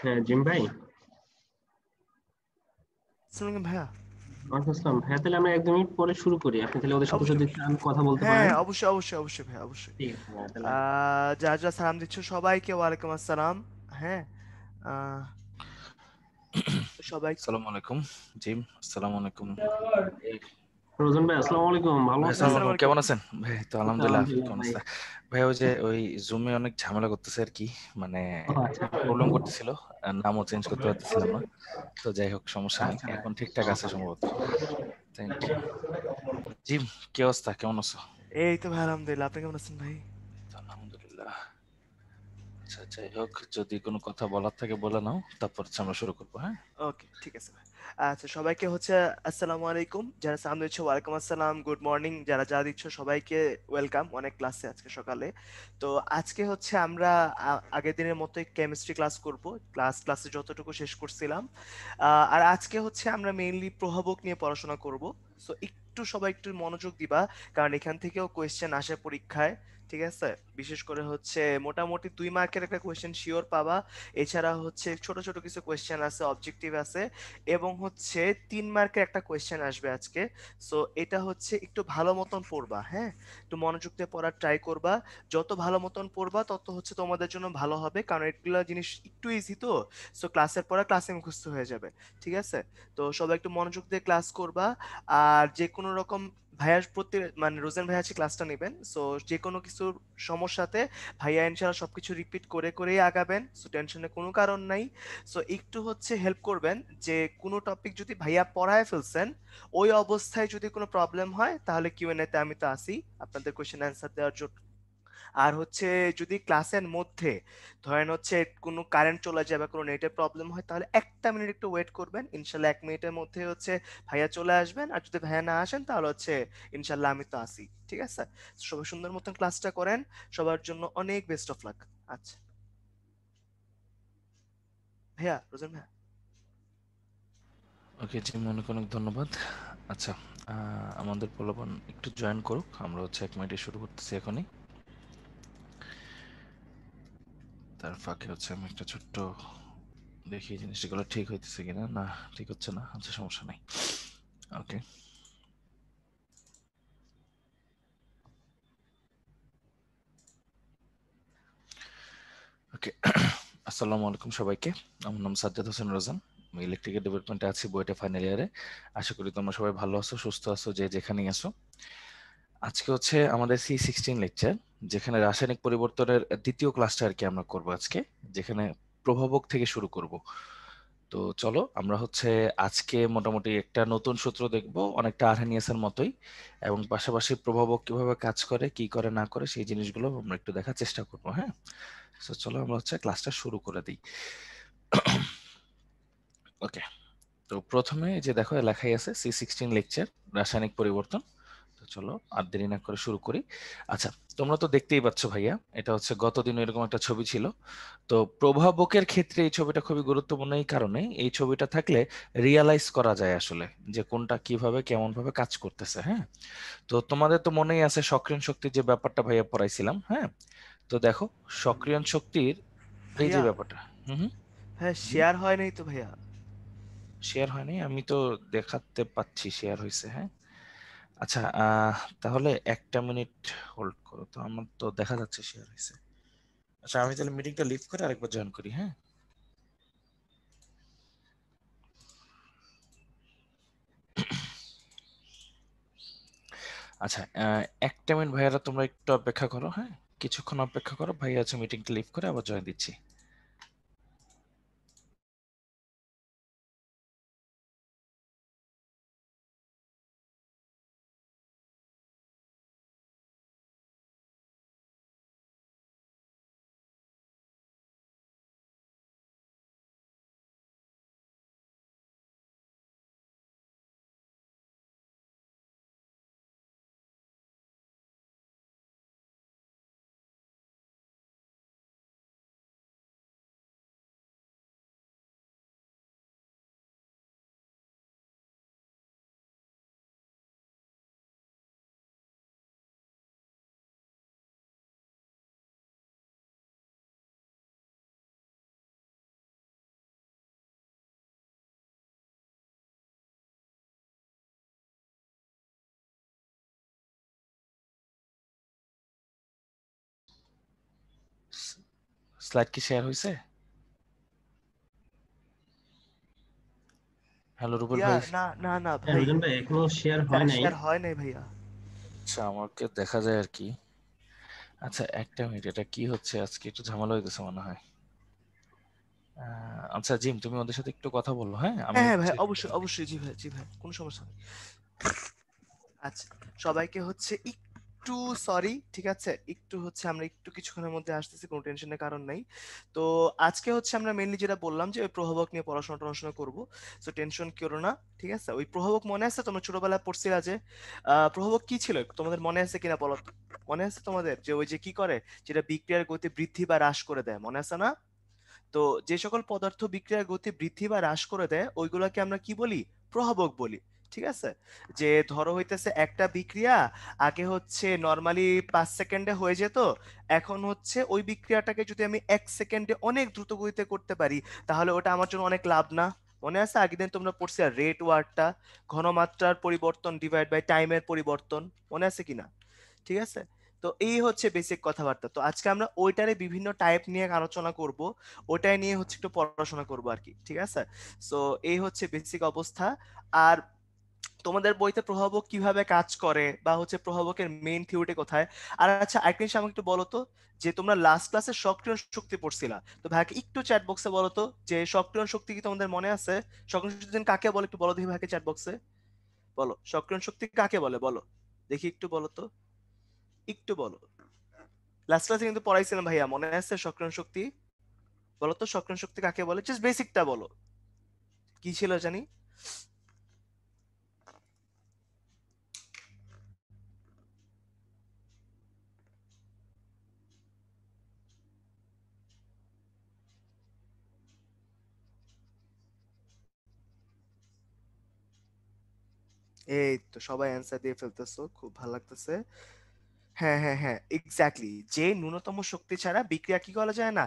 হ্যাঁ জিম ভাই। আসসালামু আলাইকুম ভাইয়া। ওয়ালাইকুম আসসালাম। হ্যাঁ, তাহলে আমরা 1-2 মিনিট পরে শুরু করি, আপনি তাহলে ওদের সাথে অবশ্যই যদি অবশ্যই। চান কথা বলতে হ্যাঁ পারেন। অবশ্যই অবশ্যই অবশ্যই ভাইয়া অবশ্যই। ঠিক আছে, হ্যাঁ তাহলে। যারা যারা সালাম দিচ্ছ সবাইকে ওয়ালাইকুম আসসালাম। হ্যাঁ। আহ, সবাই। আসসালামু আলাইকুম। জিম, আসসালামু আলাইকুম। এই রোজন ভাই, আসসালামু আলাইকুম, ভালো ভাই আছেন? আসসালামু আসসালামু আলাইকুম, আলাইকুম। কেমন আছেন ভাই? তো এই তো আলহামদুলিল্লাহ, আপনি আলহামদুলিল্লাহ কেমন ভাই। আছেন? ভাই ওই যে ওই জুমে অনেক ঝামেলা করতেছে আর কি, মানে ও আচ্ছা। প্রবলেম করতেছিল, আর নামও চেঞ্জ করতে পারতেছিলাম না। তো যাই হোক, সমস্যা নেই, আচ্ছা। এখন ঠিকঠাক আছে সম্ভবত। Thank you. জিম, কি অবস্থা, কেমন আছো? এই তো ভাই আলহামদুলিল্লাহ, আপনি কেমন আছেন ভাই? তো আলহামদুলিল্লাহ। আচ্ছা, যাই হোক, যদি কোনো কথা বলার থাকে বলে নাও, তারপর হচ্ছে আমরা শুরু করবো, হ্যাঁ? ওকে ঠিক আছে ভাই। আচ্ছা সবাইকে হচ্ছে আসসালামু আলাইকুম, যারা সালাম দিচ্ছ ওয়ালাইকুম আসসালাম, গুড মর্নিং যারা যা দিচ্ছ সবাইকে ওয়েলকাম অনেক ক্লাসে আজকে সকালে। তো আজকে হচ্ছে আমরা আগের দিনের মতোই কেমিস্ট্রি ক্লাস করব। ক্লাসে যতটুকু শেষ করছিলাম। আর আজকে হচ্ছে আমরা মেইনলি প্রভাবক নিয়ে পড়াশোনা করব। সো একটু সবাই একটু মনোযোগ দিবা, কারণ এখান থেকেও কোয়েশ্চেন আসে পরীক্ষায়। ঠিক আছে। বিশেষ করে হচ্ছে মোটামুটি 2 মার্কের একটা কোয়েশ্চেন শিওর পাবা। এছাড়া হচ্ছে ছোট ছোট কিছু কোয়েশ্চেন আছে, অবজেক্টিভ আছে, এবং হচ্ছে 3 মার্কের একটা কোয়েশ্চেন আসবে আজকে। সো এটা হচ্ছে একটু ভালো মতন পড়বা, হ্যাঁ। একটু মনোযোগ দিয়ে পড়ার ট্রাই করবা। যত ভালো মতন পড়বা তত হচ্ছে তোমাদের জন্য ভালো হবে, কারণ এগুলো জিনিস একটু ইজি তো। সো ক্লাসের পড়া ক্লাসে মুখস্থ হয়ে যাবে। ঠিক আছে। তো সবাই একটু মনোযোগ দিয়ে ক্লাস করবা। আর যে কোনো রকম ভাইয়ার প্রতি মানে রোজেন ভাইয়া আছে ক্লাসটা নেবেন, সো যে কোনো কিছুর সমস্যাতে ভাইয়া ইনশাআল্লাহ সবকিছু রিপিট করে করেই আগাবেন, সো টেনশনের কোনো কারণ নাই। সো একটু হচ্ছে হেল্প করবেন, যে কোনো টপিক যদি ভাইয়া পড়ায় ফেলছেন, ওই অবস্থায় যদি কোনো প্রবলেম হয় তাহলে কিউএনএ তে আমি তো আছি আপনাদের কোশ্চেন অ্যান্সার দেওয়ার জন্য। আর হচ্ছে যদি ক্লাসের মধ্যে ধরেন হচ্ছে কোনো কারেন্ট চলে যায় বা কোনো নেটের প্রবলেম হয়, তাহলে 1টা মিনিট একটু ওয়েট করবেন, ইনশাল্লাহ 1 মিনিটের মধ্যে হচ্ছে ভাইয়া চলে আসবেন। আর যদি ভাইয়া না আসেন তাহলে হচ্ছে ইনশাল্লাহ আমি তো আসি। ঠিক আছে। সবাই সুন্দর মতন ক্লাসটা করেন। সবার জন্য অনেক বেস্ট অফ লাক। আচ্ছা ভাইয়া, রোজন ভাইয়া। ওকে জিম, অনেক অনেক ধন্যবাদ। আচ্ছা, আমাদের পোলাপান একটু জয়েন করুক, আমরা হচ্ছে 1 মিনিটে শুরু করতেছি এখনই। তার ফাঁকে হচ্ছে আমি একটা ছোট্ট দেখি জিনিসগুলো ঠিক হইতেছে কিনা। না, ঠিক হচ্ছে না, আচ্ছা সমস্যা নাই। ওকে ওকে। আসসালামু আলাইকুম সবাইকে। আমার নাম সাজ্জাদ হোসেন রোজান, আমি ইলেকট্রিক্যাল ডিপার্টমেন্টে আছি, বুয়েটে ফাইনাল ইয়ারে। আশা করি তোমরা সবাই ভালো আছো, সুস্থ আছো, যে যেখানেই আছো। আজকে হচ্ছে আমাদের C16 লেকচার, যেখানে রাসায়নিক পরিবর্তনের দ্বিতীয় ক্লাসটা আর কি আমরা করব আজকে, যেখানে প্রভাবক থেকে শুরু করব। তো চলো আমরা হচ্ছে আজকে মোটামুটি একটা নতুন সূত্র দেখব, অনেকটা আরহেনিয়াসের মতোই, এবং পাশাপাশি প্রভাবক কিভাবে কাজ করে, কি করে না করে, সেই জিনিসগুলো আমরা একটু দেখার চেষ্টা করবো, হ্যাঁ। তো চলো আমরা হচ্ছে ক্লাসটা শুরু করে দিই। ওকে। তো প্রথমে এই যে দেখো লেখাই আছে C16 লেকচার, রাসায়নিক পরিবর্তন। তো চলো আর দেরি না করে শুরু করি। আচ্ছা, তোমরা তো দেখতেই পাচ্ছ ভাইয়া, এটা হচ্ছে গতদিন এরকম একটা ছবি ছিল। তো প্রভাবকের ক্ষেত্রে এই ছবিটা খুবই গুরুত্বপূর্ণ এই কারণে, এই ছবিটা থাকলে রিয়ালাইজ করা যায় আসলে যে কোনটা কিভাবে কেমন ভাবে কাজ করতেছে, হ্যাঁ। তো তোমাদের তো মনেই আছে সক্রিয়ণ শক্তির যে ব্যাপারটা ভাইয়া পড়াইছিলাম, হ্যাঁ। তো দেখো, সক্রিয়ণ শক্তির এই যে ভাইয়া। ব্যাপারটা। হুম হুম। হ্যাঁ জি, শেয়ার হয় নাই তো ভাইয়া। শেয়ার হয়নি, আমি তো দেখাতে পাচ্ছি শেয়ার হয়েছে, হ্যাঁ। আচ্ছা, তাহলে 1টা মিনিট হোল্ড করো, তো আমার তো দেখা যাচ্ছে শেয়ার হয়েছে। আচ্ছা, আমি তাহলে মিটিংটা লিভ করে আরেকবার জয়েন করি, হ্যাঁ। আচ্ছা, 1টা মিনিট ভাইয়ারা তোমরা একটু অপেক্ষা করো, হ্যাঁ। কিছুক্ষণ অপেক্ষা করো, ভাইয়া আছে মিটিংটা লিভ করে আবার জয়েন দিচ্ছি। স্লাইড কি শেয়ার হয়েছে? হ্যালো রুবেল ইয়া ভাই। না না না হ্যাঁ ভাই, রোজন ভাই, এখনো শেয়ার হয় নাই। শেয়ার হয় নাই ভাইয়া। আচ্ছা আমাকে দেখা যায় আর কি। আচ্ছা একটা মিনিট, এটা কি হচ্ছে আজকে, একটু ঝামেলা হইতেছে মনে হয়। আচ্ছা জিম, তুমি ওদের সাথে একটু কথা বললো, হ্যাঁ আমি হ্যাঁ হ্যাঁ ভাই, হচ্ছে। অবশ্যই অবশ্যই, জি ভাই জি ভাই, কোনো সমস্যা নেই। আচ্ছা, সবাইকে হচ্ছে একটু সরি, ঠিক আছে, একটু হচ্ছে আমরা একটু কিছুক্ষণের মধ্যে আসতেছি, কোনো টেনশনের কারণ নাই। তো আজকে হচ্ছে আমরা মেইনলি যেটা বললাম যে ওই প্রভাবক নিয়ে পড়াশোনা টড়াশোনা করবো, সো টেনশন করো না, ঠিক আছে। ওই প্রভাবক মনে আছে, তোমরা ছোটবেলায় পড়ছিলা যে প্রভাবক কি ছিল, তোমাদের মনে আছে কিনা বলো তো? মনে আছে তোমাদের যে ওই যে কি করে, যেটা বিক্রিয়ার গতি বৃদ্ধি বা হ্রাস করে দেয়, মনে আছে না? তো যে সকল পদার্থ বিক্রিয়ার গতি বৃদ্ধি বা হ্রাস করে দেয় ওইগুলোকে আমরা কি বলি? প্রভাবক বলি, ঠিক আছে। যে ধরো হইতেছে একটা বিক্রিয়া আগে হচ্ছে নর্মালি 5 সেকেন্ডে হয়ে যেত, এখন হচ্ছে ওই বিক্রিয়াটাকে যদি আমি 1 সেকেন্ডে অনেক দ্রুত গতিতে করতে পারি, তাহলে ওটা আমার জন্য অনেক লাভ না? মনে আছে আগের দিন তোমরা পড়ছো রেট ওয়ার্ডটা, ঘনমাত্রার পরিবর্তন ডিভাইড বাই টাইমের পরিবর্তন, মনে আছে কিনা? ঠিক আছে। তো এই হচ্ছে বেসিক কথাবার্তা। তো আজকে আমরা ওইটারে বিভিন্ন টাইপ নিয়ে আলোচনা করব, ওটাই নিয়ে হচ্ছে একটু পড়াশোনা করব আর কি, ঠিক আছে। সো এই হচ্ছে বেসিক অবস্থা। আর তোমাদের বইতে প্রভাবক কিভাবে কাজ করে বা হচ্ছে প্রভাবকের মেইন থিওরিটি কোথায়? আর আচ্ছা আরেকটা জিনিস আমাকে একটু বলো তো, যে তোমরা লাস্ট ক্লাসে সক্রিয় শক্তি পড়ছিলা, তো ভাইকে একটু চ্যাট বক্সে বলো তো যে সক্রিয় শক্তি কি তোমাদের মনে আছে? সক্রিয় শক্তি কাকে বলে একটু বলো দেখি ভাইকে চ্যাট বক্সে। বলো সক্রিয় শক্তি কাকে বলে, বলো দেখি, একটু বলো তো, একটু বলো। লাস্ট ক্লাসে কিন্তু পড়াইছিলাম ভাইয়া, মনে আছে সক্রিয়ণ শক্তি? বলো তো সক্রিয়ণ শক্তি কাকে বলে, জাস্ট বেসিকটা বলো, কি ছিল জানি। এই তো সবাই অ্যান্সার দিয়ে ফেলতেছো, খুব ভালো লাগতেছে। হ্যাঁ হ্যাঁ হ্যাঁ, এক্স্যাক্টলি, যে ন্যূনতম শক্তি ছাড়া বিক্রিয়া কি করা যায় না।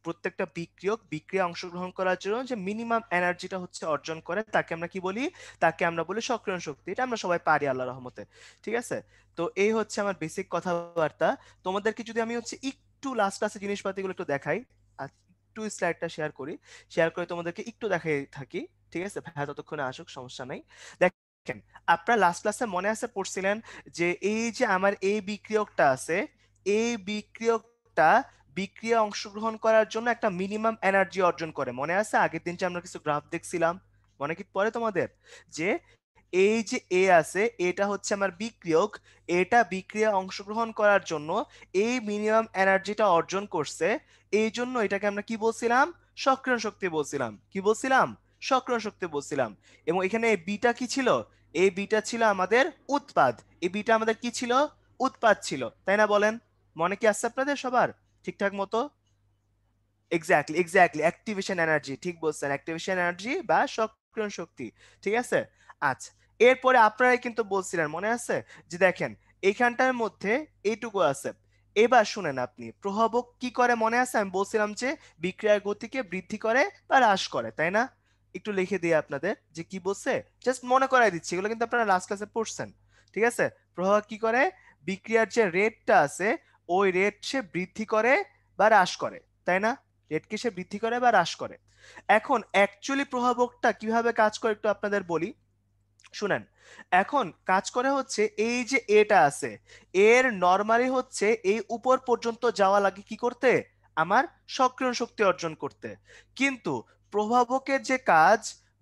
প্রত্যেকটা বিক্রিয়ক বিক্রিয়া অংশগ্রহণ করার জন্য যে মিনিমাম এনার্জিটা হচ্ছে অর্জন করে তাকে আমরা কি বলি? তাকে আমরা বলি সক্রিয়ণ শক্তি। এটা আমরা সবাই পারি আল্লাহর রহমতে, ঠিক আছে। তো এই হচ্ছে আমার বেসিক কথাবার্তা। তোমাদেরকে যদি আমি হচ্ছে একটু লাস্ট ক্লাসে জিনিসপাতিগুলো একটু দেখাই, আর একটু স্লাইডটা শেয়ার করি, শেয়ার করে তোমাদেরকে একটু দেখাই থাকি, ঠিক আছে। ভাইয়া ততক্ষণে আসুক, সমস্যা নাই। দেখেন, আপনারা লাস্ট ক্লাসে মনে আছে পড়ছিলেন যে এই যে আমার এই বিক্রিয়কটা আছে, এই বিক্রিয়কটা বিক্রিয়া অংশগ্রহণ করার জন্য একটা মিনিমাম এনার্জি অর্জন করে, মনে আছে আগের দিন যে আমরা কিছু গ্রাফ দেখছিলাম, মনে কি পড়ে তোমাদের? যে এই যে এ আছে, এটা হচ্ছে আমার বিক্রিয়ক, এটা বিক্রিয়া অংশগ্রহণ করার জন্য এই মিনিমাম এনার্জিটা অর্জন করছে, এই জন্য এটাকে আমরা কি বলছিলাম? সক্রিয়ণ শক্তি বলছিলাম। কি বলছিলাম? সক্রিয়ণ শক্তি বলছিলাম। এবং এখানে এই বিটা কি ছিল? এই বিটা ছিল আমাদের উৎপাদ। এই বিটা আমাদের কি ছিল? উৎপাদ ছিল, তাই না বলেন? মনে কি আসছে আপনাদের সবার ঠিকঠাক মতো? এক্স্যাক্টলি এক্স্যাক্টলি, অ্যাক্টিভেশন এনার্জি, ঠিক বলছেন, অ্যাক্টিভেশন এনার্জি বা সক্রিয়ণ শক্তি, ঠিক আছে। আচ্ছা, এরপরে আপনারাই কিন্তু বলছিলেন, মনে আছে, যে দেখেন এইখানটার মধ্যে এইটুকু আছে। এবার শুনেন, আপনি প্রভাবক কি করে মনে আছে? আমি বলছিলাম যে বিক্রিয়ার গতিকে বৃদ্ধি করে বা হ্রাস করে, তাই না? একটু লিখে দিই আপনাদের যে কি বলছে, জাস্ট মনে করাই দিচ্ছি, এগুলো কিন্তু আপনারা লাস্ট ক্লাসে পড়ছেন, ঠিক আছে। প্রভাবক কি করে? বিক্রিয়ার যে রেটটা আছে ওই রেট সে বৃদ্ধি করে বা হ্রাস করে, তাই না? রেটকে সে বৃদ্ধি করে বা হ্রাস করে। এখন অ্যাকচুয়ালি প্রভাবকটা কিভাবে কাজ করে একটু আপনাদের বলি, শুনেন। এখন কাজ করে হচ্ছে এই যে এটা আছে, এর নরমালি হচ্ছে এই উপর পর্যন্ত যাওয়া লাগে কি করতে? আমার সক্রিয় শক্তি অর্জন করতে। কিন্তু প্রভাবকের যে কাজ,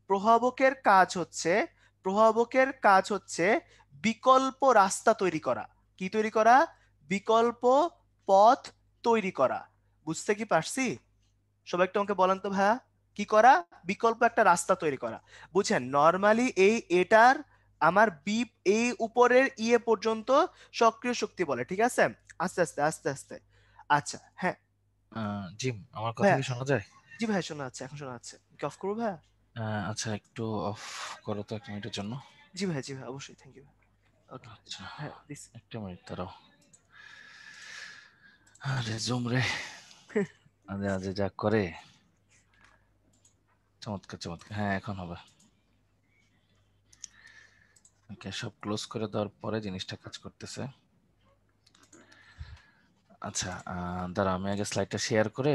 প্রভাবকের কাজ হচ্ছে, প্রভাবকের কাজ হচ্ছে বিকল্প রাস্তা তৈরি করা। কি তৈরি করা? বিকল্প পথ তৈরি করা। বুঝতে কি পারছি? সবাই একটু আমাকে বলেন তো ভাইয়া, কি করা? বিকল্প একটা রাস্তা তৈরি করা। বুঝছেন, নর্মালি এই এটার আমার বি, এই উপরের ইয়ে পর্যন্ত সক্রিয় শক্তি বলে, ঠিক আছে। আস্তে আস্তে আস্তে আস্তে। আচ্ছা হ্যাঁ জিম, আমার কথা ভাইয়া, কি শোনা যায়? জি ভাই শোনা যাচ্ছে, এখন শোনা যাচ্ছে, কি অফ করবো ভাইয়া? আচ্ছা একটু অফ করো তো 1 মিনিটের জন্য। জি ভাই, জি ভাই, অবশ্যই, থ্যাংক ইউ। ওকে, আচ্ছা হ্যাঁ দিস। 1 মিনিট দাঁড়াও। আরে জুম রে, আজে আজে যা করে। চমৎকার চমৎকার, হ্যাঁ এখন হবে। ওকে, সব ক্লোজ করে দেওয়ার পরে জিনিসটা কাজ করতেছে। আচ্ছা, দাঁড়া আমি আগে স্লাইডটা শেয়ার করে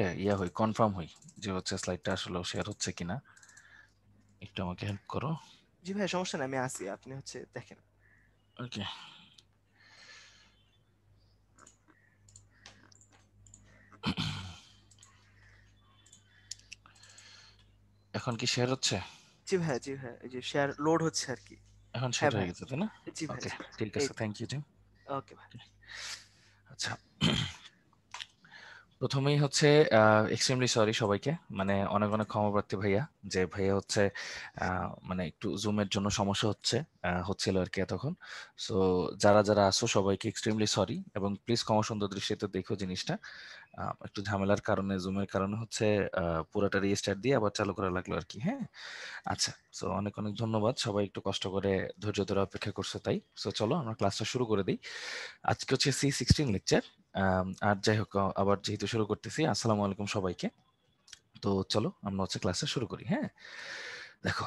কনফার্ম হই যে হচ্ছে স্লাইডটা আসলে শেয়ার হচ্ছে কিনা। একটু আমাকে হেল্প করো। জি ভাই, সমস্যা নাই, আমি আসি, আপনি হচ্ছে দেখেন। ওকে, এখন কি শেয়ার হচ্ছে? জি ভাই, জি ভাই, এই যে শেয়ার লোড হচ্ছে আর কি। এখন হ্যাঁ শেয়ার হয়ে ভাই। গেছে তাই না? জি ভাই, ওকে, জি ভাই। ঠিক এই আছে, থ্যাংক ইউ জিম। ওকে ভাই। আচ্ছা, প্রথমেই হচ্ছে এক্সট্রিমলি সরি সবাইকে, মানে অনেক অনেক ক্ষমা প্রার্থী ভাইয়া, যে ভাইয়া হচ্ছে মানে একটু জুমের জন্য সমস্যা হচ্ছিল আর কি এতক্ষণ। সো যারা যারা আসো সবাইকে এক্সট্রিমলি সরি, এবং প্লিজ ক্ষমা সুন্দর দৃষ্টিতে দেখো জিনিসটা। একটু ঝামেলার কারণে, জুমের কারণে হচ্ছে পুরোটা রিস্টার্ট দিয়ে আবার চালু করা লাগলো আর কি। হ্যাঁ, আচ্ছা, সো অনেক অনেক ধন্যবাদ, সবাই একটু কষ্ট করে ধৈর্য ধরে অপেক্ষা করছো তাই। সো চলো আমরা ক্লাসটা শুরু করে দিই। আজকে হচ্ছে C16 লেকচার। আর যাই হোক, আবার যেহেতু শুরু করতেছি, আসসালামু আলাইকুম সবাইকে। তো চলো আমরা হচ্ছে ক্লাসটা শুরু করি। হ্যাঁ, দেখো,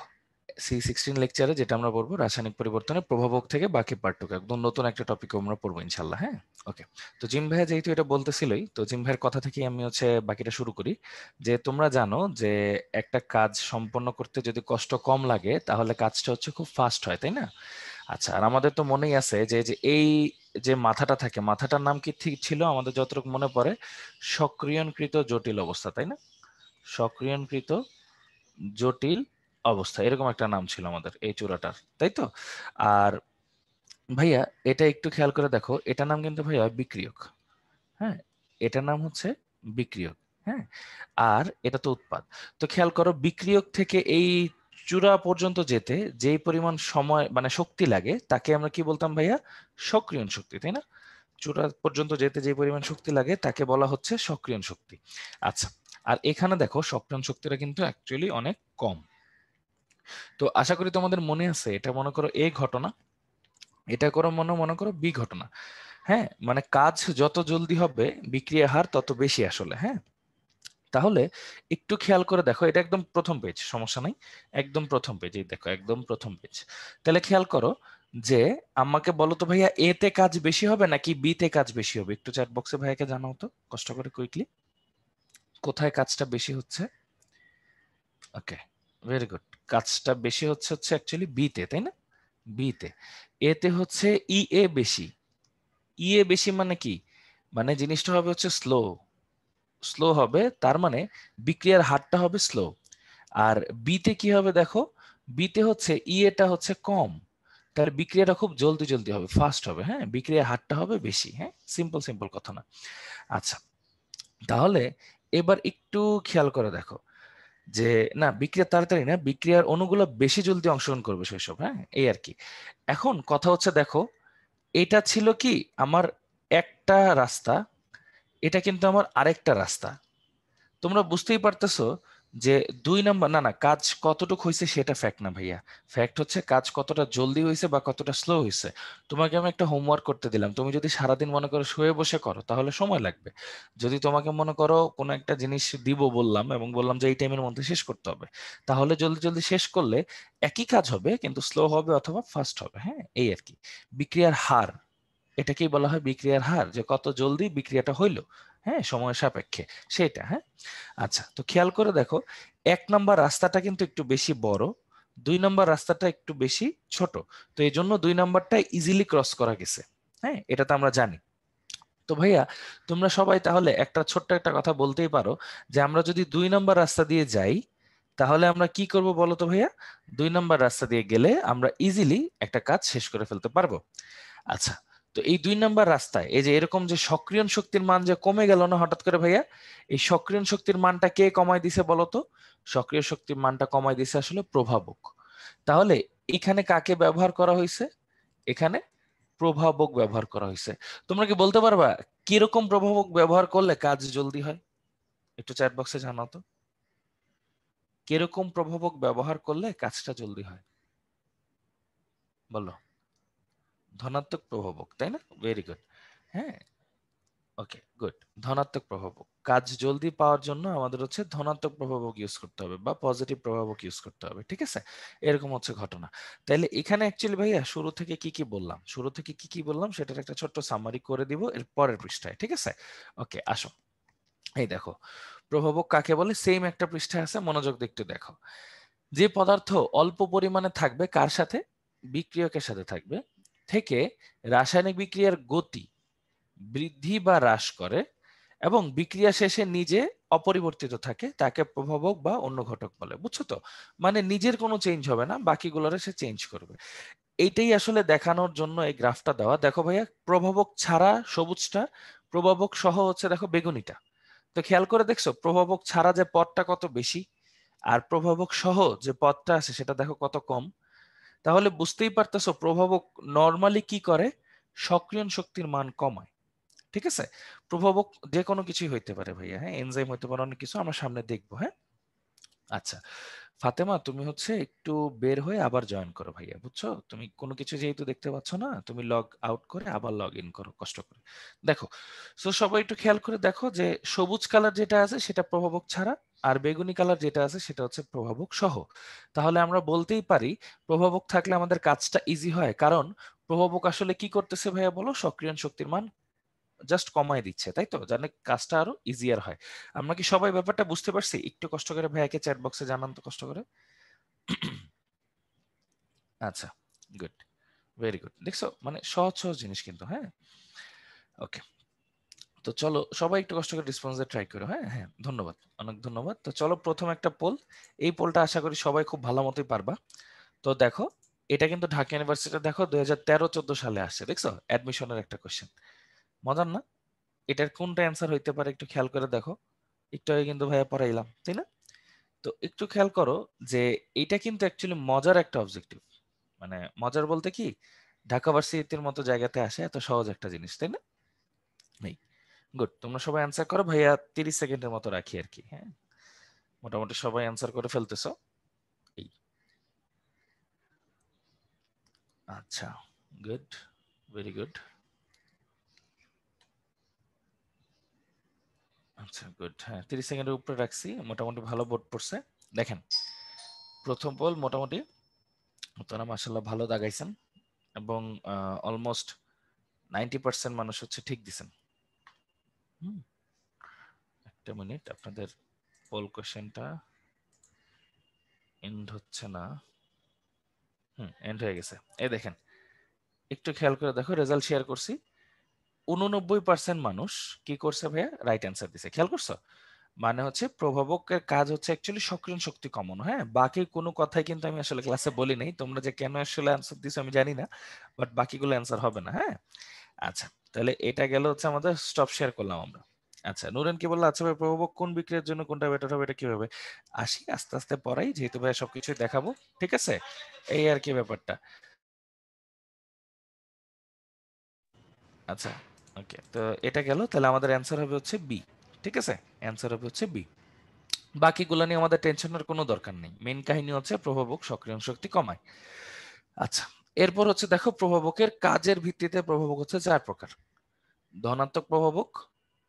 C16 লেকচারে যেটা আমরা পড়বো রাসায়নিক পরিবর্তনের প্রভাবক থেকে বাকি পার্টটুকু, একদম নতুন একটা টপিক আমরা পড়বো ইনশাল্লাহ। হ্যাঁ, ওকে। তো জিম ভাইয়া যেহেতু এটা বলতেছিলই, তো জিম ভাইয়ের কথা থেকে আমি হচ্ছে বাকিটা শুরু করি। যে তোমরা জানো যে একটা কাজ সম্পন্ন করতে যদি কষ্ট কম লাগে তাহলে কাজটা হচ্ছে খুব ফাস্ট হয়, তাই না? আচ্ছা, আর আমাদের তো মনেই আছে যে যে এই যে মাথাটা থাকে, মাথাটার নাম কি ঠিক ছিল আমাদের যতটুকু মনে পড়ে? সক্রিয়ণকৃত জটিল অবস্থা, তাই না? সক্রিয়ণকৃত জটিল অবস্থা, এরকম একটা নাম ছিল আমাদের এই চূড়াটার, তাই তো? আর ভাইয়া এটা একটু খেয়াল করে দেখো, এটার নাম কিন্তু ভাইয়া বিক্রিয়ক। হ্যাঁ, এটার নাম হচ্ছে বিক্রিয়ক। হ্যাঁ, আর এটা তো উৎপাদ। তো খেয়াল করো, বিক্রিয়ক থেকে এই চূড়া পর্যন্ত যেতে যেই পরিমাণ সময় মানে শক্তি লাগে তাকে আমরা কি বলতাম ভাইয়া? সক্রিয়ণ শক্তি, তাই না? চূড়া পর্যন্ত যেতে যে পরিমাণ শক্তি লাগে তাকে বলা হচ্ছে সক্রিয়ণ শক্তি। আচ্ছা, আর এখানে দেখো সক্রিয়ণ শক্তিটা কিন্তু অ্যাকচুয়ালি অনেক কম। তো আশা করি তোমাদের মনে আছে, এটা মনে করো এ ঘটনা, এটা করো মনে করো বি ঘটনা। হ্যাঁ, মানে কাজ যত জলদি হবে বিক্রিয়া হার তত বেশি আসলে। হ্যাঁ, তাহলে একটু খেয়াল করে দেখো, এটা একদম প্রথম পেজ, সমস্যা নাই, একদম প্রথম পেজ, এই দেখো একদম প্রথম পেজ। তাহলে খেয়াল করো যে আমাকে বলো তো ভাইয়া, এ তে কাজ বেশি হবে নাকি বি তে কাজ বেশি হবে? একটু চ্যাট বক্সে ভাইয়াকে জানাও তো কষ্ট করে কুইকলি, কোথায় কাজটা বেশি হচ্ছে? ওকে, ভেরি গুড। কাজটা বেশি হচ্ছে অ্যাকচুয়ালি বি তে, তাই না? বি তে। এ তে হচ্ছে ই এ বেশি। ই এ বেশি মানে কি? মানে জিনিসটা হবে হচ্ছে স্লো, স্লো হবে, তার মানে বিক্রিয়ার হারটা হবে স্লো। আর বিতে কি হবে দেখো, বিতে হচ্ছে ই এটা হচ্ছে কম, তার বিক্রিয়াটা খুব জলদি জলদি হবে, ফাস্ট হবে। হ্যাঁ, বিক্রিয়ার হারটা হবে বেশি। হ্যাঁ, সিম্পল সিম্পল কথা না? আচ্ছা, তাহলে এবার একটু খেয়াল করে দেখো যে না, বিক্রিয়া তাড়াতাড়ি না, বিক্রিয়ার অণুগুলো বেশি জলদি অংশগ্রহণ করবে সেসব। হ্যাঁ, এই আর কি। এখন কথা হচ্ছে দেখো, এটা ছিল কি আমার একটা রাস্তা, এটা কিন্তু আমার আরেকটা রাস্তা। তোমরা বুঝতেই পারতেছো যে 2 নাম্বার, না না, কাজ কতটুকু হয়েছে সেটা ফ্যাক্ট না ভাইয়া। ফ্যাক্ট হচ্ছে কাজ কতটা জলদি হয়েছে বা কতটা স্লো হয়েছে। তোমাকে আমি একটা হোমওয়ার্ক করতে দিলাম, তুমি যদি সারাদিন মনে করো শুয়ে বসে করো তাহলে সময় লাগবে। যদি তোমাকে মনে করো কোনো একটা জিনিস দিব বললাম এবং বললাম যে এই টাইমের মধ্যে শেষ করতে হবে, তাহলে জলদি জলদি শেষ করলে একই কাজ হবে কিন্তু স্লো হবে অথবা ফাস্ট হবে। হ্যাঁ, এই আর কি। বিক্রিয়ার হার, এটাকেই বলা হয় বিক্রিয়ার হার, যে কত জলদি বিক্রিয়াটা হইলো, হ্যাঁ, সময় সাপেক্ষে সেটা। হ্যাঁ, আচ্ছা, তো খেয়াল করে দেখো, 1 নাম্বার রাস্তাটা কিন্তু একটু বেশি বড়, 2 নাম্বার রাস্তাটা একটু বেশি ছোট। তো এই জন্য 2 নাম্বারটা ইজিলি ক্রস করা গেছে। হ্যাঁ, এটা তো আমরা জানি। তো ভাইয়া তোমরা সবাই তাহলে একটা ছোট্ট একটা কথা বলতেই পারো, যে আমরা যদি 2 নাম্বার রাস্তা দিয়ে যাই তাহলে আমরা কি করব বলো তো ভাইয়া? 2 নাম্বার রাস্তা দিয়ে গেলে আমরা ইজিলি একটা কাজ শেষ করে ফেলতে পারবো। আচ্ছা, তো এই 2 নাম্বার রাস্তায় এই যে এরকম যে সক্রিয়ণ শক্তির মান যে কমে গেল না হঠাৎ করে ভাইয়া, এই সক্রিয়ণ শক্তির মানটা কে কমাই দিছে বলতো? সক্রিয় শক্তির মানটা কমাই দিছে আসলে প্রভাবক। তাহলে এখানে কাকে ব্যবহার করা হয়েছে? এখানে প্রভাবক ব্যবহার করা হয়েছে। তোমরা কি বলতে পারবা কিরকম প্রভাবক ব্যবহার করলে কাজ জলদি হয়? একটু চ্যাট বক্সে জানাও তো, কিরকম প্রভাবক ব্যবহার করলে কাজটা জলদি হয়? বলো। ধনাত্মক প্রভাবক, তাই না? Very good. হ্যাঁ, ওকে, গুড। ধনাত্মক প্রভাবক, কাজ জলদি পাওয়ার জন্য আমাদের হচ্ছে ধনাত্মক প্রভাবক ইউজ করতে হবে বা পজিটিভ প্রভাবক ইউজ করতে হবে, ঠিক আছে? এরকম হচ্ছে ঘটনা। তাইলে এখানে অ্যাকচুয়ালি ভাইয়া শুরু থেকে কি বললাম সেটার একটা ছোট্ট সামারি করে দিব এর পরের পৃষ্ঠায়, ঠিক আছে? ওকে, আসো। এই দেখো, প্রভাবক কাকে বলে, সেম একটা পৃষ্ঠায় আছে, মনোযোগ দিয়ে একটু দেখো। যে পদার্থ অল্প পরিমাণে থাকবে কার সাথে, বিক্রিয়কের সাথে থাকবে, থেকে রাসায়নিক বিক্রিয়ার গতি বৃদ্ধি বা হ্রাস করে এবং বিক্রিয়া শেষে নিজে অপরিবর্তিত থাকে, তাকে প্রভাবক বা অন্য ঘটক বলে। বুঝছো তো? মানে নিজের কোনো চেঞ্জ হবে না, বাকিগুলোরে সে চেঞ্জ করবে। এইটাই আসলে দেখানোর জন্য এই গ্রাফটা দেওয়া। দেখো ভাইয়া, প্রভাবক ছাড়া সবুজটা, প্রভাবক সহ হচ্ছে দেখো বেগুনিটা। তো খেয়াল করে দেখছো প্রভাবক ছাড়া যে পথটা কত বেশি, আর প্রভাবক সহ যে পথটা আছে সেটা দেখো কত কম। তাহলে বুঝতেই পারতেছো প্রভাবক নর্মালি কি করে, সক্রিয়ণ শক্তির মান কমায়, ঠিক আছে? প্রভাবক যে কোনো কিছুই হইতে পারে ভাইয়া, হ্যাঁ, এনজাইম হইতে পারে, অনেক কিছু আমরা সামনে দেখবো, হ্যাঁ। আচ্ছা, ফাতেমা তুমি হচ্ছে একটু বের হয়ে আবার জয়েন করো ভাইয়া, বুঝছো? তুমি কোনো কিছু যেহেতু দেখতে পাচ্ছ না, তুমি লগ আউট করে আবার লগ ইন করো কষ্ট করে। দেখো, সো সবাই একটু খেয়াল করে দেখো যে সবুজ কালার যেটা আছে সেটা প্রভাবক ছাড়া, আর বেগুনি কালার যেটা আছে সেটা হচ্ছে প্রভাবক সহ। তাহলে আমরা বলতেই পারি প্রভাবক থাকলে আমাদের কাজটা ইজি হয়, কারণ প্রভাবক আসলে কি করতেছে ভাইয়া বলো, সক্রিয়ণ শক্তির মান জাস্ট কমায় দিচ্ছে, তাই তো? জানে কাজটা আরো ইজিয়ার হয়। আমরা কি সবাই ব্যাপারটা বুঝতে পারছি? একটু কষ্ট করে ভাইয়াকে চ্যাট বক্সে জানান তো কষ্ট করে। আচ্ছা, গুড, ভেরি গুড। দেখছো মানে সহজ সহজ জিনিস কিন্তু, হ্যাঁ। ওকে, তো চলো সবাই একটু কষ্ট করে রেসপন্স ট্রাই করো, হ্যাঁ হ্যাঁ, ধন্যবাদ, অনেক ধন্যবাদ। তো চলো প্রথম একটা পোল, এই পোলটা আশা করি সবাই খুব ভালো মতোই পারবা। তো দেখো, এটা কিন্তু ঢাকা ইউনিভার্সিটি, দেখো 2013-14 সালে আসছে, দেখছো? অ্যাডমিশনের একটা কোশ্চেন, মজার না? এটার কোনটা অ্যান্সার হইতে পারে একটু খেয়াল করে দেখো। একটু আগে কিন্তু ভাইয়া পড়াইলাম, তাই না? তো একটু খেয়াল করো যে এটা কিন্তু অ্যাকচুয়ালি মজার একটা অবজেক্টিভ। মানে মজার বলতে কি, ঢাকা ভার্সিটির মতো জায়গাতে আসে এত সহজ একটা জিনিস, তাই না? নেই, গুড। তোমরা সবাই অ্যান্সার করো ভাইয়া, 30 সেকেন্ডের মতো রাখি আর কি, হ্যাঁ। মোটামুটি সবাই অ্যান্সার করে ফেলতেছো। এই, আচ্ছা, গুড, ভেরি গুড। আচ্ছা, গুড, হ্যাঁ 30 সেকেন্ডের উপরে রাখছি, মোটামুটি ভালো বোর্ড পড়ছে। দেখেন, প্রথম বল মোটামুটি তোরা মাসাল্লাহ ভালো দাগাইছেন এবং অলমোস্ট 90% মানুষ হচ্ছে ঠিক দিছেন। হুম, একটা মিনিট, আপনাদের পোল কোশ্চেনটা এন্ড হচ্ছে না। এন্ড হয়ে গেছে। এই দেখেন, একটু খেয়াল করে দেখো, রেজাল্ট শেয়ার করছি। 89% মানুষ কি করছে ভাইয়া, রাইট অ্যান্সার দিছে। খেয়াল করছো? মানে হচ্ছে প্রভাবকের কাজ হচ্ছে অ্যাকচুয়ালি সক্রিয় শক্তি কমানো, হ্যাঁ। বাকি কোনো কথাই কিন্তু আমি আসলে ক্লাসে বলি নাই, তোমরা যে কেন আসলে অ্যান্সার দিছো আমি জানি না, বাট বাকিগুলো অ্যান্সার হবে না, হ্যাঁ। আচ্ছা, তাহলে এটা গেল হচ্ছে আমাদের, স্টপ শেয়ার করলাম আমরা। আচ্ছা, নুরেন কি বললো, আচ্ছা ভাই প্রভাবক কোন বিক্রিয়ার জন্য কোনটা বেটার হবে, এটা কিভাবে? আসি আস্তে আস্তে পড়াই, যেহেতু ভাই সবকিছুই দেখাবো, ঠিক আছে? এই আর কি ব্যাপারটা। আচ্ছা, ওকে, তো এটা গেল, তাহলে আমাদের অ্যান্সার হবে হচ্ছে বি, ঠিক আছে? অ্যান্সার হবে হচ্ছে বি। বাকিগুলো নিয়ে আমাদের টেনশনের কোনো দরকার নেই, মেইন কাহিনী হচ্ছে প্রভাবক সক্রিয় শক্তি কমায়। আচ্ছা, এরপর হচ্ছে দেখো, প্রভাবকের কাজের ভিত্তিতে প্রভাবক হচ্ছে 4 প্রকার। ধনাত্মক প্রভাবক,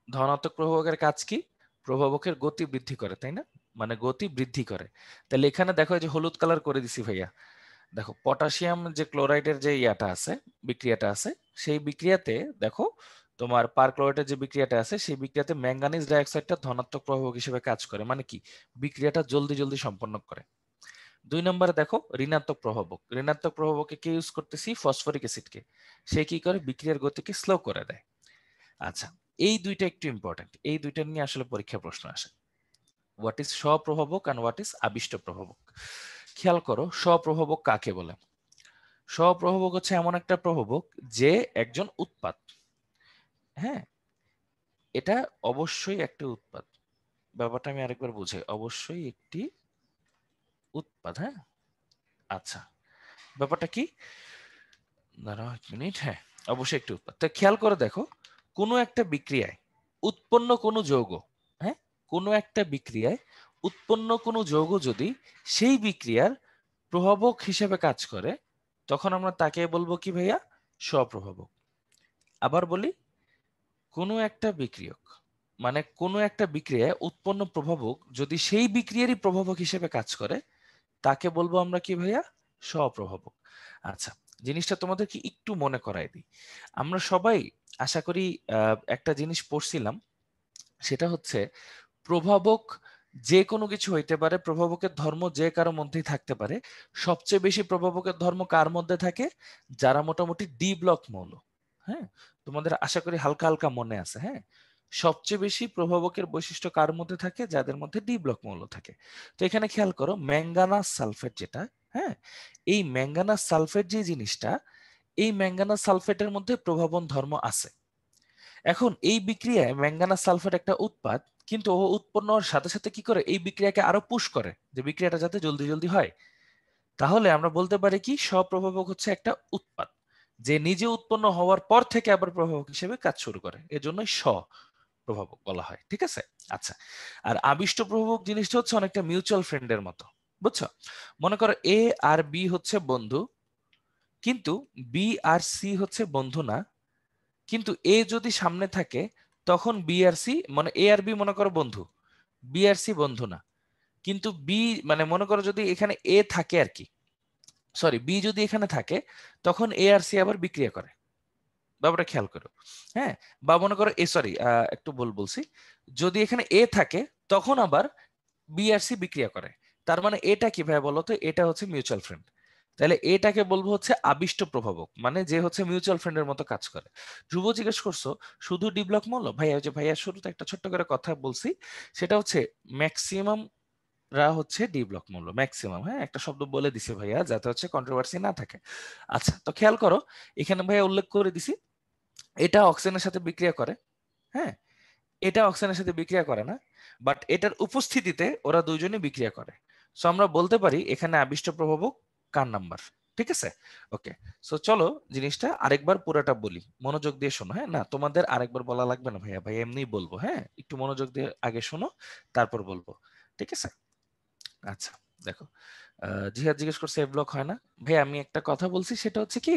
ধনাত্মক প্রভাবকের কাজ কি? প্রভাবকের গতি বৃদ্ধি করে, তাই না? মানে গতি বৃদ্ধি করে। তাহলে এখানে দেখো, এই যে হলুদ কালার করে দিছি ভাইয়া, দেখো পটাশিয়াম যে ক্লোরাইডের যে ইয়াটা আছে, বিক্রিয়াটা আছে, সেই বিক্রিয়াতে দেখো তোমার পারক্লোরেটের যে বিক্রিয়াটা আছে, সেই বিক্রিয়াতে ম্যাঙ্গানিজ ডাইঅক্সাইডটা ধনাত্মক প্রভাবক হিসেবে কাজ করে, মানে কি, বিক্রিয়াটা জলদি জলদি সম্পন্ন করে। 2 নম্বরে দেখো ঋণাত্মক প্রভাবক, ঋণাত্মক প্রভাবকে কে ইউজ করতেছি, ফসফরিক অ্যাসিডকে। সে কি করে, বিক্রিয়ার গতিকে স্লো করে দেয়। আচ্ছা, এই দুইটা একটু ইম্পর্টেন্ট, এই দুইটা নিয়ে আসলে পরীক্ষা প্রশ্ন আসে। হোয়াট ইজ স্বপ্রভাবক এন্ড হোয়াট ইজ আবিষ্ট প্রভাবক। খেয়াল করো, স্বপ্রভাবক কাকে বলে? স্বপ্রভাবক হচ্ছে এমন একটা প্রভাবক যে একজন উৎপাদ, হ্যাঁ। এটা অবশ্যই একটা উৎপাদ, ব্যাপারটা আমি আরেকবার বুঝাই, অবশ্যই একটি উৎপাদ, হ্যাঁ। আচ্ছা, ব্যাপারটা কি, দাঁড়াও এক মিনিট, হ্যাঁ, অবশ্যই একটি উৎপাদ। তো খেয়াল করে দেখো, কোনো একটা বিক্রিয়ায় উৎপন্ন কোনো যৌগ, হ্যাঁ, কোনো একটা বিক্রিয়ায় উৎপন্ন কোনো যৌগ যদি সেই বিক্রিয়ার প্রভাবক হিসেবে কাজ করে, তখন আমরা তাকে বলবো কি ভাইয়া, স্বপ্রভাবক। আবার বলি, কোনো একটা বিক্রিয়ক মানে কোনো একটা বিক্রিয়ায় উৎপন্ন প্রভাবক যদি সেই বিক্রিয়ারই প্রভাবক হিসেবে কাজ করে তাকে বলবো আমরা কি ভাইয়া, স্বপ্রভাবক। আচ্ছা, জিনিসটা তোমাদেরকে একটু মনে করাই দিই। আমরা সবাই আশা করি একটা জিনিস পড়ছিলাম, সেটা হচ্ছে প্রভাবক যে কোনো কিছু হইতে পারে, প্রভাবকের ধর্ম যে কারো মধ্যেই থাকতে পারে। সবচেয়ে বেশি প্রভাবকের ধর্ম কার মধ্যে থাকে? যারা মোটামুটি ডি ব্লক মৌল। হ্যাঁ, তোমাদের আশা করি হালকা হালকা মনে আছে। হ্যাঁ, সবচেয়ে বেশি প্রভাবকের বৈশিষ্ট্য কার মধ্যে থাকে? যাদের মধ্যে ডি ব্লক মৌল থাকে। তো এখানে খেয়াল করো, ম্যাঙ্গানাস সালফেট যেটা, হ্যাঁ, এই ম্যাঙ্গানাস সালফেট যে জিনিসটা, এই ম্যাঙ্গানাস সালফেটের মধ্যে প্রভাবন ধর্ম আছে। এখন এই বিক্রিয়ায় ম্যাঙ্গানাস সালফেট একটা উৎপাদ, কিন্তু ও উৎপন্ন হওয়ার সাথে সাথে কি করে এই বিক্রিয়াকে আরো পুশ করে যে বিক্রিয়াটা যাতে জলদি জলদি হয়। তাহলে আমরা বলতে পারি কি, স্বপ্রভাবক হচ্ছে একটা উৎপাদ যে নিজে উৎপন্ন হওয়ার পর থেকে আবার প্রভাবক হিসেবে কাজ শুরু করে, এজন্যই স্বপ্রভাবক বলা হয়। ঠিক আছে? আচ্ছা, আর আবিষ্ট প্রভাবক জিনিসটা হচ্ছে অনেকটা মিউচুয়াল ফ্রেন্ডের মতো, বুঝছো? মনে করো এ আর বি হচ্ছে বন্ধু, কিন্তু বি আর সি হচ্ছে বন্ধু না। কিন্তু এ যদি সামনে থাকে তখন বি আর সি, মানে এ আর বি মনে করো বন্ধু, বি আর সি বন্ধু না। কিন্তু বি মানে মনে করো যদি এখানে এ থাকে আর কি, সরি বি যদি এখানে থাকে তখন এ আর সি আবার বিক্রিয়া করে। ব্যাপারটা খেয়াল করো। হ্যাঁ, বা মনে করো এ সরি একটু ভুল বলছি, যদি এখানে এ থাকে তখন আবার বি আর সি বিক্রিয়া করে। তার মানে এটা কি ভাই বলো তো? এটা হচ্ছে মিউচুয়াল ফ্রেন্ড। তাহলে এটাকে বলবো হচ্ছে আবিষ্ট প্রভাবক, মানে যে হচ্ছে মিউচুয়াল ফ্রেন্ডের মতো কাজ করে। ধ্রুব জিজ্ঞেস করছো শুধু ডি ব্লক মৌল? ভাইয়া ওই যে ভাইয়া শুরুতে একটা ছোট্ট করে কথা বলছি, সেটা হচ্ছে ম্যাক্সিমাম রা হচ্ছে ডি ব্লক মৌল, ম্যাক্সিমাম। হ্যাঁ, একটা শব্দ বলে দিছে ভাইয়া যাতে হচ্ছে কন্ট্রোভার্সি না থাকে। আচ্ছা, তো খেয়াল করো, এখানে ভাইয়া উল্লেখ করে দিছি এটা অক্সিজেনের সাথে বিক্রিয়া করে। হ্যাঁ, এটা অক্সিজেনের সাথে বিক্রিয়া করে না, বাট এটার উপস্থিতিতে ওরা দুইজনই বিক্রিয়া করে। সো আমরা বলতে পারি এখানে আবিষ্ট প্রভাবক কার নাম্বার। ঠিক আছে? ওকে, সো চলো জিনিসটা আরেকবার পুরোটা বলি, মনোযোগ দিয়ে শোনো। হ্যাঁ, না তোমাদের আরেকবার বলা লাগবে না ভাইয়া, ভাই এমনিই বলবো। হ্যাঁ, একটু মনোযোগ দিয়ে আগে শোনো, তারপর বলবো। ঠিক আছে? আচ্ছা, দেখো, জিহাদ জিজ্ঞেস করছে এ ব্লক হয় না। ভাই আমি একটা কথা বলছি, সেটা হচ্ছে কি,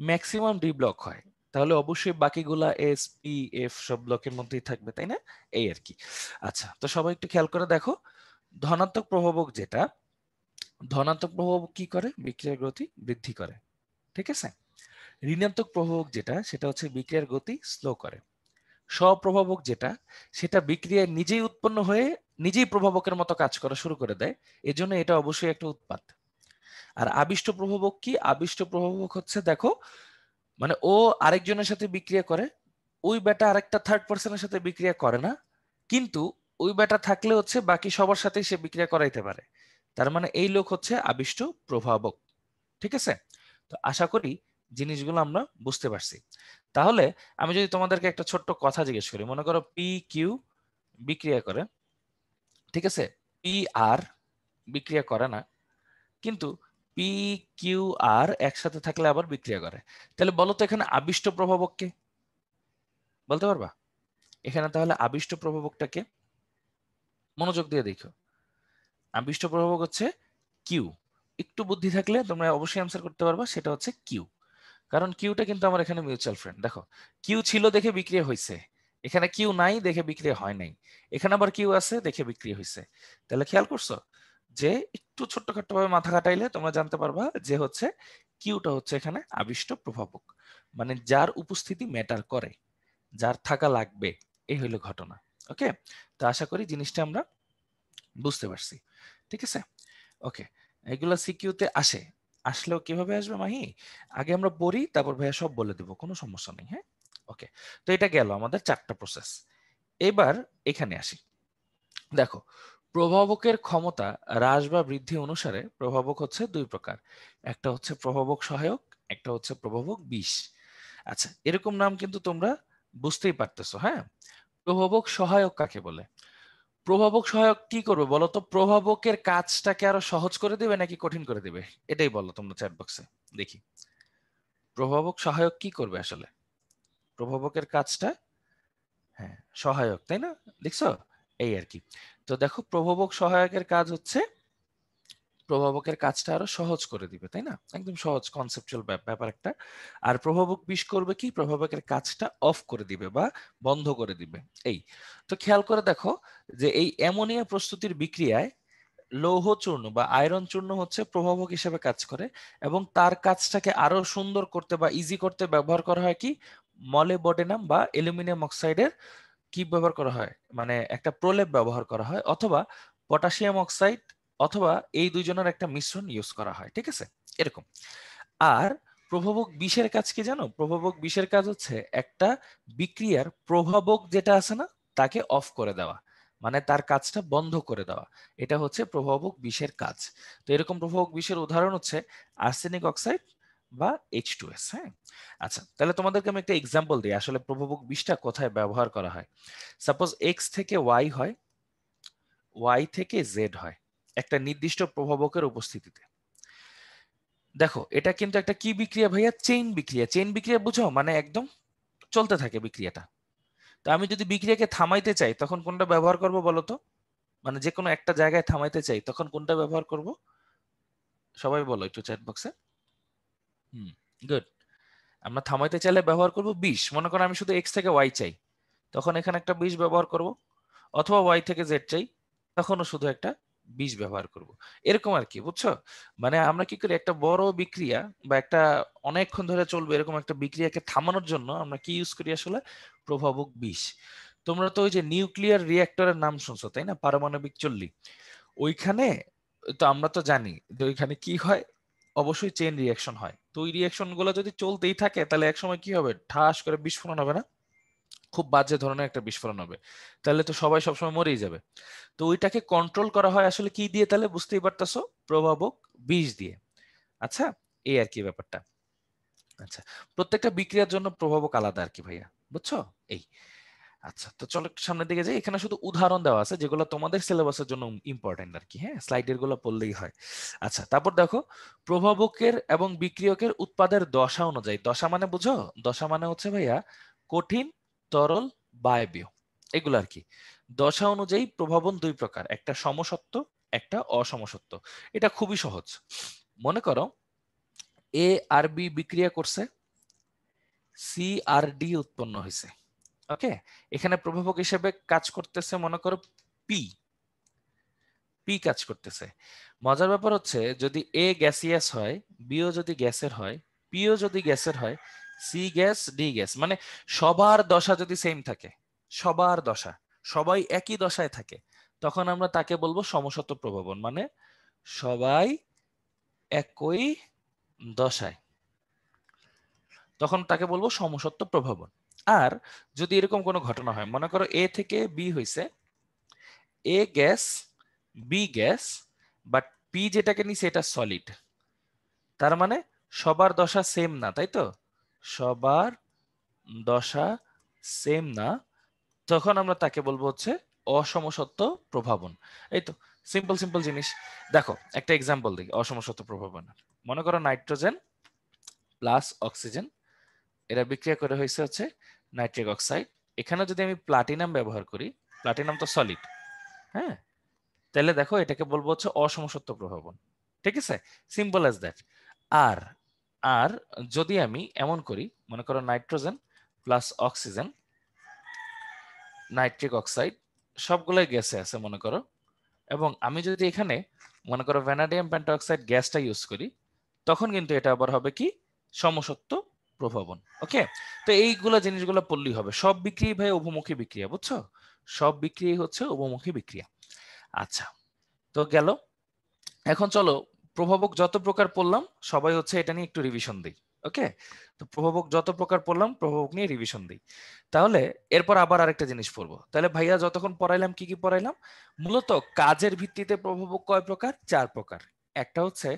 ম্যাক্সিমাম ডি ব্লক হয়, তাহলে অবশ্যই বাকিগুলা এস পি এফ সব ব্লকের মধ্যেই থাকবে, তাই না? এই আর কি। আচ্ছা, তো সবাই একটু খেয়াল করে দেখো, ধনাত্মক প্রভাবক যেটা, ধনাত্মক প্রভাবক কি করে? বিক্রিয়ার গতি বৃদ্ধি করে। ঠিক আছে? ঋণাত্মক প্রভাবক যেটা, সেটা হচ্ছে বিক্রিয়ার গতি স্লো করে। স্বপ্রভাবক যেটা, সেটা বিক্রিয়ায় নিজেই উৎপন্ন হয়ে নিজেই প্রভাবকের মতো কাজ করা শুরু করে দেয়, এজন্য এটা অবশ্যই একটা উৎপাদ। আর আবিষ্ট প্রভাবক কি? আবিষ্ট প্রভাবক হচ্ছে দেখো, মানে ও আরেকজনের সাথে বিক্রিয়া করে, ওই বেটা আরেকটা থার্ড পার্সনের সাথে বিক্রিয়া করে না, কিন্তু ওই বেটা থাকলে হচ্ছে বাকি সবার সাথে সে বিক্রিয়া করাইতে পারে। তার মানে এই লোক হচ্ছে আবিষ্ট প্রভাবক। ঠিক আছে? তো আশা করি জিনিসগুলো আমরা বুঝতে পারছি। তাহলে আমি যদি তোমাদেরকে একটা ছোট্ট কথা জিজ্ঞেস করি, মনে করো পি কিউ বিক্রিয়া করে, ঠিক আছে, পি আর বিক্রিয়া করে না, কিন্তু পি কিউ আর একসাথে থাকলে আবার বিক্রিয়া করে। তাহলে বলো তো এখানে আবিষ্ট প্রভাবক কে? বলতে পারবা এখানে তাহলে আবিষ্ট প্রভাবকটা কে? মনোযোগ দিয়ে দেখো, আবিষ্ট প্রভাবক হচ্ছে কিউ। একটু বুদ্ধি থাকলে তোমরা অবশ্যই অ্যান্সার করতে পারবা, সেটা হচ্ছে কিউ। কারণ কিউটা কিন্তু আমার এখানে মিউচুয়াল ফ্রেন্ড। দেখো, কিউ ছিল দেখে বিক্রিয়া হয়েছে, এখানে কিউ নাই দেখে বিক্রিয়া হয় নাই, এখানে আবার কিউ আছে দেখে বিক্রিয়া হয়েছে। তাহলে খেয়াল করছো যে একটু ছোট্টখাট্টো ভাবে মাথা খাটাইলে তোমরা জানতে পারবা যে হচ্ছে কিউটা হচ্ছে এখানে আবিষ্ট প্রভাবক, মানে যার উপস্থিতি ম্যাটার করে, যার থাকা লাগবে, এই হইলো ঘটনা। ওকে, তো আশা করি জিনিসটা আমরা বুঝতে পারছি। ঠিক আছে? ওকে, এগুলা সিকিউতে আসে, আসলেও কিভাবে আসবে মাহি, আগে আমরা পড়ি তারপর ভাইয়া সব বলে দেবো, কোনো সমস্যা নেই। হ্যাঁ, ওকে, তো এটা গেল আমাদের চারটা প্রসেস। এবার এখানে আসি। দেখো, প্রভাবকের ক্ষমতা হ্রাস বা বৃদ্ধি অনুসারে প্রভাবক হচ্ছে দুই প্রকার, একটা হচ্ছে প্রভাবক সহায়ক, একটা হচ্ছে প্রভাবক বিষ। আচ্ছা, এরকম নাম কিন্তু তোমরা বুঝতেই পারতেছো। হ্যাঁ, প্রভাবক সহায়ক কাকে বলে? প্রভাবক সহায়ক কি করবে বলো তো? প্রভাবকের কাজটাকে আরো সহজ করে দিবে নাকি কঠিন করে দিবে? এটাই বলো তোমরা চ্যাট বক্সে, দেখি। প্রভাবক সহায়ক কি করবে আসলে? প্রভাবকের কাজটা, হ্যাঁ, সহায়ক, তাই না? দেখছো? এই আর কি। তো দেখো, প্রভাবক সহায়কের কাজ হচ্ছে প্রভাবকের কাজটা আরো সহজ করে দিবে, তাই না? একদম সহজ কনসেপচুয়াল ব্যাপার একটা। আর প্রভাবক বিষ করবে কি, প্রভাবকের কাজটা অফ করে দিবে বা বন্ধ করে দিবে। এই তো খেয়াল করে দেখো যে এই অ্যামোনিয়া প্রস্তুতির বিক্রিয়ায় লৌহ চূর্ণ বা আয়রন চূর্ণ হচ্ছে প্রভাবক হিসেবে কাজ করে, এবং তার কাজটাকে আরো সুন্দর করতে বা ইজি করতে ব্যবহার করা হয় কি, মলিবডেনাম বা অ্যালুমিনিয়াম অক্সাইডের কি ব্যবহার করা হয়, মানে একটা প্রলেপ ব্যবহার করা হয়, অথবা পটাশিয়াম অক্সাইড, অথবা এই দুইজনের একটা মিশ্রণ ইউজ করা হয়, ঠিক আছে? এরকম। আর প্রভাবক বিষের কাজ কি জানো? প্রভাবক বিষের কাজ হচ্ছে একটা বিক্রিয়ার প্রভাবক যেটা আছে না, তাকে অফ করে দেওয়া, মানে তার কাজটা বন্ধ করে দেওয়া। এটা হচ্ছে প্রভাবক বিষের কাজ। তো এরকম প্রভাবক বিষের উদাহরণ হচ্ছে আর্সেনিক অক্সাইড বা H2S। হ্যাঁ, আচ্ছা, তাহলে তোমাদেরকে আমি একটা এক্সাম্পল দিই আসলে প্রভাবক বিষটা কোথায় ব্যবহার করা হয়। সাপোজ এক্স থেকে ওয়াই হয়, ওয়াই থেকে জেড হয় একটা নির্দিষ্ট প্রভাবকের উপস্থিতিতে। দেখো এটা কিন্তু একটা কি বিক্রিয়া ভাইয়া? চেইন বিক্রিয়া। চেইন বিক্রিয়া বুঝো, মানে একদম চলতে থাকে বিক্রিয়াটা। তো আমি যদি বিক্রিয়াকে থামাইতে চাই তখন কোনটা ব্যবহার করব বলো তো? মানে যে কোনো একটা জায়গায় থামাইতে চাই তখন কোনটা ব্যবহার করব? সবাই বলো একটু চ্যাট বক্সে। হুম, গুড। আমরা থামাইতে চাইলে ব্যবহার করব বিষ। মনে করো আমি শুধু এক্স থেকে ওয়াই চাই, তখন এখানে একটা বিষ ব্যবহার করব। অথবা ওয়াই থেকে জেড চাই, তখনও শুধু একটা বিষ ব্যবহার করব। এরকম আর কি, বুঝছো? মানে আমরা কি করি, একটা বড় বিক্রিয়া বা একটা অনেকক্ষণ ধরে চলবে এরকম একটা বিক্রিয়াকে থামানোর জন্য আমরা কি ইউজ করি আসলে? প্রভাবক বিষ। তোমরা তো ওই যে নিউক্লিয়ার রিঅ্যাক্টরের নাম শুনছো তাই না, পারমাণবিক চুল্লি, ওইখানে তো আমরা তো জানি যে ওইখানে কি হয়, অবশ্যই চেইন রিঅ্যাকশন হয়। তো ওই রিঅ্যাকশন গুলো যদি চলতেই থাকে তাহলে একসময় কি হবে, ঠাস করে বিস্ফোরণ হবে না? খুব বাজে ধরনের একটা বিস্ফোরণ হবে, তাহলে তো সবাই সবসময় মরেই যাবে। তো ওইটাকে কন্ট্রোল করা হয় আসলে কি দিয়ে, তাহলে বুঝতেই পারতেছো, প্রভাবক বিষ দিয়ে। আচ্ছা, এই আর কি ব্যাপারটা। আচ্ছা, প্রত্যেকটা বিক্রিয়ার জন্য প্রভাবক আলাদা আর কি ভাইয়া, বুঝছো? এই আচ্ছা, তো চলো একটু সামনের দিকে যাই। এখানে শুধু উদাহরণ দেওয়া আছে যেগুলো তোমাদের সিলেবাসের জন্য ইম্পর্টেন্ট আর কি। হ্যাঁ, স্লাইডের গুলো পড়লেই হয়। আচ্ছা, তারপর দেখো প্রভাবকের এবং বিক্রিয়কের উৎপাদের দশা অনুযায়ী, দশা মানে বুঝো? দশা মানে হচ্ছে ভাইয়া কঠিন, তরল, বায়বীয়, এগুলো আর কি। দশা অনুযায়ী প্রভাবন দুই প্রকার, একটা সমসত্ব, একটা অসমসত্ব। এটা খুবই সহজ। মনে করো এ আর বি বিক্রিয়া করছে, সি আর ডি উৎপন্ন হয়েছে। ওকে, এখানে প্রভাবক হিসেবে কাজ করতেছে মনে করো পি, পি কাজ করতেছে। মজার ব্যাপার হচ্ছে যদি এ গ্যাসিয়াস হয়, বিও যদি গ্যাসের হয়, পিও যদি গ্যাসের হয়, সি গ্যাস, ডি গ্যাস, মানে সবার দশা যদি সেম থাকে, সবার দশা, সবাই একই দশায় থাকে, তখন আমরা তাকে বলবো সমসত্ব প্রভাবন, মানে সবাই একই দশায়, তখন তাকে বলবো সমসত্ব প্রভাবন। আর যদি এরকম কোনো ঘটনা হয়, মনে করো এ থেকে বি হয়েছে, A gas, B gas, but P যেটাকে নিছে এটা সলিড, তার মানে সবার দশা সেম না, তাই তো? সবার দশা সেম না, তখন আমরা তাকে বলবো হচ্ছে অসমসত্ব প্রভাবন। এই তো, সিম্পল সিম্পল জিনিস। দেখো একটা এক্সাম্পল দিই অসমসত্ব প্রভাবন। মনে করো নাইট্রোজেন প্লাস অক্সিজেন, এরা বিক্রিয়া করে হয়েছে হচ্ছে নাইট্রিক অক্সাইড। এখানে যদি আমি প্লাটিনাম ব্যবহার করি, প্লাটিনাম তো সলিড, হ্যাঁ, তাহলে দেখো এটাকে বলবো হচ্ছে অসমসত্ব প্রভাবন। ঠিক আছে, সিম্পল অ্যাজ দ্যাট। আর আর যদি আমি এমন করি, মনে করো nitrogen plus oxygen, nitric oxide, সবগুলোই গ্যাসে আছে মনে করো, এবং আমি যদি এখানে মনে করো ভ্যানাডিয়াম পেন্টাঅক্সাইড গ্যাসটা ইউজ করি, তখন কিন্তু এটা আবার হবে কি, সমসত্ব প্রভাবন। ওকে, তো এইগুলা জিনিসগুলো পড়লেই হবে। সব বিক্রিয়া ভাই উভমুখী বিক্রিয়া, বুঝছো? সব বিক্রিয়াই হচ্ছে উভমুখী বিক্রিয়া। আচ্ছা, তো গেল। এখন চলো প্রভাবক যত প্রকার পড়লাম সবাই হচ্ছে এটা নিয়ে একটু রিভিশন দিই। ওকে, তো প্রভাবক যত প্রকার পড়লাম প্রভাবক নিয়ে রিভিশন দিই। তাহলে এরপর আবার আরেকটা জিনিস পড়বো। তাহলে ভাইয়া যতক্ষণ পড়াইলাম কি কি পড়াইলাম? মূলত কাজের ভিত্তিতে প্রভাবক কয় প্রকার? 4 প্রকার। একটা হচ্ছে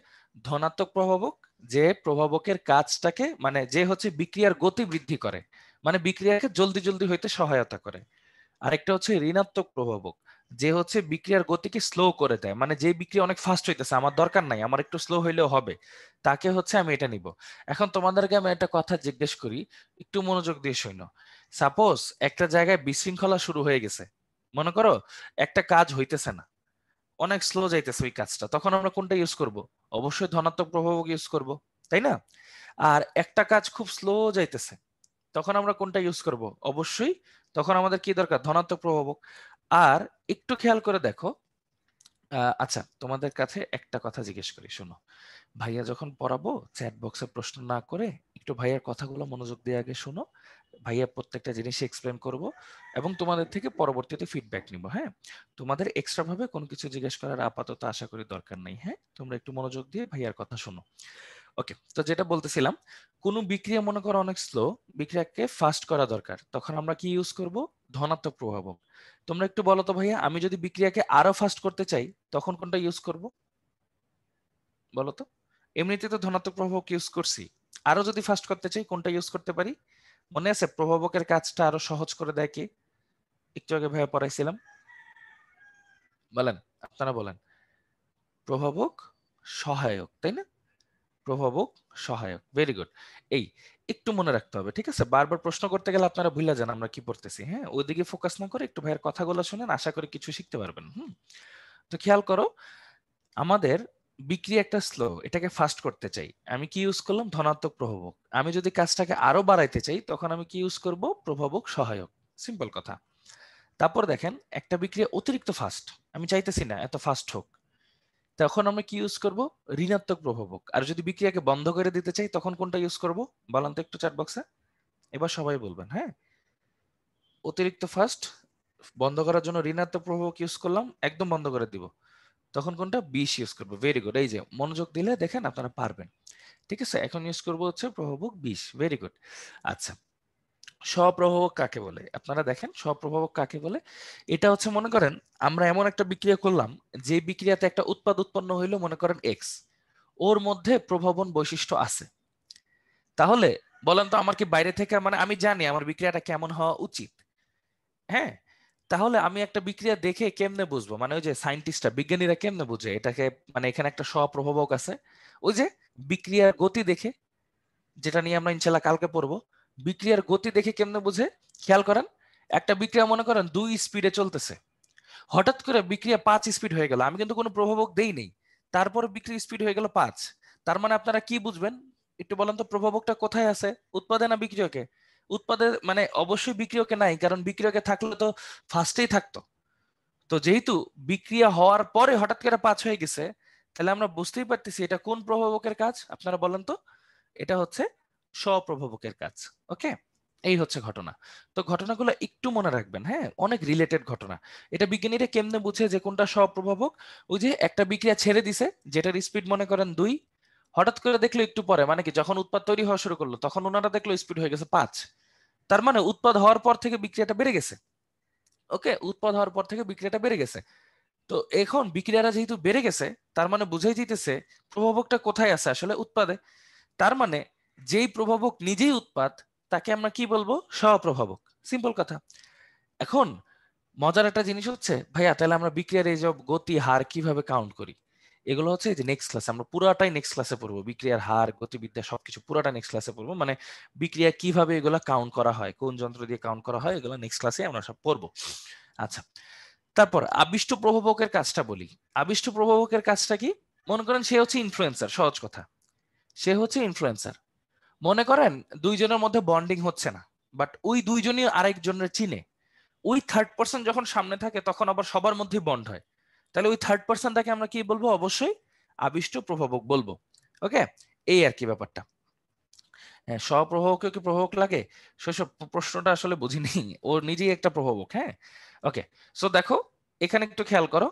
ধনাত্মক প্রভাবক, যে প্রভাবকের কাজটাকে মানে যে হচ্ছে বিক্রিয়ার গতি বৃদ্ধি করে, মানে বিক্রিয়াকে জলদি জলদি হইতে সহায়তা করে। আরেকটা হচ্ছে ঋণাত্মক প্রভাবক, যে হচ্ছে বিক্রিয়ার গতিকে স্লো করে দেয়, মানে যে বিক্রিয়া অনেক ফাস্ট হইতেছে আমার দরকার নাই, আমার একটু স্লো হইলেও হবে, তাকে হচ্ছে আমি এটা নিব। এখন তোমাদেরকে আমি একটা কথা জিজ্ঞেস করি, একটু মনোযোগ দিয়ে শোনো। সাপোজ একটা জায়গায় বিশৃঙ্খলা শুরু হয়ে গেছে, মনে করো একটা কাজ হইতেছে না, অনেক স্লো যাইতেছে ওই কাজটা, তখন আমরা কোনটা ইউজ করব? অবশ্যই ধনাত্মক প্রভাবক ইউজ করব, তাই না? আর একটা কাজ খুব স্লো যাইতেছে, তখন আমরা কোনটা ইউজ করব? অবশ্যই তখন আমাদের কি দরকার? ধনাত্মক প্রভাবক। আর একটু খেয়াল করে দেখো, আচ্ছা তোমাদের কাছে একটা কথা জিজ্ঞেস করি, শোনো। ভাইয়া যখন পড়াবো চ্যাট বক্সে প্রশ্ন না করে একটু ভাইয়ার কথাগুলো মনোযোগ দিয়ে আগে শোনো। ভাইয়া প্রত্যেকটা জিনিস এক্সপ্লেন করব এবং তোমাদের থেকে পরবর্তীতে ফিডব্যাক নিব। হ্যাঁ, তোমাদের এক্সট্রা ভাবে কোনো কিছু জিজ্ঞেস করার আপাতত আশা করি দরকার নেই। হ্যাঁ, তোমরা একটু মনোযোগ দিয়ে ভাইয়ার কথা শোনো। ওকে, তো যেটা বলতেছিলাম, কোন বিক্রিয়া মনে করো অনেক স্লো, বিক্রিয়াকে ফাস্ট করা দরকার, তখন আমরা কি ইউজ করব? ধনাত্মক প্রভাবক। তোমরা একটু বলো তো ভাইয়া, আমি যদি বিক্রিয়াকে আরো ফাস্ট করতে চাই তখন কোনটা ইউজ করব? বলো তো। এমনিতে তো ধনাত্মক প্রভাবক ইউজ করছি, আরো যদি ফাস্ট করতে চাই কোনটা ইউজ করতে পারি? মনে আছে প্রভাবকের কাজটা আরো সহজ করে দেয় কি? একটু আগে ভাইয়া পড়াইছিলাম, বলেন, আপনারা বলেন। প্রভাবক সহায়ক, তাই না? প্রভাবক সহায়ক, ভেরি গুড। এই একটু মনে রাখতে হবে, ঠিক আছে? বারবার প্রশ্ন করতে গেলে আপনারা ভুলে যান আমরা কি পড়তেছি। হ্যাঁ, ওইদিকে ফোকাস না করে একটু ভাইয়ের কথাগুলো শুনেন, আশা করি কিছু শিখতে পারবেন। তো খেয়াল করো, আমাদের বিক্রিয়া একটা স্লো, এটাকে ফাস্ট করতে চাই, আমি কি ইউজ করলাম? ধনাত্মক প্রভাবক। আমি যদি কাজটাকে আরো বাড়াইতে চাই তখন আমি কি ইউজ করব? প্রভাবক সহায়ক। সিম্পল কথা। তারপর দেখেন, একটা বিক্রিয়া অতিরিক্ত ফাস্ট, আমি চাইতেছি না এত ফাস্ট হোক, তখন আমরা কি ইউজ করব? ঋণাত্মক প্রভাবক। আর যদি বিক্রিয়াকে বন্ধ করে দিতে চাই তখন কোনটা ইউজ করব? বলেন তো একটু চ্যাট বক্সে, এবার সবাই বলবেন। হ্যাঁ, অতিরিক্ত ফাস্ট বন্ধ করার জন্য ঋণাত্মক প্রভাবক ইউজ করলাম, একদম বন্ধ করে দিব, তখন কোনটা? বিষ ইউজ করবো। ভেরি গুড, এই যে মনোযোগ দিলে দেখেন আপনারা পারবেন। ঠিক আছে, এখন ইউজ করবো হচ্ছে প্রভাবক বিষ। Very good. আচ্ছা, স্বপ্রভাবক কাকে বলে? আপনারা দেখেন স্বপ্রভাবক কাকে বলে। এটা হচ্ছে, মনে করেন আমরা এমন একটা বিক্রিয়া করলাম যে বিক্রিয়াতে একটা উৎপাদ উৎপন্ন হইলো, মনে করেন এক্স, ওর মধ্যে প্রভাবন বৈশিষ্ট্য আছে। তাহলে বলেন তো, আমার কি বাইরে থেকে, মানে আমি জানি আমার বিক্রিয়াটা কেমন হওয়া উচিত, হ্যাঁ, তাহলে আমি একটা বিক্রিয়া দেখে কেমনে বুঝবো? মানে ওই যে সায়েন্টিস্টরা, বিজ্ঞানীরা কেমনে বুঝে এটাকে, মানে এখানে একটা স্বপ্রভাবক আছে, ওই যে বিক্রিয়ার গতি দেখে, যেটা নিয়ে আমরা ইনশাল্লাহ কালকে পড়বো। বিক্রিয়ার গতি দেখে কেমনে বুঝে? খেয়াল করেন, একটা বিক্রিয়া মনে করেন 2 স্পিডে চলতেছে, হঠাৎ করে বিক্রিয়া 5 স্পিড হয়ে গেল, আমি কিন্তু কোনো প্রভাবক দেই নেই, তারপরে বিক্রিয়া স্পিড হয়ে গেল 5। তার মানে আপনারা কি বুঝবেন? একটু বলেন তো, প্রভাবকটা কোথায় আছে? উৎপাদে না বিক্রিয়কে? উৎপাদে, মানে অবশ্যই বিক্রিয়কে নাই, কারণ বিক্রিয়কে থাকলে তো ফার্স্টেই থাকতো। তো যেহেতু বিক্রিয়া হওয়ার পরে হঠাৎ করে 5 হয়ে গেছে, তাহলে আমরা বুঝতেই পারতেছি এটা কোন প্রভাবকের কাজ? আপনারা বলেন তো। এটা হচ্ছে স্বপ্রভাবকের কাজ। ওকে, এই হচ্ছে ঘটনা। তো ঘটনাগুলো একটু মনে রাখবেন, হ্যাঁ, অনেক রিলেটেড ঘটনা। এটা বিজ্ঞানীরা কেমনে বুঝে যে কোনটা স্বপ্রভাবক? ওই যে একটা বিক্রিয়া ছেড়ে দিছে, যেটার স্পিড মনে করেন 2, হঠাৎ করে দেখলো একটু পরে, মানে কি যখন উৎপাদ তৈরি হওয়া শুরু করলো তখন ওনারা দেখলো স্পিড হয়ে গেছে 5। তার মানে উৎপাদ হওয়ার পর থেকে বিক্রিয়াটা বেড়ে গেছে। ওকে, উৎপাদ হওয়ার পর থেকে বিক্রিয়াটা বেড়ে গেছে। তো এখন বিক্রিয়াটা যেহেতু বেড়ে গেছে, তার মানে বুঝাই দিতেছে প্রভাবকটা কোথায় আছে? আসলে উৎপাদে। তার মানে যেই প্রভাবক নিজেই উৎপাদ, তাকে আমরা কি বলবো? স্বপ্রভাবক। সিম্পল কথা। এখন মজার একটা জিনিস হচ্ছে, ভাইয়া তাহলে আমরা বিক্রিয়ার এই যে গতি হার কিভাবে কাউন্ট করি? এগুলো হচ্ছে এই যে নেক্সট ক্লাসে, আমরা পুরাটাই নেক্সট ক্লাসে পড়বো। বিক্রিয়ার হার, গতিবিদ্যা সবকিছু পুরাটা নেক্সট ক্লাসে পড়বো। মানে বিক্রিয়া কিভাবে এগুলো কাউন্ট করা হয়, কোন যন্ত্র দিয়ে কাউন্ট করা হয়, এগুলো নেক্সট ক্লাসে আমরা সব পড়বো। আচ্ছা, তারপর আবিষ্ট প্রভাবকের কাজটা বলি। আবিষ্ট প্রভাবকের কাজটা কি? মনে করেন সে হচ্ছে ইনফ্লুয়েন্সার, সহজ কথা, সে হচ্ছে ইনফ্লুয়েন্সার। মনে করেন দুইজনের মধ্যে বন্ডিং হচ্ছে না, বাট ওই দুইজনই আরেকজনের চিনে। ওই থার্ড পার্সন যখন সামনে থাকে তখন আবার সবার মধ্যে বন্ড হয়, তাহলে ওই থার্ড পার্সনটাকে আমরা কি বলবো? অবশ্যই আবিষ্ট প্রভাবক বলবো। ওকে, এই আর কি ব্যাপারটা। হ্যাঁ, স্বপ্রভাবকে কি প্রভাবক লাগে? সেসব প্রশ্নটা আসলে বুঝিনি, ও নিজেই একটা প্রভাবক। হ্যাঁ, ওকে। সো দেখো, এখানে একটু খেয়াল করো,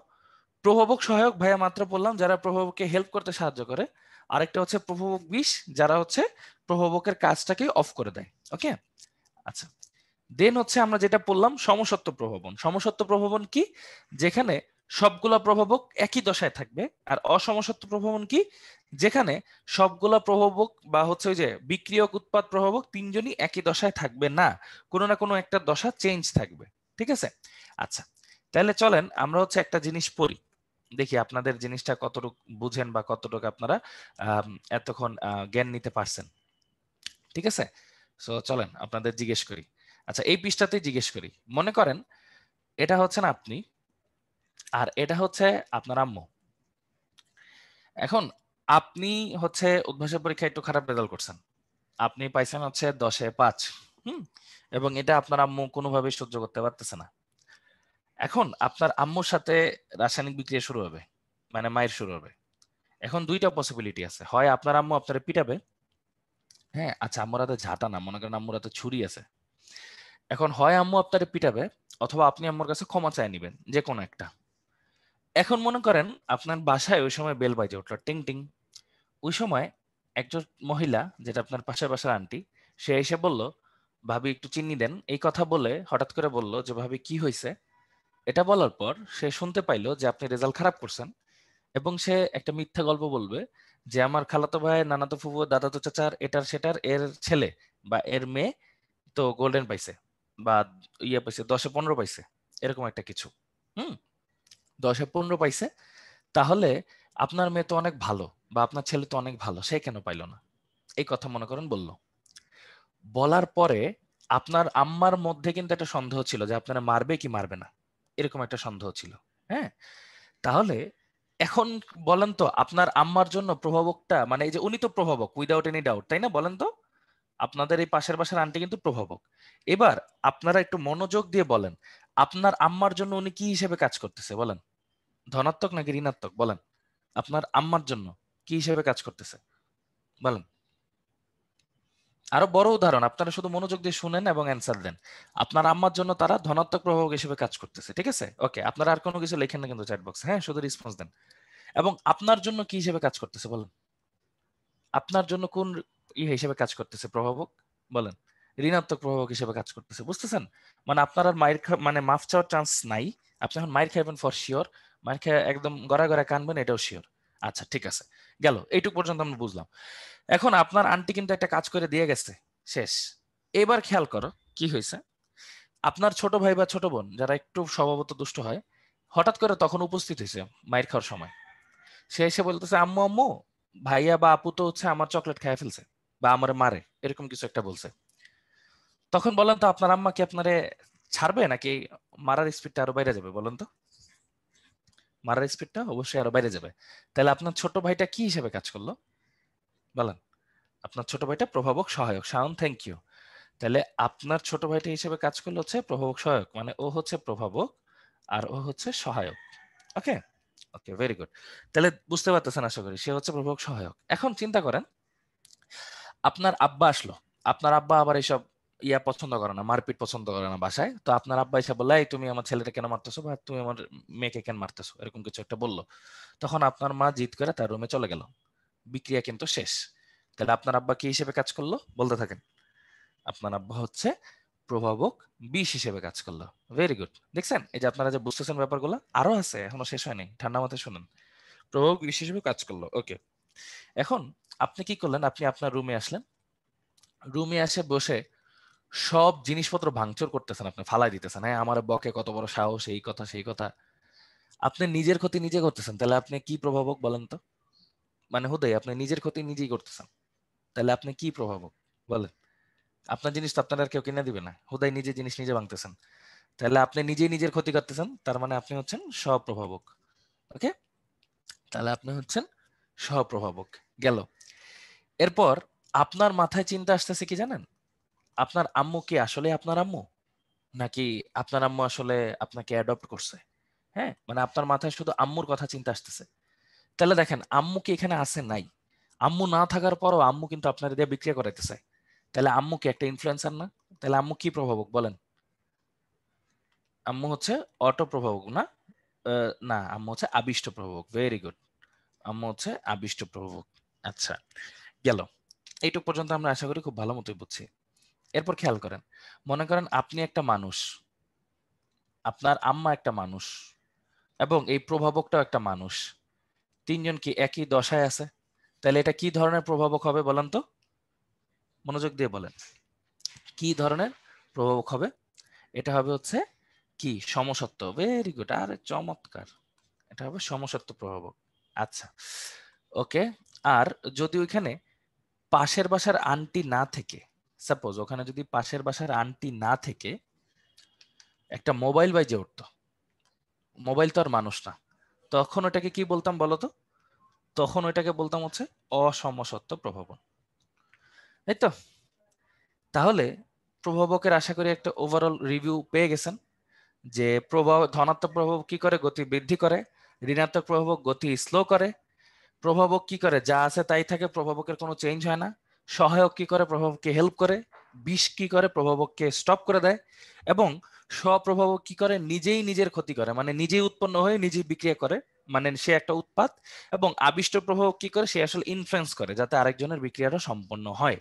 প্রভাবক সহায়ক ভাইয়া মাত্র বললাম, যারা প্রভাবককে হেল্প করতে সাহায্য করে। আরেকটা হচ্ছে প্রভাবক বিষ, যারা হচ্ছে প্রভাবকের কাজটাকে অফ করে দেয়। ওকে, আচ্ছা। দেন হচ্ছে আমরা যেটা পড়লাম, সমসত্ব প্রভাবন। সমসত্ব প্রভাবন কি? যেখানে সবগুলা প্রভাবক একই দশায় থাকবে। আর অসমসত্ব প্রভাবন কি? যেখানে সবগুলা প্রভাবক বা হচ্ছে ওই যে বিক্রিয়ক, উৎপাদ, প্রভাবক তিনজনই একই দশায় থাকবে না, কোনো না কোনো একটা দশা চেঞ্জ থাকবে। ঠিক আছে, আচ্ছা। তাহলে চলেন আমরা হচ্ছে একটা জিনিস পড়ি, দেখি আপনাদের জিনিসটা কতটুকু বুঝেন বা কতটুকু আপনারা এতক্ষণ জ্ঞান নিতে পারছেন। ঠিক আছে, সো চলেন আপনাদের জিজ্ঞেস করি। আচ্ছা, এই পৃষ্ঠাতেই জিজ্ঞেস করি। মনে করেন এটা হচ্ছে না আপনি, আর এটা হচ্ছে আপনার আম্মু। এখন আপনি হচ্ছে উদ্ভাসের পরীক্ষায় একটু খারাপ রেজাল্ট করছেন, আপনি পাইছেন হচ্ছে 10-এ 5। হুম। এবং এটা আপনার আম্মু কোনোভাবেই সহ্য করতে পারতেছে না। এখন আপনার আম্মুর সাথে রাসায়নিক বিক্রিয়া শুরু হবে, মানে মায়ের শুরু হবে। এখন দুইটা পসিবিলিটি আছে, হয় আপনার আম্মু আপনারে পিটাবে। হ্যাঁ, আচ্ছা, আম্মুর হাতে ঝাঁটা না, মনে করেন আম্মুর হাতে ছুরি আছে। এখন হয় আম্মু আপনারে পিটাবে, অথবা আপনি আম্মুর কাছে ক্ষমা চায় নিবেন, যে কোনো একটা। এখন মনে করেন আপনার বাসায় ওই সময় বেল বাজে উঠলো, টিং টিং। ওই সময় একজন মহিলা, যেটা আপনার পাশের বাসার আন্টি, সে এসে বলল, ভাবি একটু চিনি দেন। এই কথা বলে হঠাৎ করে বলল যে, ভাবি কি হয়েছে? এটা বলার পর সে শুনতে পাইলো যে আপনি রেজাল্ট খারাপ করছেন, এবং সে একটা মিথ্যা গল্প বলবে যে আমার খালাতো ভাই, নানাতো ফুফু, দাদাতো চাচার, এটার সেটার এর ছেলে বা এর মেয়ে তো গোল্ডেন পাইছে, বা ইয়ে পাইছে, 10-এ 15 পাইছে, এরকম একটা কিছু। হুম। 10-এ 15 পাইছে, তাহলে আপনার মেয়ে তো অনেক ভালো, বা আপনার ছেলে তো অনেক ভালো, সে কেন পাইলো না? এই কথা মনে করেন বলল। বলার পরে আপনার আম্মার মধ্যে কিন্তু একটা সন্দেহ ছিল যে আপনারা মারবে কি মারবে না, এরকম একটা সন্দেহ ছিল। হ্যাঁ। তাহলে এখন বলেন তো, আপনার আম্মার জন্য প্রভাবকটা, মানে এই যে উনি তো প্রভাবক উইদাউট এনি ডাউট, তাই না? বলেন তো, আপনাদের এই পাশের বাসার আন্টি কিন্তু প্রভাবক। এবার আপনারা একটু মনোযোগ দিয়ে বলেন, আপনার আম্মার জন্য উনি কি হিসেবে কাজ করতেছে বলেন? ধনাত্মক নাকি ঋণাত্মক বলেন? আপনার আম্মার জন্য কি হিসেবে কাজ করতেছে বলেন? আরো বড় উদাহরণ, আপনারা শুধু মনোযোগ দিয়ে শুনেন এবং অ্যান্সার দেন। আপনার আম্মার জন্য তারা ধনাত্মক প্রভাবক হিসেবে কাজ করতেছে, ঠিক আছে? ওকে, আপনারা আর কোনো কিছু লেখেন না কিন্তু চ্যাট বক্সে, হ্যাঁ, শুধু রেসপন্স দেন। এবং আপনার জন্য কি হিসেবে কাজ করতেছে বলেন? আপনার জন্য কোন হিসেবে কাজ করতেছে প্রভাবক বলেন? ঋণাত্মক প্রভাবক হিসেবে কাজ করতেছে, বুঝতেছেন? মানে আপনার আর মানে মাফ চাওয়ার চান্স নাই। আপনি এখন মাইর খাইবেন ফর শিওর, মাইর খেয়ে একদম গড়ায় গড়ায় কানবেন, এটাও শিওর। আচ্ছা, ঠিক আছে, গেল এইটুকু পর্যন্ত আমরা বুঝলাম। এখন আপনার আন্টি কিন্তু একটা কাজ করে দিয়ে গেছে, শেষ। এবার খেয়াল করো কি হয়েছে। আপনার ছোট ভাই বা ছোট বোন যারা একটু স্বভাবত দুষ্ট হয়, হঠাৎ করে তখন উপস্থিত হয়েছে মাইর খাওয়ার সময়। সে এসে বলতেছে, আম্মু আম্মু, ভাইয়া বা আপু তো হচ্ছে আমার চকলেট খেয়ে ফেলছে, বা আমার মারে, এরকম কিছু একটা বলছে। তখন বলেন তো, আপনার আম্মা কি আপনারে ছাড়বে, নাকি মারার স্পিডটা আরো বাইরে যাবে বলেন তো? মারার স্পিডটা অবশ্যই আরো বাইরে যাবে। তাহলে আপনার ছোট ভাইটা কি হিসেবে কাজ করলো বলেন? আপনার ছোট ভাইটা প্রভাবক সহায়ক, সাউন্ড, থ্যাংক ইউ। তাহলে আপনার ছোট ভাইটা হিসেবে কাজ করলো হচ্ছে প্রভাবক সহায়ক, মানে ও হচ্ছে প্রভাবক আর ও হচ্ছে সহায়ক। ওকে, ওকে, ভেরি গুড। তাহলে বুঝতে পারতেছেন আশা করি, সে হচ্ছে প্রভাবক সহায়ক। এখন চিন্তা করেন, আপনার আব্বা আসলো। আপনার আব্বা আবার এইসব পছন্দ করে না, মারপিট পছন্দ করে না বাসায়। তো আপনার আব্বা এসে বললো, এই তুমি আমার ছেলেটা কেন মারতেছো, বা তুমি আমার মেয়েকে কেন মারতেছো, এরকম কিছু একটা বললো। তখন আপনার মা জিদ করে তার রুমে চলে গেল। বিক্রিয়া কিন্তু শেষ। তাহলে আপনার আব্বা কি হিসেবে কাজ করলো বলতে থাকেন? আপনার আব্বা হচ্ছে প্রভাবক বিষ হিসেবে কাজ করলো। ভেরি গুড, দেখছেন? এই যে আপনারা যে বুঝতেছেন ব্যাপারগুলো, আরো আছে, এখনো শেষ হয়নি, ঠান্ডা মাথায় শুনুন। প্রভাবক বিষ হিসেবে কাজ করলো, ওকে। এখন আপনি কি করলেন? আপনি আপনার রুমে আসলেন, রুমে এসে বসে সব জিনিসপত্র ভাঙচুর করতেছেন, আপনি ফালাই দিতেছেন, হ্যাঁ, আমার বকে কত বড় সাহস, এই কথা সেই কথা। আপনি নিজের ক্ষতি নিজে করতেছেন, তাহলে আপনি কি প্রভাবক বলেন তো? মানে হুদাই আপনি নিজের ক্ষতি নিজেই করতেছেন, তাহলে আপনি কি প্রভাবক বলেন? আপনার জিনিস তো আপনার আর কেউ কিনে দিবে না, হুদাই নিজে জিনিস নিজে ভাঙতেছেন, তাহলে আপনি নিজেই নিজের ক্ষতি করতেছেন, তার মানে আপনি হচ্ছেন স্বপ্রভাবক। ওকে, তাহলে আপনি হচ্ছেন স্বপ্রভাবক। গেল। এরপর আপনার মাথায় চিন্তা আসতেছে কি জানেন? আপনার আম্মু কি আসলে আপনার আম্মু, নাকি আপনার আম্মু আসলে আপনাকে অ্যাডপ্ট করছে? হ্যাঁ, মানে আপনার মাথায় শুধু আম্মুর কথা চিন্তা আসতেছে। তাহলে দেখেন, আম্মু কি এখানে আছে? নাই। আম্মু না থাকার পরও আম্মু কিন্তু আপনার দিয়ে বিক্রিয়া করাইতেছে। তাহলে আম্মু কি একটা ইনফ্লুয়েন্সার না? তাহলে আম্মু কি প্রভাবক বলেন? আম্মু হচ্ছে অটো প্রভাবক না? না, আম্মু হচ্ছে আবিষ্ট প্রভাবক। ভেরি গুড, আম্মু হচ্ছে আবিষ্ট প্রভাবক। আচ্ছা, গেল। এইটুক পর্যন্ত আমরা আশা করি খুব ভালো মতোই বুঝছি। এরপর খেয়াল করেন, মনে করেন আপনি একটা মানুষ, আপনার আম্মা একটা মানুষ, এবং এই প্রভাবকটাও একটা মানুষ। তিনজন কি একই দশায় আছে? তাহলে এটা কি ধরনের প্রভাবক হবে বলেন তো? মনোযোগ দিয়ে বলেন, কি ধরনের প্রভাবক হবে? এটা হবে হচ্ছে কি, সমসত্ব। ভেরি গুড, আরে চমৎকার, এটা হবে সমসত্ব প্রভাবক। আচ্ছা, ওকে। আর যদি ওইখানে পাশের বাসার আন্টি না থেকে, সাপোজ ওখানে যদি পাশের বাসার আন্টি না থেকে একটা মোবাইল বাইজে উঠতো, মোবাইল তো আর মানুষ না, তখন ওটাকে কি বলতাম বলতো? তখন ওইটাকে বলতাম হচ্ছে অসমসত্ব প্রভাবক, তাই তো? তাহলে প্রভাবকের আশা করি একটা ওভারঅল রিভিউ পেয়ে গেছেন, যে ধনাত্মক প্রভাবক কি করে? গতি বৃদ্ধি করে। ঋণাত্মক প্রভাবক গতি স্লো করে। প্রভাবক কি করে? যা আছে তাই থাকে, প্রভাবকের কোনো চেঞ্জ হয় না। সহায়ক কি করে? প্রভাবককে হেল্প করে। বিষ কি করে? প্রভাবককে স্টপ করে দেয়। এবং স্বপ্রভাবক কি করে? নিজেই নিজের ক্ষতি করে, মানে নিজেই উৎপন্ন হয়ে নিজেই বিক্রিয়া করে, মানে সে একটা উৎপাদ। এবং আবিষ্ট প্রভাবক কি করে? সে আসলে ইনফ্লুয়েন্স করে যাতে আরেকজনের বিক্রিয়াটা সম্পন্ন হয়।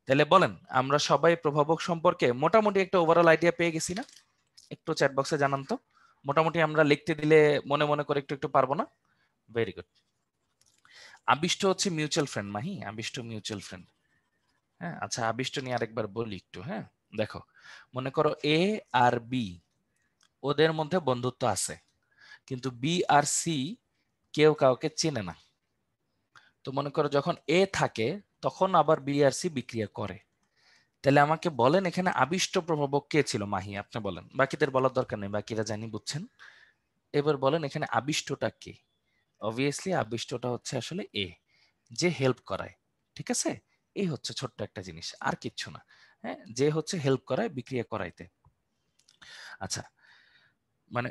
তাহলে বলেন, আমরা সবাই প্রভাবক সম্পর্কে মোটামুটি একটা ওভারঅল আইডিয়া পেয়ে গেছি না? একটু চ্যাট বক্সে জানান তো। মোটামুটি আমরা লিখতে দিলে মনে মনে করে একটু একটু পারবো না? Very good. আবিষ্ট হচ্ছে মিউচুয়াল ফ্রেন্ড মাহি, আবিষ্ট মিউচুয়াল ফ্রেন্ড। হ্যাঁ, আচ্ছা, আবিষ্ট নিয়ে আরেকবার বলি একটু। হ্যাঁ, দেখো, মনে করো এ আর বি, ওদের মধ্যে বন্ধুত্ব আছে, কিন্তু বি আর সি কেউ কাউকে চেনে না। তো মনে করো যখন এ থাকে তখন আবার বি আর সি বিক্রিয়া করে। তাহলে আমাকে বলেন এখানে আবিষ্ট প্রভাবক কে ছিল? মাহি আপনি বলেন, বাকিদের বলার দরকার নেই, বাকিরা জানি বুঝছেন। এবার বলেন এখানে আবিষ্টটা কে? অবভিয়াসলি আবিষ্টটা হচ্ছে আসলে এ, যে হেল্প করায়। ঠিক আছে, এই হচ্ছে ছোট্ট একটা জিনিস, আর কিচ্ছু না। হ্যাঁ, যে হচ্ছে হেল্প করায় বিক্রিয়া করাইতে। আচ্ছা, মানে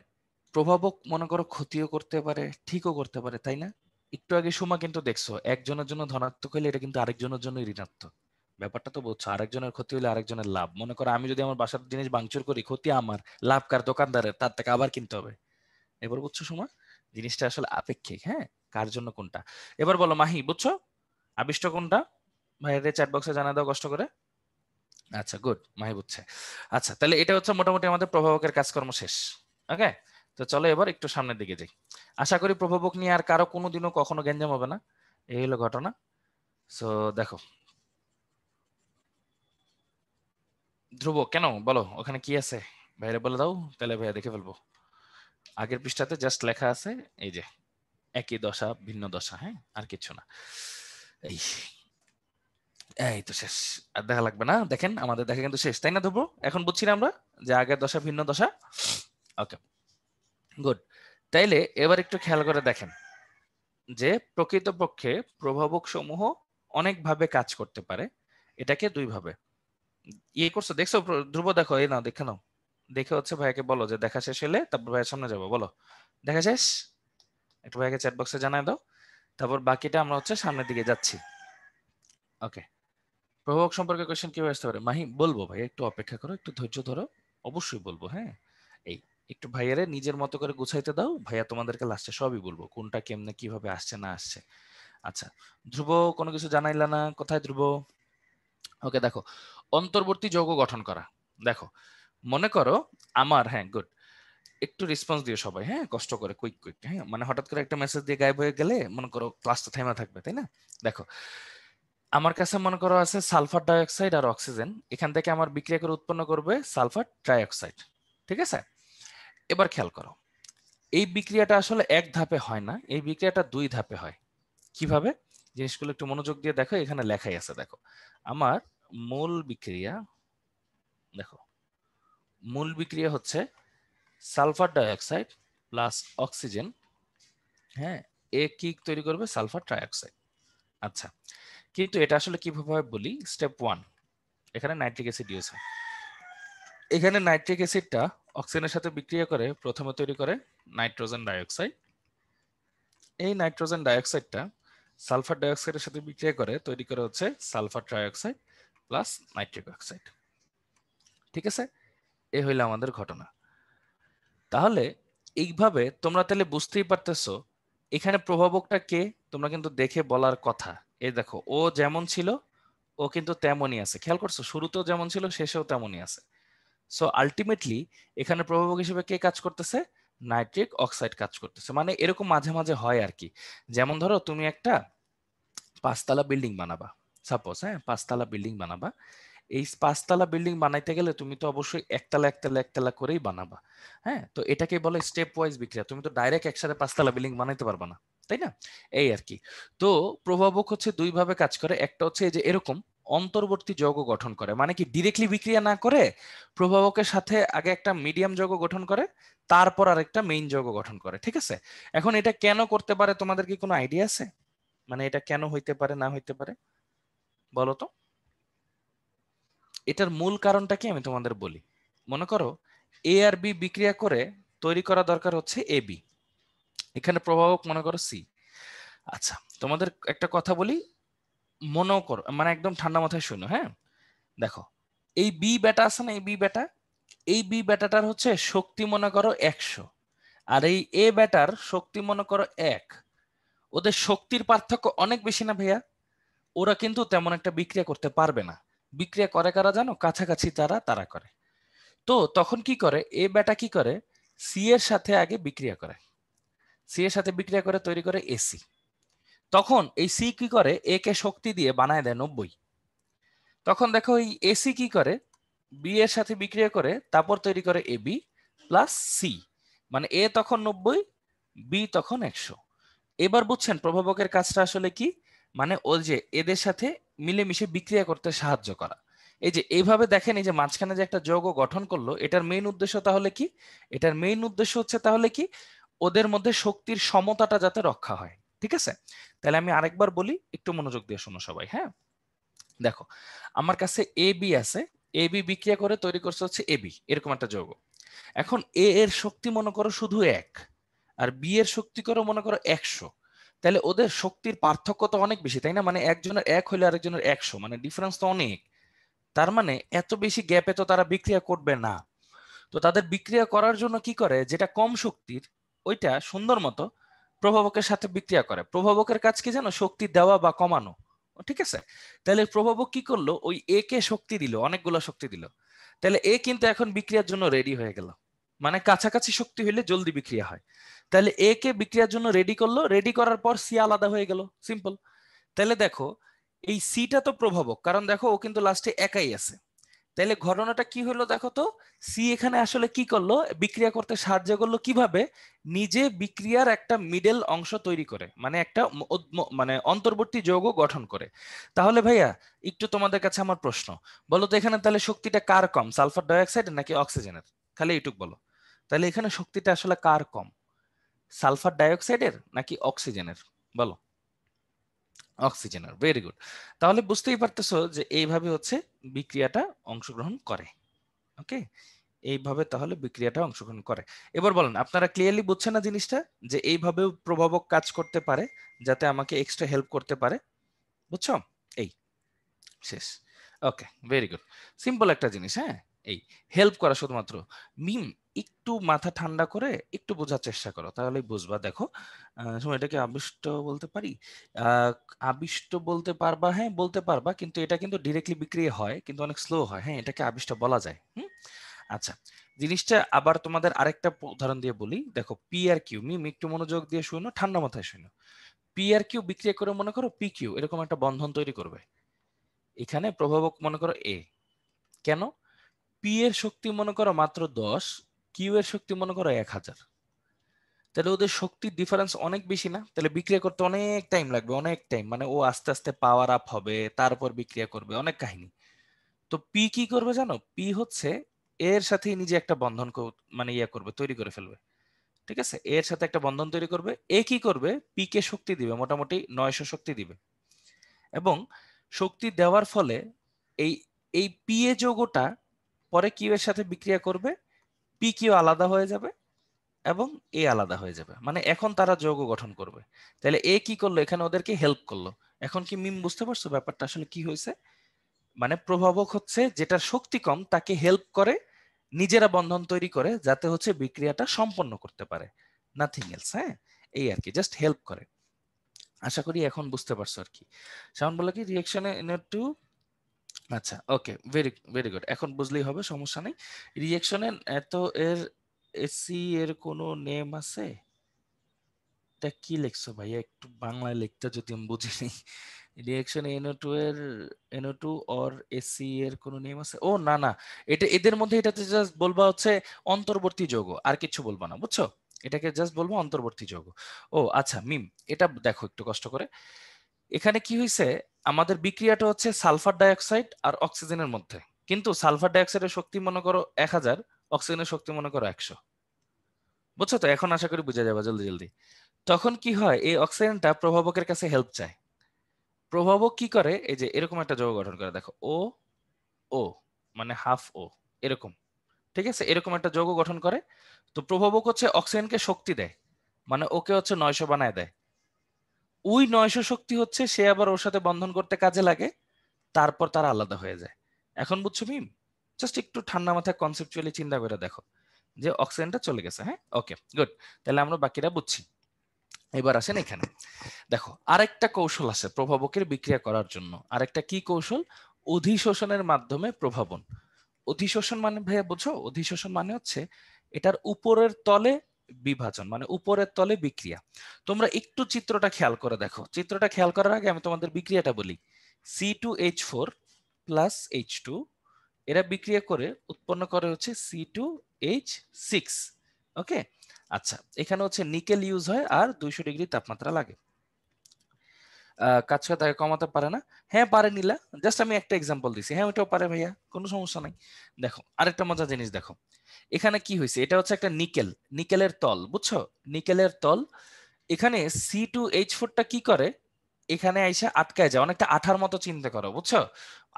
প্রভাবক মনে করো ক্ষতিও করতে পারে, ঠিকও করতে পারে, তাই না? একটু আগে সুমা কিন্তু দেখছো, একজনের জন্য ধনাত্মক হইলে এটা কিন্তু আরেকজনের জন্য ঋণাত্মক। ব্যাপারটা তো বুঝছো, আরেকজনের ক্ষতি হলে আরেকজনের লাভ। মনে করো আমি যদি আমার বাসার জিনিস ভাঙচুর করি, ক্ষতি আমার, লাভ কার? দোকানদারের, তার থেকে আবার কিনতে হবে। এবার বুঝছো সুমা, জিনিসটা আসলে আপেক্ষিক। হ্যাঁ, কার জন্য কোনটা। এবার বলো মাহি, বুঝছো আবিষ্ট কোনটা? ভাইয়ের চ্যাট বক্সে জানা দাও কষ্ট করে। আচ্ছা, গুড, মাহি বুঝছে। আচ্ছা, তাহলে এটা হচ্ছে মোটামুটি আমাদের প্রভাবকের কাজকর্ম শেষ। ওকে, তো চলো এবার একটু সামনের দিকে যাই। আশা করি প্রভাবক নিয়ে আর কারো কোনোদিনও কখনো গ্যাঞ্জাম হবে না। এই হলো ঘটনা। সো দেখো, ধ্রুব কেন বলো, ওখানে কি আছে? ভাইরে বলে দাও, তাহলে ভাইয়া দেখে ফেলবো। আগের পৃষ্ঠাতে জাস্ট লেখা আছে এই যে একই দশা ভিন্ন দশা, হ্যাঁ, আর কিছু না। এই এই তো শেষ, আর দেখা লাগবে না। দেখেন আমাদের দেখা কিন্তু শেষ, তাই না ধ্রুব? এখন বুঝছি না আমরা যে আগের দশা ভিন্ন দশা। ওকে, গুড। তাইলে এবার একটু খেয়াল করে দেখেন যে প্রকৃতপক্ষে প্রভাবক সমূহ অনেকভাবে কাজ করতে পারে। এটাকে দুই ভাবে ইয়ে করছো, দেখছো ধ্রুব? দেখো, এই নাও দেখে নাও, দেখে হচ্ছে ভাইয়াকে বলো যে দেখা শেষ হলে তারপর ভাইয়ের সামনে যাবো। বলো দেখা শেষ, একটু ভাইয়াকে চ্যাট বক্সে জানাই দাও। তারপর বাকিটা আমরা হচ্ছে সামনের দিকে যাচ্ছি। ওকে, প্রভাবক সম্পর্কে কোয়েশ্চেন কিভাবে আসতে পারে? মাহি বলবো, ভাই একটু অপেক্ষা করো, একটু ধৈর্য ধরো, অবশ্যই বলবো। হ্যাঁ, এই একটু ভাইয়ারে নিজের মতো করে গুছাইতে দাও, ভাইয়া তোমাদেরকে লাস্টে সবই বলবো, কোনটা কেমনে কিভাবে আসছে না আসছে। আচ্ছা, ধ্রুব কোনো কিছু জানাইলা না, কোথায় ধ্রুব? ওকে, দেখো, অন্তর্বর্তী যৌগ গঠন করা। দেখো, মনে করো আমার, হ্যাঁ গুড, একটু রেসপন্স দিও সবাই, হ্যাঁ, কষ্ট করে, কুইক কুইক। হ্যাঁ, মানে হঠাৎ করে একটা মেসেজ দিয়ে গায়েব হয়ে গেলে মনে করো ক্লাসটা থেমে থাকবে, তাই না? দেখো, আমার কাছে মনে করো আছে সালফার ডাইঅক্সাইড আর অক্সিজেন, এখান থেকে আমার বিক্রিয়া করে উৎপন্ন করবে সালফার ট্রাইঅক্সাইড। ঠিক আছে, এবার খেয়াল করো, এই বিক্রিয়াটা আসলে এক ধাপে হয় না, এই বিক্রিয়াটা দুই ধাপে হয়। কিভাবে? জিনিসগুলো একটু মনোযোগ দিয়ে দেখো, এখানে লেখাই আছে। দেখো, আমার মূল বিক্রিয়া, দেখো মূল বিক্রিয়া হচ্ছে সালফার ডাইঅক্সাইড প্লাস অক্সিজেন। হ্যাঁ, এ কি তৈরি করবে? Sulphur trioxide. আচ্ছা, কিন্তু এটা আসলে কিভাবে বলি, স্টেপ ওয়ান, এখানে নাইট্রিক অ্যাসিড ইউজ হয়। এখানে নাইট্রিক অ্যাসিডটা অক্সিজেনের সাথে বিক্রিয়া করে প্রথমে তৈরি করে নাইট্রোজেন ডাইঅক্সাইড। এই নাইট্রোজেন ডাইঅক্সাইডটা সালফার ডাইঅক্সাইডের সাথে বিক্রিয়া করে তৈরি করে হচ্ছে sulphur trioxide plus nitric oxide. ঠিক আছে, এ হইলো আমাদের ঘটনা। তাহলে এইভাবে তোমরা তাহলে বুঝতেই পারতেছো এখানে প্রভাবকটা কে, তোমরা কিন্তু দেখে বলার কথা। এই দেখো, ও যেমন ছিল ও কিন্তু তেমনই আছে, খেয়াল করছো? শুরুতেও যেমন ছিল শেষেও তেমনই আছে। সো আলটিমেটলি এখানে প্রভাবক হিসেবে কে কাজ করতেছে? নাইট্রিক অক্সাইড কাজ করতেছে। মানে এরকম মাঝে মাঝে হয় আর কি। যেমন ধরো তুমি একটা 5 তলা বিল্ডিং বানাবা, সাপোজ, হ্যাঁ 5 তলা বিল্ডিং বানাবা। এই 5 তলা বিল্ডিং বানাইতে গেলে তুমি তো অবশ্যই একতলা একতলা একতলা করেই বানাবা। হ্যাঁ, তো এটাকে বলে স্টেপ ওয়াইজ বিক্রিয়া। তুমি তো ডাইরেক্ট একসাথে 5 তলা বিল্ডিং বানাইতে পারবা না, তাই না? এই আর কি। তো প্রভাবক হচ্ছে দুই ভাবে কাজ করে। একটা হচ্ছে এই যে এরকম অন্তর্বর্তী যৌগ গঠন করে, মানে কি ডিরেক্টলি বিক্রিয়া না করে প্রভাবকের সাথে আগে একটা মিডিয়াম যৌগ গঠন করে, তারপর আরেকটা মেইন যৌগ গঠন করে। ঠিক আছে, এখন এটা কেন করতে পারে তোমাদের কি কোনো আইডিয়া আছে? মানে এটা কেন হইতে পারে না হইতে পারে বলো তো? এটার মূল কারণটা কি আমি তোমাদের বলি। মনে করো এ আর বি বিক্রিয়া করে তৈরি করা দরকার হচ্ছে এ বি, এখানে প্রভাবক মনে করো সি। আচ্ছা তোমাদের একটা কথা বলি, মনে করো মানে একদম ঠান্ডা মাথায় শুনো, হ্যাঁ দেখো এই বি বেটা আছে না, এই বি বেটা, এই বি বেটাটার হচ্ছে শক্তি মনে করো 100, আর এই এ বেটার শক্তি মনে করো 1। ওদের শক্তির পার্থক্য অনেক বেশি না ভাইয়া? ওরা কিন্তু তেমন একটা বিক্রিয়া করতে পারবে না। বিক্রিয়া করে কারা জানো? কাছাকাছি তারা তারা করে। তো তখন কি করে এ বেটা, কি করে সি এর সাথে আগে বিক্রিয়া করে, সি এর সাথে বিক্রিয়া করে তৈরি করে এসি। তখন এই সি কি করে এ কে শক্তি দিয়ে বানায় দেয় 90। তখন দেখো এই এসি কি করে বি এর সাথে বিক্রিয়া করে তারপর তৈরি করে এ বি প্লাস সি, মানে এ তখন 90, বি তখন 100। এবার বুঝছেন প্রভাবকের কাজটা আসলে কি? মানে ওই যে এদের সাথে মিলেমিশে বিক্রিয়া করতে সাহায্য করা। এই যে এইভাবে দেখেন, এই যে মাঝখানে যে একটা যৌগ গঠন করলো, এটার মেইন উদ্দেশ্য তাহলে কি? এটার মেইন উদ্দেশ্য হচ্ছে তাহলে কি ওদের মধ্যে শক্তির সমতাটা যাতে রক্ষা হয়। ঠিক আছে, তাহলে আমি আরেকবার বলি, একটু মনোযোগ দিয়ে শোনো সবাই। হ্যাঁ দেখো আমার কাছে এ বি আছে, এ বি বিক্রিয়া করে তৈরি করছে হচ্ছে এ বি, এরকম একটা যৌগ। এখন এ এর শক্তি মনে করো শুধু 1, আর বি এর শক্তি করো মনে করো 100। তাহলে ওদের শক্তির পার্থক্য তো অনেক বেশি, তাই না? মানে একজনের 1 হলে আরেকজনের 100, মানে ডিফারেন্স তো অনেক। তার মানে এত বেশি গ্যাপে তো তারা বিক্রিয়া করবে না। তো তাদের বিক্রিয়া করার জন্য কি করে, যেটা কম শক্তির ওইটা সুন্দর মতো প্রভাবকের সাথে বিক্রিয়া করে। প্রভাবকের কাজ কি জানো? শক্তি দেওয়া বা কমানো। ঠিক আছে, তাহলে প্রভাবক কি করলো, ওই এ কে শক্তি দিল, অনেকগুলো শক্তি দিল। তাহলে এ কিন্তু এখন বিক্রিয়ার জন্য রেডি হয়ে গেল, মানে কাছাকাছি শক্তি হইলে জলদি বিক্রিয়া হয়। তাহলে এ কে বিক্রিয়ার জন্য রেডি করলো, রেডি করার পর সি আলাদা হয়ে গেল, সিম্পল। তাহলে দেখো এই সিটা তো প্রভাবক, কারণ দেখো ও কিন্তু লাস্টে একাই আছে। তাহলে ঘটনাটা কি হলো দেখো তো, সি এখানে আসলে কি করলো, বিক্রিয়া করতে সাহায্য করলো কিভাবে? নিজে বিক্রিয়ার একটা মিডল অংশ তৈরি করে, মানে একটা মানে অন্তর্বর্তী যৌগ গঠন করে। তাহলে ভাইয়া একটু তোমাদের কাছে আমার প্রশ্ন, বলো তো এখানে তাহলে শক্তিটা কার কম, সালফার ডাইঅক্সাইড নাকি অক্সিজেনের? খালি এইটুক বলো। তাহলে এখানে শক্তিটা আসলে কার কম, সালফার ডাইঅক্সাইডের নাকি অক্সিজেনের? বলো। অক্সিজেনের, ভেরি গুড। তাহলে বুঝতেই পারতেছো যে এইভাবে হচ্ছে বিক্রিয়াটা অংশগ্রহণ করে। ওকে, এইভাবে তাহলে বিক্রিয়াটা অংশগ্রহণ করে। এবার বলেন আপনারা ক্লিয়ারলি বুঝছেন না জিনিসটা, যে এইভাবেও প্রভাবক কাজ করতে পারে যাতে আমাকে এক্সট্রা হেল্প করতে পারে? বুঝছো? এই শেষ। ওকে, ভেরি গুড, সিম্পল একটা জিনিস। হ্যাঁ, এই হেল্প করা শুধুমাত্র। মিম, একটু মাথা ঠান্ডা করে একটু বোঝার চেষ্টা করো, তাহলেই বুঝবা। দেখো এটাকে আবিষ্ট বলতে পারি, আহ, আবিষ্ট বলতে পারবা, হ্যাঁ বলতে পারবা, কিন্তু এটা কিন্তু ডিরেক্টলি বিক্রিয়া হয় কিন্তু অনেক স্লো হয়। হ্যাঁ, এটাকে আবিষ্ট বলা যায়। আচ্ছা, জিনিসটা আবার তোমাদের আরেকটা উদাহরণ দিয়ে বলি। দেখো পি আর কিউ, মিম একটু মনোযোগ দিয়ে শুনো, ঠান্ডা মাথায় শুনো। পি আর কিউ বিক্রিয়া করে মনে করো পি কিউ, এরকম একটা বন্ধন তৈরি করবে। এখানে প্রভাবক মনে করো এ। কেন? পি এর শক্তি মনে করো মাত্র 10, কিউ এর শক্তি মনে করো 1000। তাহলে ওদের শক্তির ডিফারেন্স অনেক বেশি না? তাহলে বিক্রিয়া করতে অনেক টাইম লাগবে, অনেক টাইম, মানে ও আস্তে আস্তে পাওয়ার আপ হবে, তারপর বিক্রিয়া করবে, অনেক কাহিনী। তো পি কি করবে জানো? পি হচ্ছে এর সাথে নিজে একটা বন্ধন মানে ইয়ে করবে, তৈরি করে ফেলবে। ঠিক আছে, এর সাথে একটা বন্ধন তৈরি করবে। এ কি করবে, পি কে শক্তি দিবে, মোটামুটি 900 শক্তি দিবে। এবং শক্তি দেওয়ার ফলে এই এই পি এ যৌগটা পরে কিউ এর সাথে বিক্রিয়া করবে, পি কিউ আলাদা হয়ে যাবে এবং এ আলাদা হয়ে যাবে, মানে এখন তারা যৌগ গঠন করবে। তাহলে এ কি করলো, এখানে ওদেরকে হেল্প করলো। এখন কি মিম বুঝতে পারছো ব্যাপারটা আসলে কি হয়েছে? মানে প্রভাবক হচ্ছে যেটার শক্তি কম তাকে হেল্প করে, নিজেরা বন্ধন তৈরি করে যাতে হচ্ছে বিক্রিয়াটা সম্পন্ন করতে পারে, নাথিং এলস। হ্যাঁ, এই আর কি, জাস্ট হেল্প করে। আশা করি এখন বুঝতে পারছো আর কি। শাওন বলে কি রিঅ্যাকশনে টু, আচ্ছা ওকে, ভেরি ভেরি গুড, এখন বুঝলেই হবে, সমস্যা নেই। রিঅ্যাকশনে এত এর এসি এর কোনো নেম আছে? এটা কি লিখছো ভাইয়া, একটু বাংলায় লিখতে যদি আমি বুঝিনি। রিঅ্যাকশন NO2 এর NO2 অর এসি এর কোনো নেম আছে? ও না না, এটা এদের মধ্যে এটাতে জাস্ট বলবা হচ্ছে অন্তর্বর্তী যৌগ, আর কিছু বলবা না, বুঝছো? এটাকে জাস্ট বলবো অন্তর্বর্তী যৌগ। ও আচ্ছা মিম, এটা দেখো একটু কষ্ট করে। এখানে কি হয়েছে, আমাদের বিক্রিয়াটা হচ্ছে সালফার ডাইঅক্সাইড আর অক্সিজেনের মধ্যে, কিন্তু সালফার ডাইঅক্সাইডের শক্তি মনে করো 1000, অক্সিজেনের শক্তি মনে করো 100। বুঝছো তো? এখন আশা করি বুঝে যাবে জলদি জলদি। তখন কি হয়, এই অক্সিজেনটা প্রভাবকের কাছে হেল্প চায়। প্রভাবক কি করে, এই যে এরকম একটা যৌগ গঠন করে, দেখো ও ও মানে হাফ ও, এরকম, ঠিক আছে, এরকম একটা যৌগ গঠন করে। তো প্রভাবক হচ্ছে অক্সিজেনকে শক্তি দেয়, মানে ওকে হচ্ছে 900 বানায় দেয়। ওই 900 শক্তি হচ্ছে সে আবার ওর সাথে বন্ধন করতে কাজে লাগে, তারপর তারা আলাদা হয়ে যায়। এখন বুঝছো মিম? জাস্ট একটু ঠান্ডা মাথায় কনসেপচুয়ালি চিন্তা করে দেখো যে অক্সিজেনটা চলে গেছে। হ্যাঁ, ওকে, গুড। তাহলে আমরা বাকিটা বুঝছি। এবার আসেন এখানে, দেখো আরেকটা কৌশল আছে প্রভাবকের বিক্রিয়া করার জন্য। আরেকটা কি কৌশল? অধিশোষণের মাধ্যমে প্রভাবন। অধিশোষণ মানে ভাইয়া বুঝো? অধিশোষণ মানে হচ্ছে এটার উপরের তলে বিভাজন, মানে উপরের তলে বিক্রিয়া। তোমরা একটু চিত্রটা খেয়াল করে দেখো। চিত্রটা খেয়াল করার আগে আমি তোমাদের বিক্রিয়াটা বলি। C2H4 প্লাস H2 এরা বিক্রিয়া করে উৎপন্ন করে হচ্ছে C2H6। ওকে, আচ্ছা, এখানে হচ্ছে নিকেল ইউজ হয় আর 200 ডিগ্রি তাপমাত্রা লাগে। কাজ করে তাকে কমাতে পারে না? হ্যাঁ পারে নীলা, জাস্ট আমি একটা এক্সাম্পল দিছি। হ্যাঁ ওটাও পারে ভাইয়া, কোনো সমস্যা নাই। দেখো আরেকটা মজার জিনিস দেখো, এখানে কি হয়েছে, এটা হচ্ছে একটা নিকেল, নিকেলের তল, বুঝছো? নিকেলের তল। এখানে C2H4টা কি করে, এখানে আইসা আটকায় যায়, অনেকটা আঠার মতো চিন্তা করো, বুঝছো?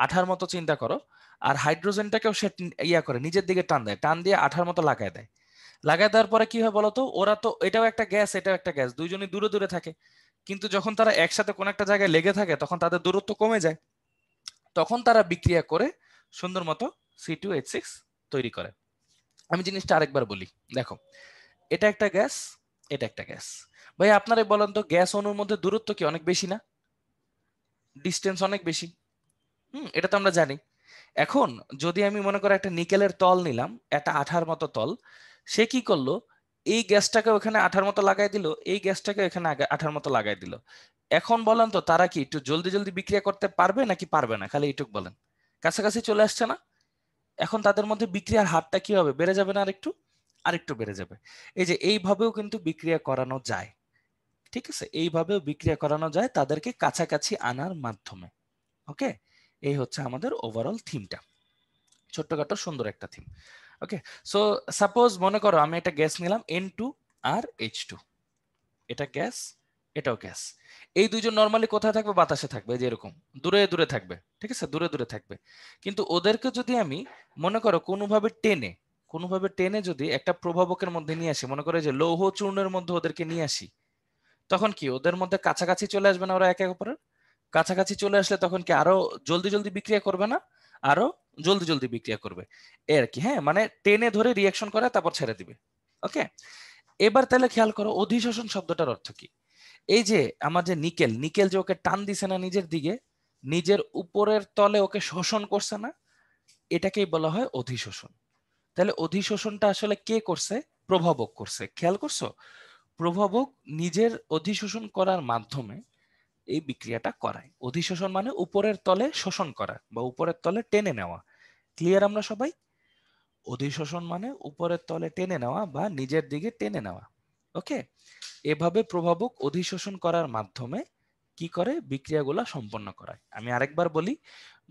আঠার মতো চিন্তা করো। আর হাইড্রোজেনটাকেও সে ইয়া করে, নিজের দিকে টান দেয়, টান দিয়ে আঠার মতো লাগায় দেয়। লাগায় দেওয়ার পরে কি হয় বলতো, ওরা তো এটাও একটা গ্যাস এটাও একটা গ্যাস, দুইজনই দূরে দূরে থাকে। কিন্তু যখন তারা একসাথে কোন একটা জায়গায় লেগে থাকে তখন তাদের দূরত্ব কমে যায়, তখন তারা বিক্রিয়া করে সুন্দর মতো C2H6 তৈরি করে। আমি জিনিসটা আরেকবার বলি, দেখো এটা একটা গ্যাস, এটা একটা গ্যাস। ভাই আপনারাই বলেন তো, গ্যাস অণুর মধ্যে দূরত্ব কি অনেক বেশি না? ডিস্টেন্স অনেক বেশি। এটা তো আমরা জানি। এখন যদি আমি মনে করি একটা নিকেলের তল নিলাম, একটা আঠার মতো তল, সে কি করলো, এই গ্যাসটাকে ওখানে আঠার মতো লাগাই দিল, এই গ্যাসটাকে এখানে আঠার মতো লাগাই দিল। এখন বলেন তো তারা কি একটু জলদি জলদি বিক্রিয়া করতে পারবে নাকি পারবে না? খালি এইটুক বলেন। কাছাকাছি চলে আসছে না? এখন তাদের মধ্যে বিক্রিয়ার হারটা কি হবে, বেড়ে যাবে না আরেকটু? আরেকটু বেড়ে যাবে। এই যে এইভাবেও কিন্তু বিক্রিয়া করানো যায়, ঠিক আছে, এইভাবেও বিক্রিয়া করানো যায় তাদেরকে কাছাকাছি আনার মাধ্যমে। ওকে, এই হচ্ছে আমাদের ওভারঅল থিমটা, ছোট্টখাটো সুন্দর একটা থিম। ওকে, সো সাপোজ মনে করো আমি একটা গ্যাস নিলাম N2 আর H2, এটা গ্যাস এটাও গ্যাস। এই দুইজন নরমালি কোথায় থাকবে? বাতাসে থাকবে, যে এরকম দূরে দূরে থাকবে, ঠিক আছে, দূরে দূরে থাকবে। কিন্তু ওদেরকে যদি আমি মনে করো কোনোভাবে টেনে যদি একটা প্রভাবকের মধ্যে নিয়ে আসি, মনে করো যে লৌহ চূর্ণের মধ্যে ওদেরকে নিয়ে আসি, তখন কি ওদের মধ্যে কাছাকাছি চলে আসবে না? ওরা একে অপরের কাছাকাছি চলে আসলে তখন কি আরো জলদি জলদি বিক্রিয়া করবে না? আরো জলদি জলদি বিক্রিয়া করবে, এই আর কি। হ্যাঁ, মানে টেনে ধরে রিয়াকশন করে তারপর ছেড়ে দিবে। ওকে, এবার তাহলে খেয়াল করো অধিশোষণ শব্দটার অর্থ কি। এই যে আমার যে নিকেল, নিকেল যে ওকে টান দিছে না নিজের দিকে, নিজের উপরের তলে ওকে শোষণ করছে না, এটাকেই বলা হয় অধিশোষণ। তাহলে অধিশোষণটা আসলে কে করছে? প্রভাবক করছে। খেয়াল করছো? প্রভাবক নিজের অধিশোষণ করার মাধ্যমে এই বিক্রিয়াটা করায়। অধিশোষণ মানে উপরের তলে শোষণ করা বা উপরের তলে টেনে নেওয়া। ক্লিয়ার আমরা সবাই? অধিশোষণ মানে উপরের তলে টেনে নেওয়া বা নিজের দিকে টেনে নেওয়া। ওকে, এভাবে প্রভাবক অধিশোষণ করার মাধ্যমে কি করে? বিক্রিয়াগুলো সম্পন্ন করায়। আমি আরেকবার বলি,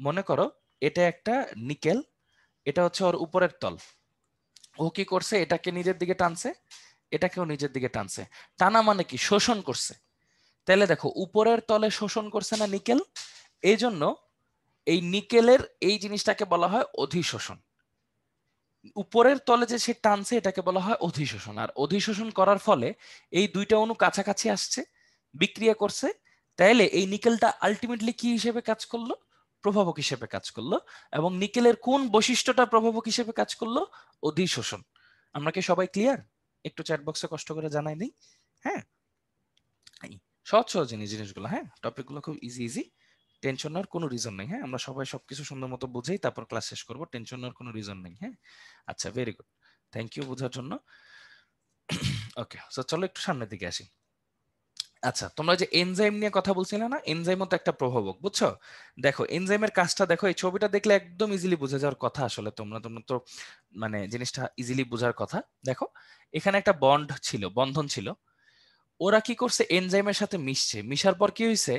মনে করো এটা একটা নিকেল, এটা হচ্ছে ওর উপরের তল। ও কি করছে? এটাকে নিজের দিকে টানছে, এটাকেও নিজের দিকে টানছে। টানা মানে কি? শোষণ করছে। তাহলে দেখো উপরের তলে শোষণ করছে না নিকেল, এই জন্য এই নিকেলের এই জিনিসটাকে বলা হয় অধিশোষণ। উপরের তলে যে সে টানছে এটাকে বলা হয় অধিশোষণ। আর অধিশোষণ করার ফলে এই দুইটা অণু কাছাকাছি আসছে, বিক্রিয়া করছে। তাইলে এই নিকেলটা আলটিমেটলি কি হিসেবে কাজ করলো? প্রভাবক হিসেবে কাজ করলো। এবং নিকেলের কোন বৈশিষ্ট্যটা প্রভাবক হিসেবে কাজ করলো? অধিশোষণ। আমরা কি সবাই ক্লিয়ার? একটু চ্যাট বক্সে কষ্ট করে জানাই দিই। হ্যাঁ, এই সহজ সহজ জিনিসগুলো, হ্যাঁ, টপিকগুলো খুব ইজি ইজি, টেনশন নেওয়ার কোনো রিজন নেই। হ্যাঁ, আমরা সবাই সবকিছু সুন্দর মতো বুঝেই তারপর ক্লাস শেষ করবো, টেনশন নেওয়ার কোনো রিজন নেই। হ্যাঁ, আচ্ছা, ভেরি গুড, থ্যাংক ইউ বোঝার জন্য। ওকে, সো চলো একটু সামনের দিকে আসি। আচ্ছা, তোমরা যে এনজাইম নিয়ে কথা বলছিলে না, এনজাইমও তো একটা প্রভাবক, বুঝছো? দেখো এনজাইমের কাজটা দেখো, এই ছবিটা দেখলে একদম ইজিলি বোঝা যাওয়ার কথা। আসলে তোমরা তোমরা তো মানে জিনিসটা ইজিলি বোঝার কথা। দেখো এখানে একটা বন্ধন ছিল। ওরা কি করছে? এনজাইমের সাথে মিশছে, মিশার পর কি হয়েছে?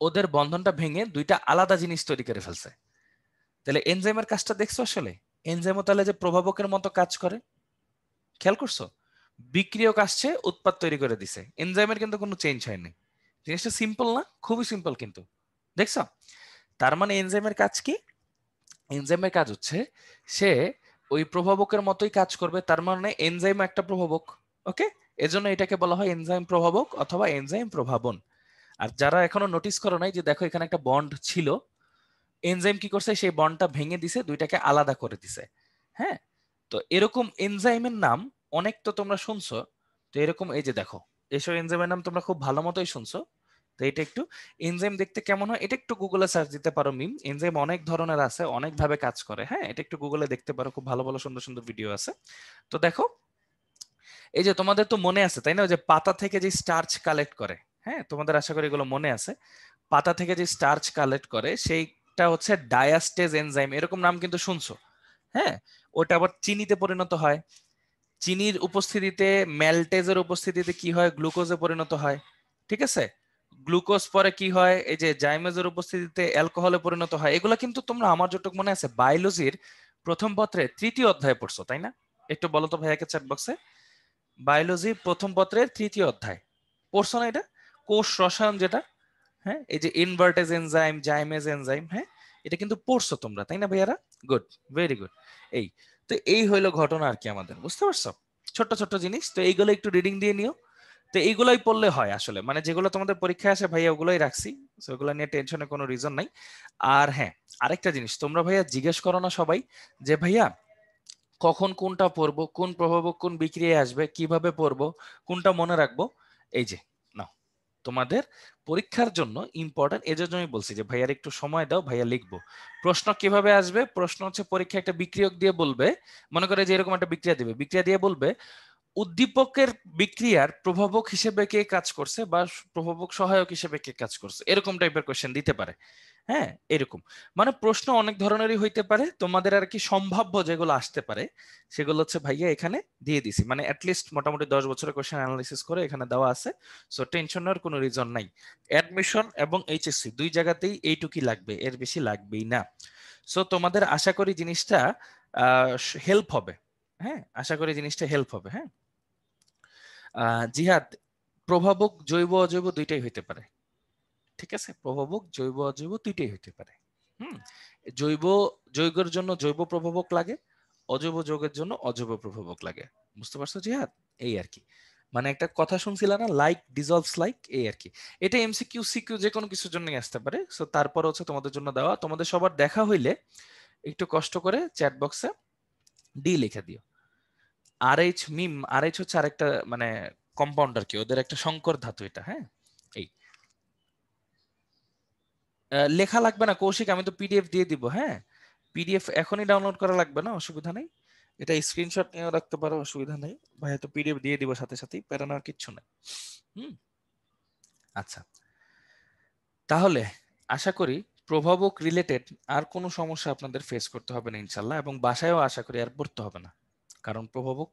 ওদের বন্ধনটা ভেঙে দুইটা আলাদা জিনিস তৈরি করে ফেলছে। তাহলে এনজাইমের কাজটা দেখছো? আসলে এনজাইমও তাহলে যে প্রভাবকের মতো কাজ করে, খেয়াল করছো? বিক্রিয়ক আসছে, উৎপাদ তৈরি করে দিছে। এনজাইমের কিন্তু কোনো চেঞ্জ হয়নি। জিনিসটা সিম্পল না? খুবই সিম্পল কিন্তু, দেখছো? তার মানে এনজাইমের কাজ কি? এনজাইমের কাজ হচ্ছে সে ওই প্রভাবকের মতোই কাজ করবে। তার মানে এনজাইম একটা প্রভাবক। ওকে, এজন্য এটাকে বলা হয় এনজাইম প্রভাবক অথবা এনজাইম প্রভাবন। আর যারা এখনো নোটিস করো নাই যে দেখো এখানে একটা বন্ড ছিল, এনজাইম কি করছে, সেই বন্ডটা ভেঙে দিছে, দুইটাকে আলাদা করে দিছে। হ্যাঁ, তো এরকম এনজাইমের নাম অনেক তো তোমরা শুনছো। তো এরকম এই যে দেখো, এইসব এনজাইমের নাম তোমরা খুব ভালো মতোই শুনছো। তো এটা একটু এনজাইম দেখতে কেমন হয় এটা একটু গুগলে সার্চ দিতে পারো। মিম এনজাইম অনেক ধরনের আছে, অনেক ভাবে কাজ করে। হ্যাঁ, এটা একটু গুগলে দেখতে পারো, খুব ভালো ভালো সুন্দর সুন্দর ভিডিও আছে। তো দেখো, এই যে তোমাদের তো মনে আছে তাই না, ওই যে পাতা থেকে যে স্টার্চ কালেক্ট করে, হ্যাঁ তোমাদের আশা করি এগুলো মনে আছে। পাতা থেকে যে স্টার্চ কালেক্ট করে সেইটা হচ্ছে ডায়াস্টেজ এনজাইম, এরকম নাম কিন্তু শুনছো। হ্যাঁ, ওটা আবার চিনিতে পরিণত হয়। চিনির উপস্থিতিতে, ম্যালটেজের উপস্থিতিতে কি হয়, গ্লুকোজে পরিণত হয়। ঠিক আছে, গ্লুকোজ পরে কি হয়, এই যে জাইমেজের উপস্থিতিতে অ্যালকোহলে পরিণত হয়। এগুলো কিন্তু তোমরা আমার যতটুকু মনে আছে বায়োলজির প্রথম পত্রে 3য় অধ্যায়ে পড়ছো তাই না? একটু বলো তো ভাইয়াকে চ্যাট বক্সে। বায়োলজি প্রথম পত্রের 3য় অধ্যায় পড়ছো না এটা? কোষ রসায়ন যেটা, হ্যাঁ এই যে ইনভার্টেজ এনজাইম, জাইমেজ এনজাইম, হ্যাঁ এটা কিন্তু পড়ছো তোমরা তাই না ভাইয়ারা? Good, very good. এই তো এই হইলো ঘটনা আর কি আমাদের, বুঝতে পারছো? ছোট্ট ছোট্ট জিনিস, তো এইগুলো একটু রিডিং দিয়ে নিও। তো এইগুলোই পড়লে হয় আসলে, মানে যেগুলো তোমাদের পরীক্ষায় আসে ভাইয়া ওগুলোই রাখছি। তো ওগুলো নিয়ে টেনশনের কোনো রিজন নাই। আর হ্যাঁ, আরেকটা জিনিস, তোমরা ভাইয়া জিজ্ঞেস করো না সবাই যে ভাইয়া কখন কোনটা পড়বো, কোন প্রভাবক কোন বিক্রিয়ায় আসবে, কিভাবে পড়বো, কোনটা মনে রাখবো। এই যে নাও, তোমাদের পরীক্ষার জন্য ইম্পর্টেন্ট, এজন্য আমি বলছি যে ভাইয়ার একটু সময় দাও, ভাইয়া লিখবো। প্রশ্ন কিভাবে আসবে? প্রশ্ন হচ্ছে পরীক্ষা একটা বিক্রিয়ক দিয়ে বলবে, মনে করে যে এরকম একটা বিক্রিয়া দিবে, বিক্রিয়া দিয়ে বলবে উদ্দীপকের বিক্রিয়ার প্রভাবক হিসেবে কে কাজ করছে বা প্রভাবক সহায়ক হিসেবে কে কাজ করছে, এরকম টাইপের কোশ্চেন দিতে পারে। হ্যাঁ, এরকম মানে প্রশ্ন অনেক ধরনেরই হইতে পারে। তোমাদের আর কি সম্ভাব্য যেগুলো আসতে পারে সেগুলো হচ্ছে ভাইয়া এখানে দিয়ে দিছি, মানে অ্যাটলিস্ট মোটামুটি 10 বছরের কোশ্চেন অ্যানালাইসিস করে এখানে দেওয়া আছে। সো টেনশন নেওয়ার কোনো রিজন নাই। অ্যাডমিশন এবং এইচএসসি দুই জায়গাতেই এইটুকুই লাগবে, এর বেশি লাগবেই না। সো তোমাদের আশা করি জিনিসটা হেল্প হবে। হ্যাঁ, আশা করি জিনিসটা হেল্প হবে। হ্যাঁ, জিহাদ, প্রভাবক জৈব অজৈব দুইটাই হইতে পারে। ঠিক আছে, প্রভাবক জৈব অজৈব দুইটাই হইতে পারে। হুম, জৈব যৌগের জন্য জৈব প্রভাবক লাগে, অজৈব যৌগের জন্য অজৈব প্রভাবক লাগে। বুঝতে পারছো জিহাদ? এই আর কি, মানে একটা কথা শুনছিল না, লাইক ডিজলভস লাইক, এই আর কি। এটা এমসিকিউ সিকিউ যে কোনো কিছুর জন্যই আসতে পারে। সো তারপর হচ্ছে তোমাদের জন্য দেওয়া, তোমাদের সবার দেখা হইলে একটু কষ্ট করে চ্যাট বক্সে ডি লিখে দিও। আরএইচ মিম, আরএইচ হচ্ছে আরেকটা মানে কম্পাউন্ড আর কি, ওদের একটা সংকর ধাতু এটা। হ্যাঁ, এই লেখা লাগবে না কৌশিক, আমি তো পিডিএফ দিয়ে দিব। হ্যাঁ, পিডিএফ এখনই ডাউনলোড করা লাগবে না, অসুবিধা নেই। এটা স্ক্রিনশট নিয়েও রাখতে পারো, অসুবিধা নেই। ভাই তো পিডিএফ দিয়ে দিব সাথে সাথেই, প্যারানোর কিচ্ছু নেই। হুম, আচ্ছা, তাহলে আশা করি প্রভাবক রিলেটেড আর কোনো সমস্যা আপনাদের ফেস করতে হবে না ইনশাল্লাহ, এবং বাসায়ও আশা করি আর পড়তে হবে না। কারণ প্রভাবক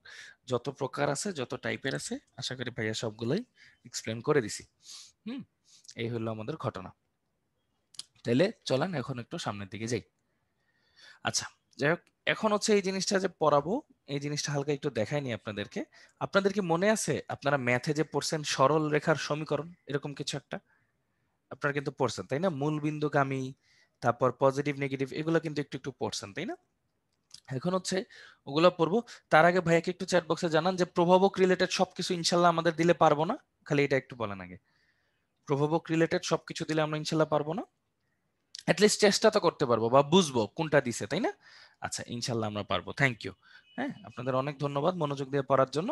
যত প্রকার আছে, যত টাইপের আছে, আশা করি ভাইয়া সবগুলোই এক্সপ্লেন করে দিছি। হুম, এই হলো আমাদের ঘটনা। তাইলে চলেন এখন একটু সামনের দিকে যাই। আচ্ছা, যাই হোক, এখন হচ্ছে এই জিনিসটা যে পড়াবো, এই জিনিসটা হালকা একটু দেখাইনি আপনাদেরকে। আপনাদের কি মনে আছে আপনারা ম্যাথে যে পড়ছেন সরল রেখার সমীকরণ, এরকম কিছু একটা আপনারা কিন্তু পড়ছেন তাই না? মূল বিন্দুগামী, তারপর পজিটিভ নেগেটিভ, এগুলো কিন্তু একটু একটু পড়ছেন তাই না? এখন হচ্ছে ওগুলো পড়বো। তার আগে ভাইয়াকে একটু চ্যাট বক্সে জানান যে প্রভাবক রিলেটেড সবকিছু ইনশাল্লাহ আমাদের দিলে পারবো না, খালি এটা একটু বলেন আগে। প্রভাবক রিলেটেড সবকিছু দিলে আমরা ইনশাল্লাহ পারবো না, অ্যাটলিস্ট চেষ্টা তো করতে পারবো বা বুঝবো কোনটা দিছে তাই না? আচ্ছা, ইনশাল্লাহ আমরা পারবো। Thank you. হ্যাঁ, আপনাদের অনেক ধন্যবাদ মনোযোগ দিয়ে পড়ার জন্য।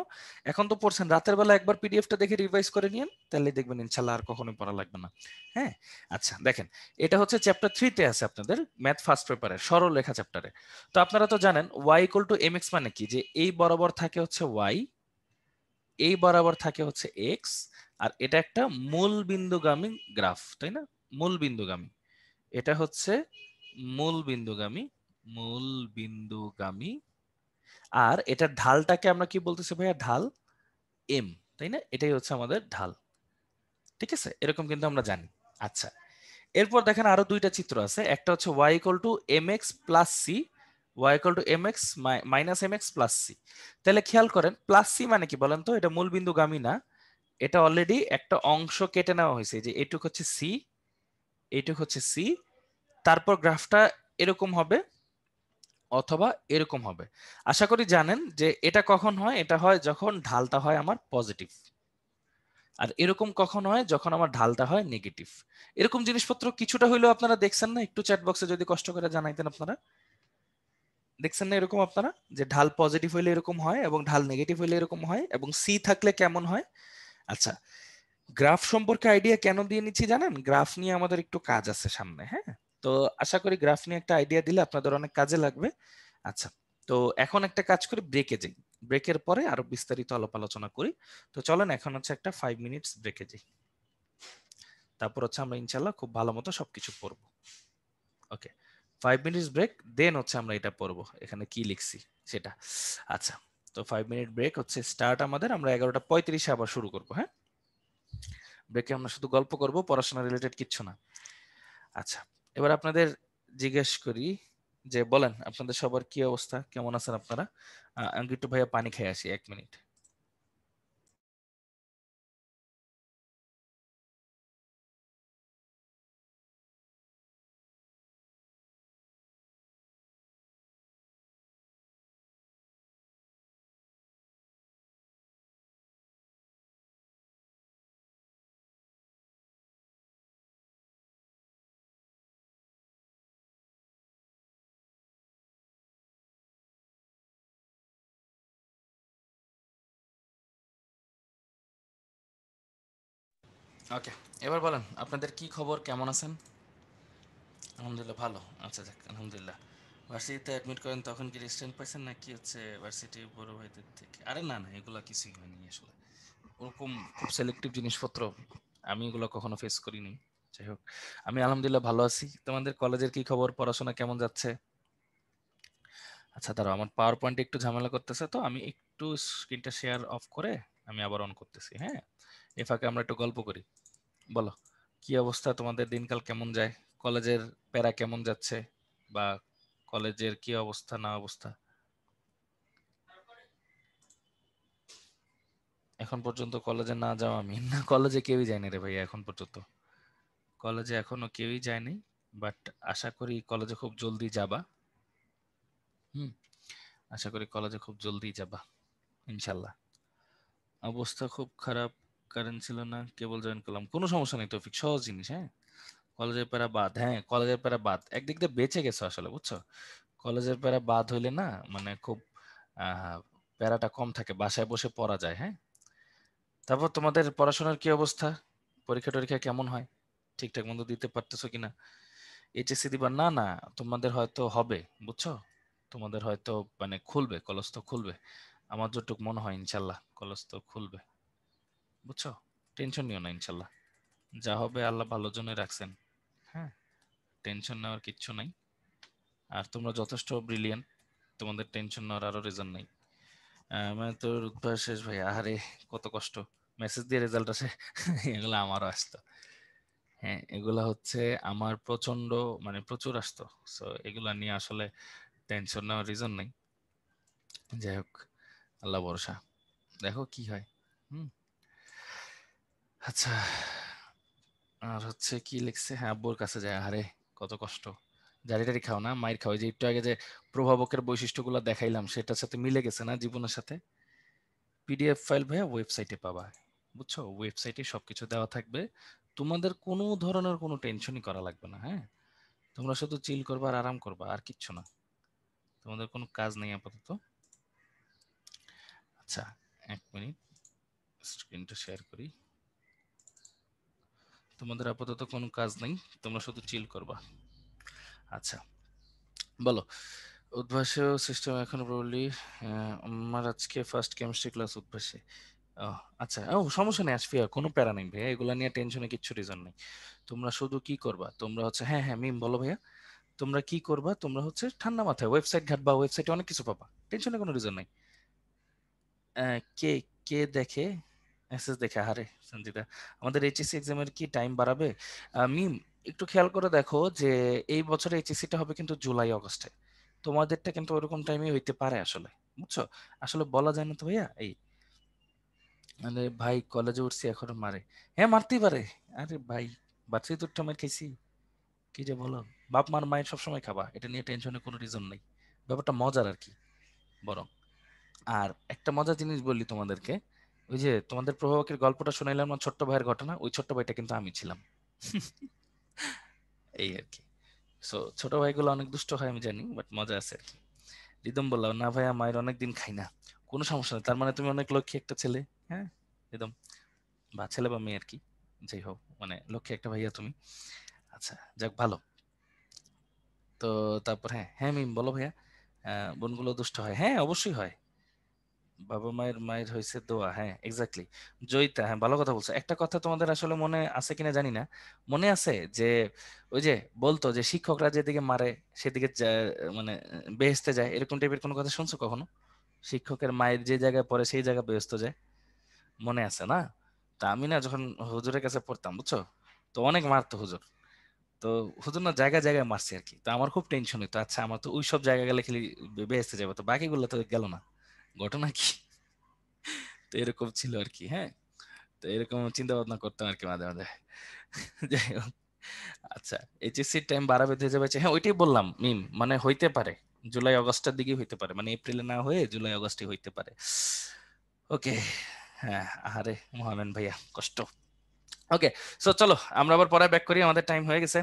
এখন তো পড়ছেন, রাতের বেলা একবার পিডিএফটা দেখে রিভাইজ করে নিন, তাহলে দেখবেন ইনশাল্লাহ আর কখনোই পড়া লাগবে না। হ্যাঁ, আচ্ছা দেখেন, এটা হচ্ছে চ্যাপ্টার 3-তে আছে আপনাদের ম্যাথ ফার্স্ট পেপারে, সরল রেখা চ্যাপ্টারে। তো আপনারা তো জানেন y = mx মানে কি, যে এই বরাবর থাকে হচ্ছে y, এই বরাবর থাকে হচ্ছে x, আর এটা একটা মূল বিন্দুগামী গ্রাফ তাই না? মূল বিন্দুগামী, এটা হচ্ছে মূল বিন্দুগামী, মূল বিন্দুগামী। আর এটার ঢালটাকে আমরা কি বলতেছি ভাইয়া? ঢাল এম, তাই না? এটাই হচ্ছে আমাদের ঢাল। ঠিক আছে, এরকম কিন্তু আমরা জানি। আচ্ছা, এরপর দেখেন আরো দুইটা চিত্র আছে, একটা হচ্ছে y = mx + c, y equal to mx minus mx plus c। তাহলে খেয়াল করেন প্লাস c মানে কি বলেন তো? এটা মূল বিন্দুগামী না, এটা অলরেডি একটা অংশ কেটে নেওয়া হয়েছে, যে এইটুক হচ্ছে c, এইটুক হচ্ছে c, তারপর গ্রাফটা এরকম হবে অথবা এরকম হবে। আশা করি জানেন যে এটা কখন হয়, এটা হয় যখন ঢালটা হয় আমার পজিটিভ, আর এরকম কখন হয় যখন আমার ঢালটা হয় নেগেটিভ। এরকম জিনিসপত্র কিছুটা হইলেও আপনারা দেখছেন না? একটু চ্যাট বক্সে যদি কষ্ট করে জানাইতেন আপনারা। দেখছেন না এরকম আপনারা, যে ঢাল পজিটিভ হইলে এরকম হয় এবং ঢাল নেগেটিভ হইলে এরকম হয়, এবং সি থাকলে কেমন হয়? আচ্ছা, গ্রাফ সম্পর্কে আইডিয়া কেন দিয়ে নিচ্ছি জানেন? গ্রাফ নিয়ে আমাদের একটু কাজ আছে সামনে, হ্যাঁ? তো আশা করি গ্রাফ নিয়ে একটা আইডিয়া দিলে আপনাদের অনেক কাজে লাগবে। আচ্ছা, তো এখন একটা কাজ করি, ব্রেকে যাই, ব্রেকের পরে আরো বিস্তারিত আলাপ আলোচনা করি। তো চলেন এখন হচ্ছে একটা 5 মিনিটস ব্রেকে যাই, তারপর হচ্ছে আমরা ইনশাল্লাহ খুব ভালো মতো সবকিছু পড়বো। ওকে, 5 মিনিটস ব্রেক, দেন হচ্ছে আমরা এটা পড়বো, এখানে কি লিখছি সেটা। আচ্ছা, তো 5 মিনিট ব্রেক হচ্ছে স্টার্ট আমাদের, আমরা 11:35 আবার শুরু করবো, হ্যাঁ? ব্রেকে আমরা শুধু গল্প করব, পড়াশোনা রিলেটেড কিচ্ছু না। আচ্ছা, এবার আপনাদের জিজ্ঞেস করি যে বলেন আপনাদের সবার কি অবস্থা, কেমন আছেন আপনারা? আমি একটু ভাইয়া পানি খেয়ে আসি, 1 মিনিট। ওকে, এবার বলেন আপনাদের কি খবর, কেমন আছেন? আলহামদুলিল্লাহ ভালো। আচ্ছা যাক, আলহামদুলিল্লাহ। ভার্সিটিতে অ্যাডমিট করেন তখন কি রেস্টুরেন্ট পাইছেন নাকি হচ্ছে ভার্সিটি বড় ভাইদের থেকে? আরে না না, এগুলা কিছুই হয়নি আসলে, ওরকম খুব সিলেক্টিভ জিনিসপত্র আমি এগুলো কখনো ফেস করিনি। যাই হোক, আমি আলহামদুলিল্লাহ ভালো আছি। তোমাদের কলেজের কি খবর, পড়াশোনা কেমন যাচ্ছে? আচ্ছা দাঁড়াও, আমার পাওয়ার পয়েন্টে একটু ঝামেলা করতেছে, তো আমি একটু স্ক্রিনটা শেয়ার অফ করে আমি আবার অন করতেছি, হ্যাঁ? এ ফাঁকে আমরা একটু গল্প করি। বলো, কি অবস্থা, তোমাদের দিনকাল কেমন যায়? কলেজের প্যারা কেমন যাচ্ছে, বা কলেজের কি অবস্থা না অবস্থা? এখন পর্যন্ত কলেজে না যাওয়া, আমি না, কলেজে কেউই যায়নি রে ভাই এখন পর্যন্ত, কলেজে এখনো কেউই যায়নি। বাট আশা করি কলেজে খুব জলদি যাবা। হুম, আশা করি কলেজে খুব জলদি যাবা ইনশাল্লাহ। অবস্থা খুব খারাপ, কারেন্ট ছিল না, কেবল জয়েন করলাম, কোনো সমস্যা নেই তৌফিক, সহজ জিনিস, হ্যাঁ? কলেজের প্যারা বাদ, হ্যাঁ কলেজের প্যারা বাদ, একদিক দিয়ে বেঁচে গেছো আসলে, বুঝছো? কলেজের প্যারা বাদ হইলে না, মানে খুব প্যারাটা কম থাকে, বাসায় বসে পড়া যায়, হ্যাঁ? তারপর তোমাদের পড়াশোনার কি অবস্থা, পরীক্ষা টরীক্ষা কেমন হয়, ঠিকঠাক মতো দিতে পারতেছো কিনা? এইচএসসি দিবা? না না, তোমাদের হয়তো হবে, বুঝছো? তোমাদের হয়তো মানে খুলবে, কলেজ তো খুলবে, আমার যতটুকু মনে হয় ইনশাল্লাহ কলেজ তো খুলবে, বুঝছো? টেনশন নিও না, ইনশাল্লাহ যা হবে আল্লাহ ভালোর জন্য রাখছেন, হ্যাঁ? টেনশন নেওয়ার কিচ্ছু নাই। আর তোমরা যথেষ্ট ব্রিলিয়েন্ট, তোমাদের টেনশন নেওয়ার আরো রিজন নাই। মানে তোর উদ্ভাস শেষ ভাই, আরে কত কষ্ট, মেসেজ দিয়ে রেজাল্ট আসে এগুলো আমারও আসতো, হ্যাঁ এগুলা হচ্ছে আমার প্রচন্ড, মানে প্রচুর আসতো। সো এগুলা নিয়ে আসলে টেনশন নেওয়ার রিজন নেই। যাই হোক, আল্লাহ ভরসা, দেখো কি হয়। হুম, আচ্ছা, আর হচ্ছে কি লিখছে, হ্যাঁ আব্বুর কাছে যায়, আরে কত কষ্ট। জারি টারি খাও না, মাইর খাও, এই যে একটু আগে যে প্রভাবকের বৈশিষ্ট্যগুলো দেখাইলাম সেটার সাথে মিলে গেছে না জীবনের সাথে? পিডিএফ ফাইল ভাইয়া ওয়েবসাইটে পাবা, বুঝছো? ওয়েবসাইটে সবকিছু দেওয়া থাকবে, তোমাদের কোনো ধরনের কোনো টেনশনই করা লাগবে না, হ্যাঁ? তোমরা শুধু চিল করবা আর আরাম করবা, আর কিচ্ছু না, তোমাদের কোনো কাজ নেই আপাতত। আচ্ছা, 1 মিনিট, স্ক্রিনটা শেয়ার করি। তোমাদের আপাতত কোনো কাজ নেই, তোমরা শুধু চিল করবা। আচ্ছা, বলো, উদ্ভাসে সিস্টেম এখনো প্রবলি, আমার আজকে ফার্স্ট কেমিস্ট্রি ক্লাস উদ্ভাসে। ও আচ্ছা, ও সমস্যা নেই আসফিয়া, কোনো প্যারা নেই ভাইয়া, এগুলা নিয়ে টেনশনে কিচ্ছু রিজন নেই। তোমরা শুধু কি করবা, তোমরা হচ্ছে, হ্যাঁ হ্যাঁ মিম বলো ভাইয়া, তোমরা কি করবা, তোমরা হচ্ছে ঠান্ডা মাথায় ওয়েবসাইট ঘাটবা, ওয়েবসাইটে অনেক কিছু পাবা, টেনশনের কোনো রিজন নাই। কে কে দেখে, মেসেজ দেখে, আরে সঞ্জিতা, আমাদের এইচএসসি এক্সামের কি টাইম বাড়াবে? মিম, একটু খেয়াল করে দেখো যে এই বছর এইচএসসিটা হবে কিন্তু জুলাই অগস্টে, তোমাদেরটা কিন্তু ওরকম টাইমে হইতে পারে আসলে, বুঝছো? আসলে বলা যায় না তো ভাইয়া। এই মানে ভাই কলেজে উঠছি এখনো মারে, হ্যাঁ মারতেই পারে। আরে ভাই বাচ্চাই তো মার খাইছি, কি যে বলো। বাপ মার মায়ের সবসময় খাবা, এটা নিয়ে টেনশনের কোনো রিজন নেই, ব্যাপারটা মজার আর কি বরং। আর একটা মজার জিনিস বললি তোমাদেরকে, ওই যে তোমাদের প্রভাবকের গল্পটা শুনাইলাম না, ছোট্ট ভাইয়ের ঘটনা, ওই ছোট্ট ভাইটা কিন্তু আমি ছিলাম। এই আর কি। সো ছোট ভাইগুলো অনেক দুষ্ট হয় আমি জানি, বাট মজা আছে আর কি। রিদম বললাম না ভাইয়া মায়ের অনেকদিন খাই না, কোনো সমস্যা নেই, তার মানে তুমি অনেক লক্ষ্মী একটা ছেলে। হ্যাঁ রিদম, বা ছেলে বা মেয়ে আর কি, যাই হোক মানে লক্ষ্মী একটা ভাইয়া তুমি। আচ্ছা যাক ভালো। তো তারপর হ্যাঁ হ্যাঁ মিম বলো ভাইয়া। বোনগুলো দুষ্ট হয়, হ্যাঁ অবশ্যই হয়। বাবা মায়ের মায়ের হয়েছে দোয়া, হ্যাঁ এক্স্যাক্টলি। জয়িতা, হ্যাঁ ভালো কথা বলছো। একটা কথা তোমাদের আসলে মনে আছে কিনা জানি না, মনে আছে যে ওই যে বলতো যে শিক্ষকরা যেদিকে মারে সেদিকে মানে বেহেস্তে যায়, এরকম টাইপের কোনো কথা শুনছো কখনো? শিক্ষকের মায়ের যে জায়গায় পড়ে সেই জায়গায় বেহেস্ত যায়, মনে আছে না? তা আমি না যখন হুজুরের কাছে পড়তাম বুঝছো, তো অনেক মারতো হুজুর। তো হুজুর না জায়গায় জায়গায় মারছে আর কি, তো আমার খুব টেনশন হইতো, আচ্ছা আমার তো ওই সব জায়গায় গেলে খালি বেহেস্তে যাবো, তো বাকিগুলো তো গেল না, ঘটনা কি? তো এরকম ছিল আর কি। হ্যাঁ তো এরকম চিন্তা ভাবনা করতাম আর কি মাঝে মাঝে। যাই হোক, আচ্ছা এইচএসসি টাইম বাড়াবে 2025, হ্যাঁ ওইটাই বললাম মিম, মানে হইতে পারে জুলাই অগস্টের দিকে হইতে পারে, মানে এপ্রিলে না হয়ে জুলাই অগস্টে হইতে পারে। ওকে, হ্যাঁ আরে মহামেন ভাইয়া কষ্ট। ওকে, সো চলো আমরা আবার পরে ব্যাক করি, আমাদের টাইম হয়ে গেছে।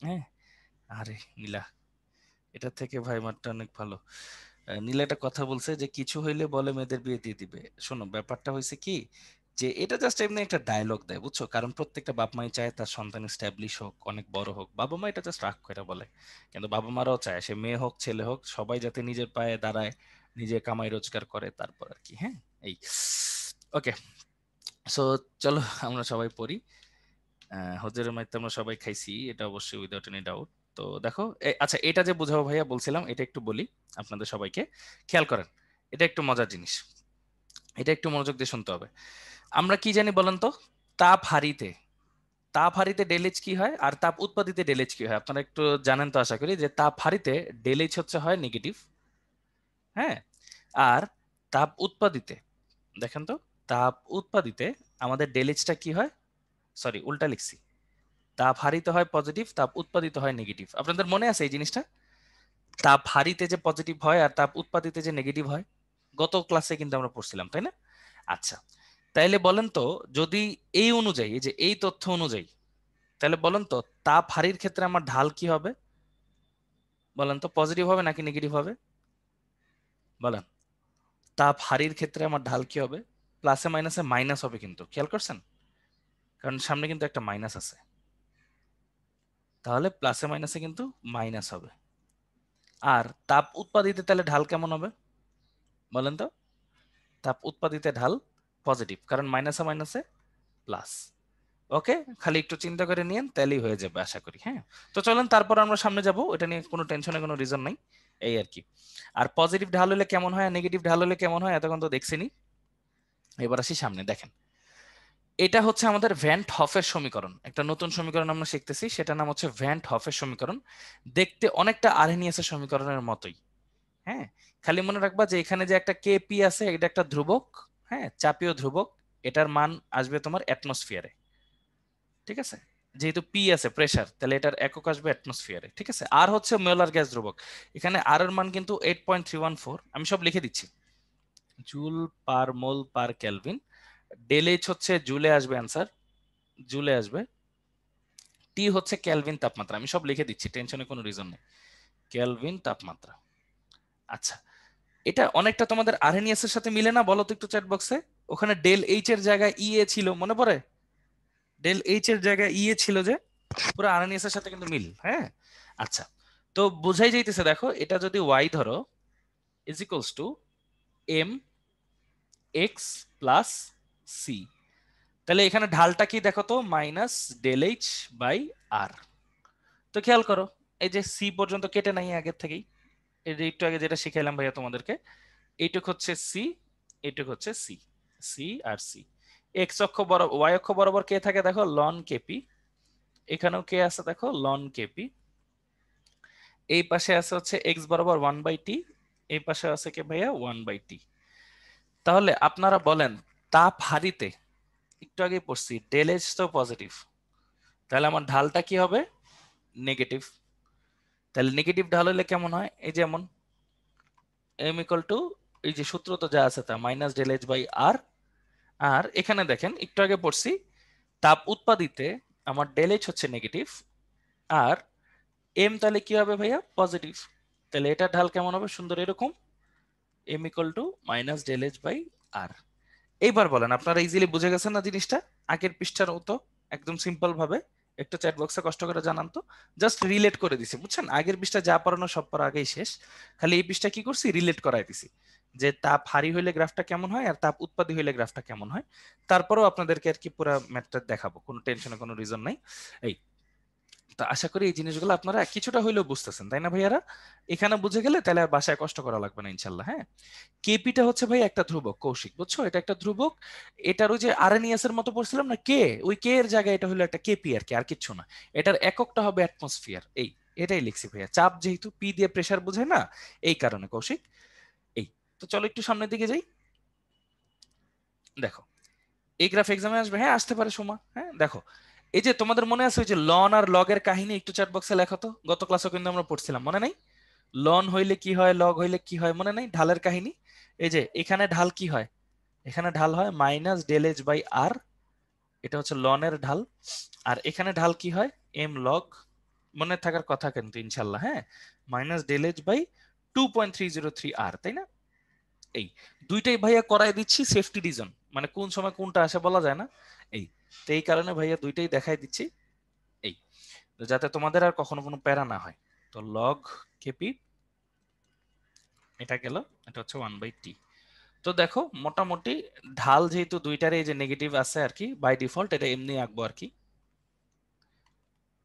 হ্যাঁ আরে নীলা, এটা থেকে ভাই মারটা অনেক ভালো। নীলা একটা কথা বলছে যে কিছু হইলে বলে মেয়েদের বিয়ে দিয়ে দিবে। শোনো ব্যাপারটা হয়েছে কি, যে এটা জাস্ট এমনি একটা ডায়লগ দেয় বুঝছো, কারণ প্রত্যেকটা বাপ মাই চায় তার সন্তান স্ট্যাবলিশ হোক, অনেক বড় হোক। বাবা মা এটা জাস্ট রাগ করে বলে, কিন্তু বাবা মারাও চায় সে মেয়ে হোক ছেলে হোক সবাই যাতে নিজের পায়ে দাঁড়ায়, নিজে কামাই রোজগার করে, তারপর আর কি। হ্যাঁ এই ওকে, সো চলো আমরা সবাই পড়ি। হজের মাইতে আমরা সবাই খাইছি, এটা অবশ্যই উইদাউট এনি ডাউট। তো দেখো আচ্ছা এটা যে বুঝাবো ভাইয়া বলছিলাম, এটা একটু বলি আপনাদের সবাইকে, খেয়াল করেন। এটা একটু মজার জিনিস, এটা একটু মনোযোগ দিয়ে শুনতে হবে। আমরা কি জানি বলেন তো, তাপ হারিতে, তাপ হারিতে ডেলেজ কি হয় আর তাপ উৎপাদিতে ডেলেজ কি হয়? আপনারা একটু জানেন তো আশা করি, যে তাপ হারিতে ডেলেজ হচ্ছে হয় নেগেটিভ, হ্যাঁ। আর তাপ উৎপাদিতে, দেখেন তো, তাপ উৎপাদিতে আমাদের ডেলেজটা কি হয়, সরি উল্টা লিখছি, তাপ হারিতে হয় পজিটিভ, তাপ উৎপাদিত হয় নেগেটিভ। আপনাদের মনে আছে এই জিনিসটা? তাপ হারিতে যে পজিটিভ হয় আর তাপ উৎপাদিতে যে নেগেটিভ হয়, গত ক্লাসে কিন্তু আমরা পড়ছিলাম তাই না? আচ্ছা তাইলে বলেন তো, যদি এই অনুযায়ী, এই যে এই তথ্য অনুযায়ী, তাহলে বলেন তো তাপ হারির ক্ষেত্রে আমার ঢাল কি হবে? বলেন তো পজিটিভ হবে নাকি নেগেটিভ হবে? বলেন, তাপ হারির ক্ষেত্রে আমার ঢাল কি হবে? প্লাসে মাইনাসে মাইনাস হবে, কিন্তু খেয়াল করছেন, কারণ সামনে কিন্তু একটা মাইনাস আছে, তাহলে প্লাসে মাইনাসে কিন্তু মাইনাস হবে। আর তাপ উৎপাদিত তাহলে ঢাল কেমন হবে বলেন তো? তাপ উৎপাদিত ঢাল পজিটিভ, কারণ মাইনাসে মাইনাসে প্লাস। ওকে, খালি একটু চিন্তা করে নিন তাহলেই হয়ে যাবে আশা করি। হ্যাঁ তো চলেন তারপর আমরা সামনে যাব, এটা নিয়ে কোনো টেনশনের কোনো রিজন নাই, এই আর কি। আর পজিটিভ ঢাল হলে কেমন হয়, নেগেটিভ ঢাল হলে কেমন হয় এতক্ষণ তো দেখছেনি। এবার আসি সামনে, দেখেন এটা হচ্ছে আমাদের ভ্যান্ট হফের সমীকরণ, একটা নতুন সমীকরণ আমরা শিখতেছি, সেটার নাম হচ্ছে ভ্যান্ট হফের সমীকরণ। দেখতে অনেকটা আরহেনিয়াসের সমীকরণের মতোই। হ্যাঁ খালি মনে রাখবা যে এখানে যে একটা কেপি আছে এটা একটা ধ্রুবক, হ্যাঁ চাপীয় ধ্রুবক, এটার মান আসবে তোমার অ্যাটমসফিয়ারে, ঠিক আছে? যেহেতু পি আছে প্রেসার, তাহলে এটার একক আসবে অ্যাটমসফিয়ারে, ঠিক আছে? আর হচ্ছে মোলার গ্যাস ধ্রুবক, এখানে আর এর মান কিন্তু 8.314, আমি সব লিখে দিচ্ছি, joule per mole per kelvin. Del H হচ্ছে জুলে আসবে অ্যান্সার, জুলে আসবে। টি হচ্ছে কেলভিন তাপমাত্রা, আমি সব লিখে দিচ্ছি, টেনশনের কোনো রিজন নেই, কেলভিন তাপমাত্রা। আচ্ছা এটা অনেকটা তোমাদের আরহেনিয়াস এর সাথে মিলে না, বলো তো একটু চ্যাট বক্সে। ওখানে ডেল এইচ এর জায়গায় ই এ ছিল, মনে পড়ে? ডেল এইচ এর জায়গায় ই এ ছিল, যে পুরো আরএনএস এর সাথে কিন্তু মিল। হ্যাঁ আচ্ছা, তো বোঝাই যাইতেছে, দেখো এটা যদি ওয়াই ধরো is equals to M X plus C, তাহলে এখানে ঢালটা কি দেখো তো, minus del H by R. তো খেয়াল করো এই যে সি পর্যন্ত কেটে নাই আগের থেকেই, এই যে একটু আগে যেটা শিখাইলাম ভাইয়া তোমাদেরকে, এইটুক হচ্ছে সি, এইটুক হচ্ছে সি, সি আর সি। এক্স অক্ষ বরাবর, ওয়াই অক্ষ বরাবর কে থাকে দেখো, লন কেপি, এখানেও কে আছে দেখো, লন কেপি। এই পাশে আছে হচ্ছে এক্স বরাবর 1/t, এই পাশে আছে কি ভাইয়া 1/t। তাহলে আপনারা বলেন তাপ হারিতে একটু আগে পড়ছি ডেল এইচ তো পজিটিভ, তাহলে আমার ঢালটা কি হবে? নেগেটিভ। তাহলে নেগেটিভ ঢাল হলে কেমন হয়? এই যেমন এম ইকুয়াল টু এই যে সূত্র তো যা আছে তা মাইনাস ডেল এইচ বাই আর। আর এখানে দেখেন একটু আগে পড়ছি তাপ উৎপাদিতে আমার ডেল এইচ হচ্ছে নেগেটিভ, আর এম তাহলে কি হবে ভাইয়া? পজিটিভ। তাহলে এটা ঢাল কেমন হবে? সুন্দর এরকম, M equal to minus del H by R. এইবার বলেন আপনারা ইজিলি বুঝে গেছেন না জিনিসটা? আগের পৃষ্ঠার মতো একদম সিম্পল ভাবে একটু চ্যাট বক্সে কষ্ট করে জানান তো। জাস্ট রিলেট করে দিছি, বুঝছেন? আগের পৃষ্ঠা যা পড়ানো সব পড়া আগেই শেষ, খালি এই পৃষ্ঠা কি করছি? রিলেট করাই দিছি যে তাপ হারি হইলে গ্রাফটা কেমন হয় আর তাপ উৎপাদী হইলে গ্রাফটা কেমন হয়। তারপরেও আপনাদেরকে আর কি পুরো ম্যাথটা দেখাবো, কোনো টেনশনের কোনো রিজন নাই। এই তো আশা করি এই জিনিসগুলো আপনারা কিছুটা হইলেও বুঝতেছেন, তাই না ভাইয়ারা? এখানে বুঝে গেলে তাহলে আর বাসায় কষ্ট করা লাগবে না ইনশাল্লাহ। হ্যাঁ, কেপিটা হচ্ছে ভাই একটা ধ্রুবক, কৌশিক বুঝছো? এটা একটা ধ্রুবক। এটার ওই যে আরএনএস এর মতো পড়ছিলাম না কে, ওই কে এর জায়গায় এটা হলো একটা কেপি আর কি, আর কিচ্ছু না। এটার এককটা হবে অ্যাটমসফিয়ার। এই এটাই লিখছি ভাইয়া, চাপ যেহেতু পি দিয়ে প্রেসার বোঝায় না, এই কারণে কৌশিক। এই তো চলো একটু সামনের দিকে যাই। দেখো এই গ্রাফ এক্সামে আসবে, হ্যাঁ আসতে পারে সময়। হ্যাঁ দেখো এই যে তোমাদের মনে আছে ওই যে লন আর লগের কাহিনী, একটু চ্যাট বক্সে লেখো তো। গত ক্লাসে কিন্তু আমরা পড়ছিলাম, মনে নাই? লন হইলে কি হয়, লগ হইলে কি হয়, মনে নাই? ঢালের কাহিনী। এই যে এখানে ঢাল কি হয়? এখানে ঢাল হয় মাইনাস ডেল এইচ বাই আর, এটা হচ্ছে লনের ঢাল। আর এখানে ঢাল কি হয়? এম লগ, মনে থাকার কথা কিন্তু ইনশাল্লাহ। হ্যাঁ, মাইনাস ডেল এইচ বাই 2.303 আর, তাই না? এই দুইটাই ভাইয়া করাই দিচ্ছি সেফটি রিজন, মানে কোন সময় কোনটা আসে বলা যায় না। এই তো এই কারণে ভাইয়া দুইটাই দেখাই দিচ্ছি, এই যাতে তোমাদের আর কখনো কোনো প্যারা না হয়। তো লগ কেপি এটা গেল, এটা হচ্ছে 1/t। তো দেখো মোটামুটি ঢাল যেহেতু দুইটার এই যে নেগেটিভ আছে আর কি, বাই ডিফল্ট এটা এমনি আঁকবো আর কি,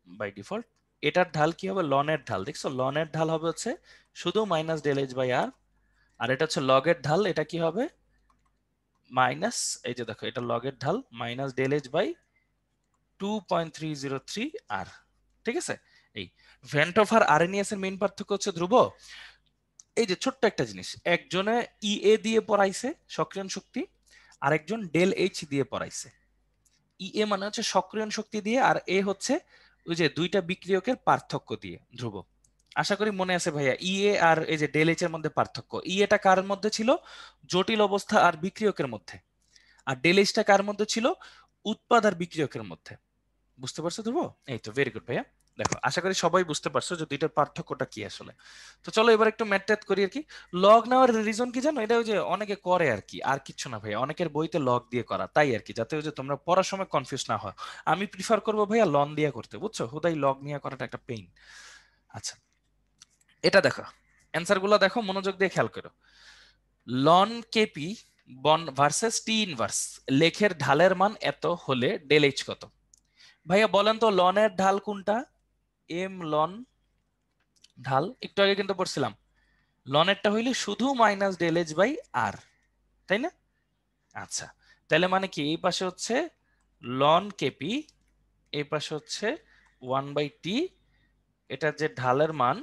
বাই ডিফল্ট। এটার ঢাল কি হবে? লনের ঢাল, দেখছো লনের ঢাল হবে হচ্ছে শুধু মাইনাস ডেল এইচ বাই আর। আর এটা হচ্ছে লগের ঢাল, এটা কি হবে? মাইনাস, এই যে দেখো এটা লগের ঢাল মাইনাস ডেল এইচ বাই 2.303 আর। ঠিক আছে? এই ভেন্ট অফ আর আরএনএস এর মেইন পার্থক্য হচ্ছে ধ্রুব। এই যে ছোট্ট একটা জিনিস, একজনে ইএ দিয়ে পড়াইছে সক্রিয়ণ শক্তি, আরেকজন ডেল এইচ দিয়ে পড়াইছে। ইএ মানে হচ্ছে সক্রিয়ণ শক্তি দিয়ে, আর এ হচ্ছে ওই যে দুইটা বিক্রিয়কের পার্থক্য দিয়ে ধ্রুব। আশা করি মনে আছে ভাইয়া ইএ আর এই যে ডেল এইচ এর মধ্যে পার্থক্য। ইএটা কার মধ্যে ছিল? জটিল অবস্থা আর বিক্রিয়কের মধ্যে। আর ডেল এইচটা কার মধ্যে ছিল? উৎপাদ আর বিক্রিয়কের মধ্যে। বুঝতে পারছো ধ্রুব? এই তো ভেরি গুড ভাইয়া। দেখো আশা করি সবাই বুঝতে পারছো যে দুইটার পার্থক্যটা কি আসলে। তো চলো এবার একটু ম্যাথ ট্যাথ করি আর কি। লগ নেওয়ার রিজন কি জানো? এটা ওই যে অনেকে করে আর কি, আর কিছু না ভাইয়া, অনেকের বইতে লগ দিয়ে করা, তাই আর কি, যাতে ওই যে তোমরা পড়ার সময় কনফিউজ না হয়। আমি প্রিফার করবো ভাইয়া লন দিয়ে করতে, বুঝছো? হুদাই লগ নিয়ে করাটা একটা পেইন। আচ্ছা এটা দেখো, অ্যান্সার গুলো দেখো মনোযোগ দিয়ে খেয়াল করো। লন কেপি বন ভার্সেস টি ইনভার্স, লেখের ঢালের মান এত হলে ডেল এইচ কত? ভাইয়া বলেন তো লনের ঢাল কোনটা? এম লন ঢাল, একটু আগে কিন্তু পড়ছিলাম লনেরটা হইলে শুধু মাইনাস ডেল এইচ বাই আর, তাই না? আচ্ছা তাহলে মানে কি এই পাশে হচ্ছে লন কেপি, এই পাশে হচ্ছে 1/t। এটা যে ঢালের মান,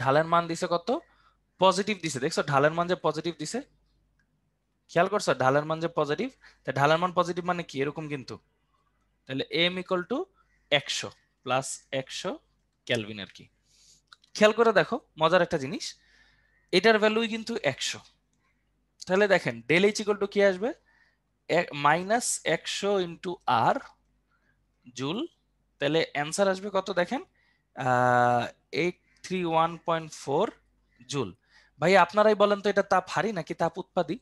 ঢালের মান দিছে কত? পজিটিভ দিছে, দেখছো ঢালের মান যে পজিটিভ দিছে, খেয়াল করছো ঢালের মান যে পজিটিভ। তা ঢালের মান পজিটিভ মানে কি এরকম কিন্তু, তাহলে M equal to 100 plus 100 kelvin আর কি। খেয়াল করে দেখো মজার একটা জিনিস, এটার ভ্যালুই কিন্তু 100। তাহলে দেখেন ডেল এইচ ইকুয়াল টু কি আসবে? মাইনাস 100 ইন্টু আর জুল। তাহলে অ্যান্সার আসবে কত দেখেন? 831.4 জুল। ভাই আপনারাই বলেন তো এটা তাপ হারি নাকি তাপ উৎপাদী?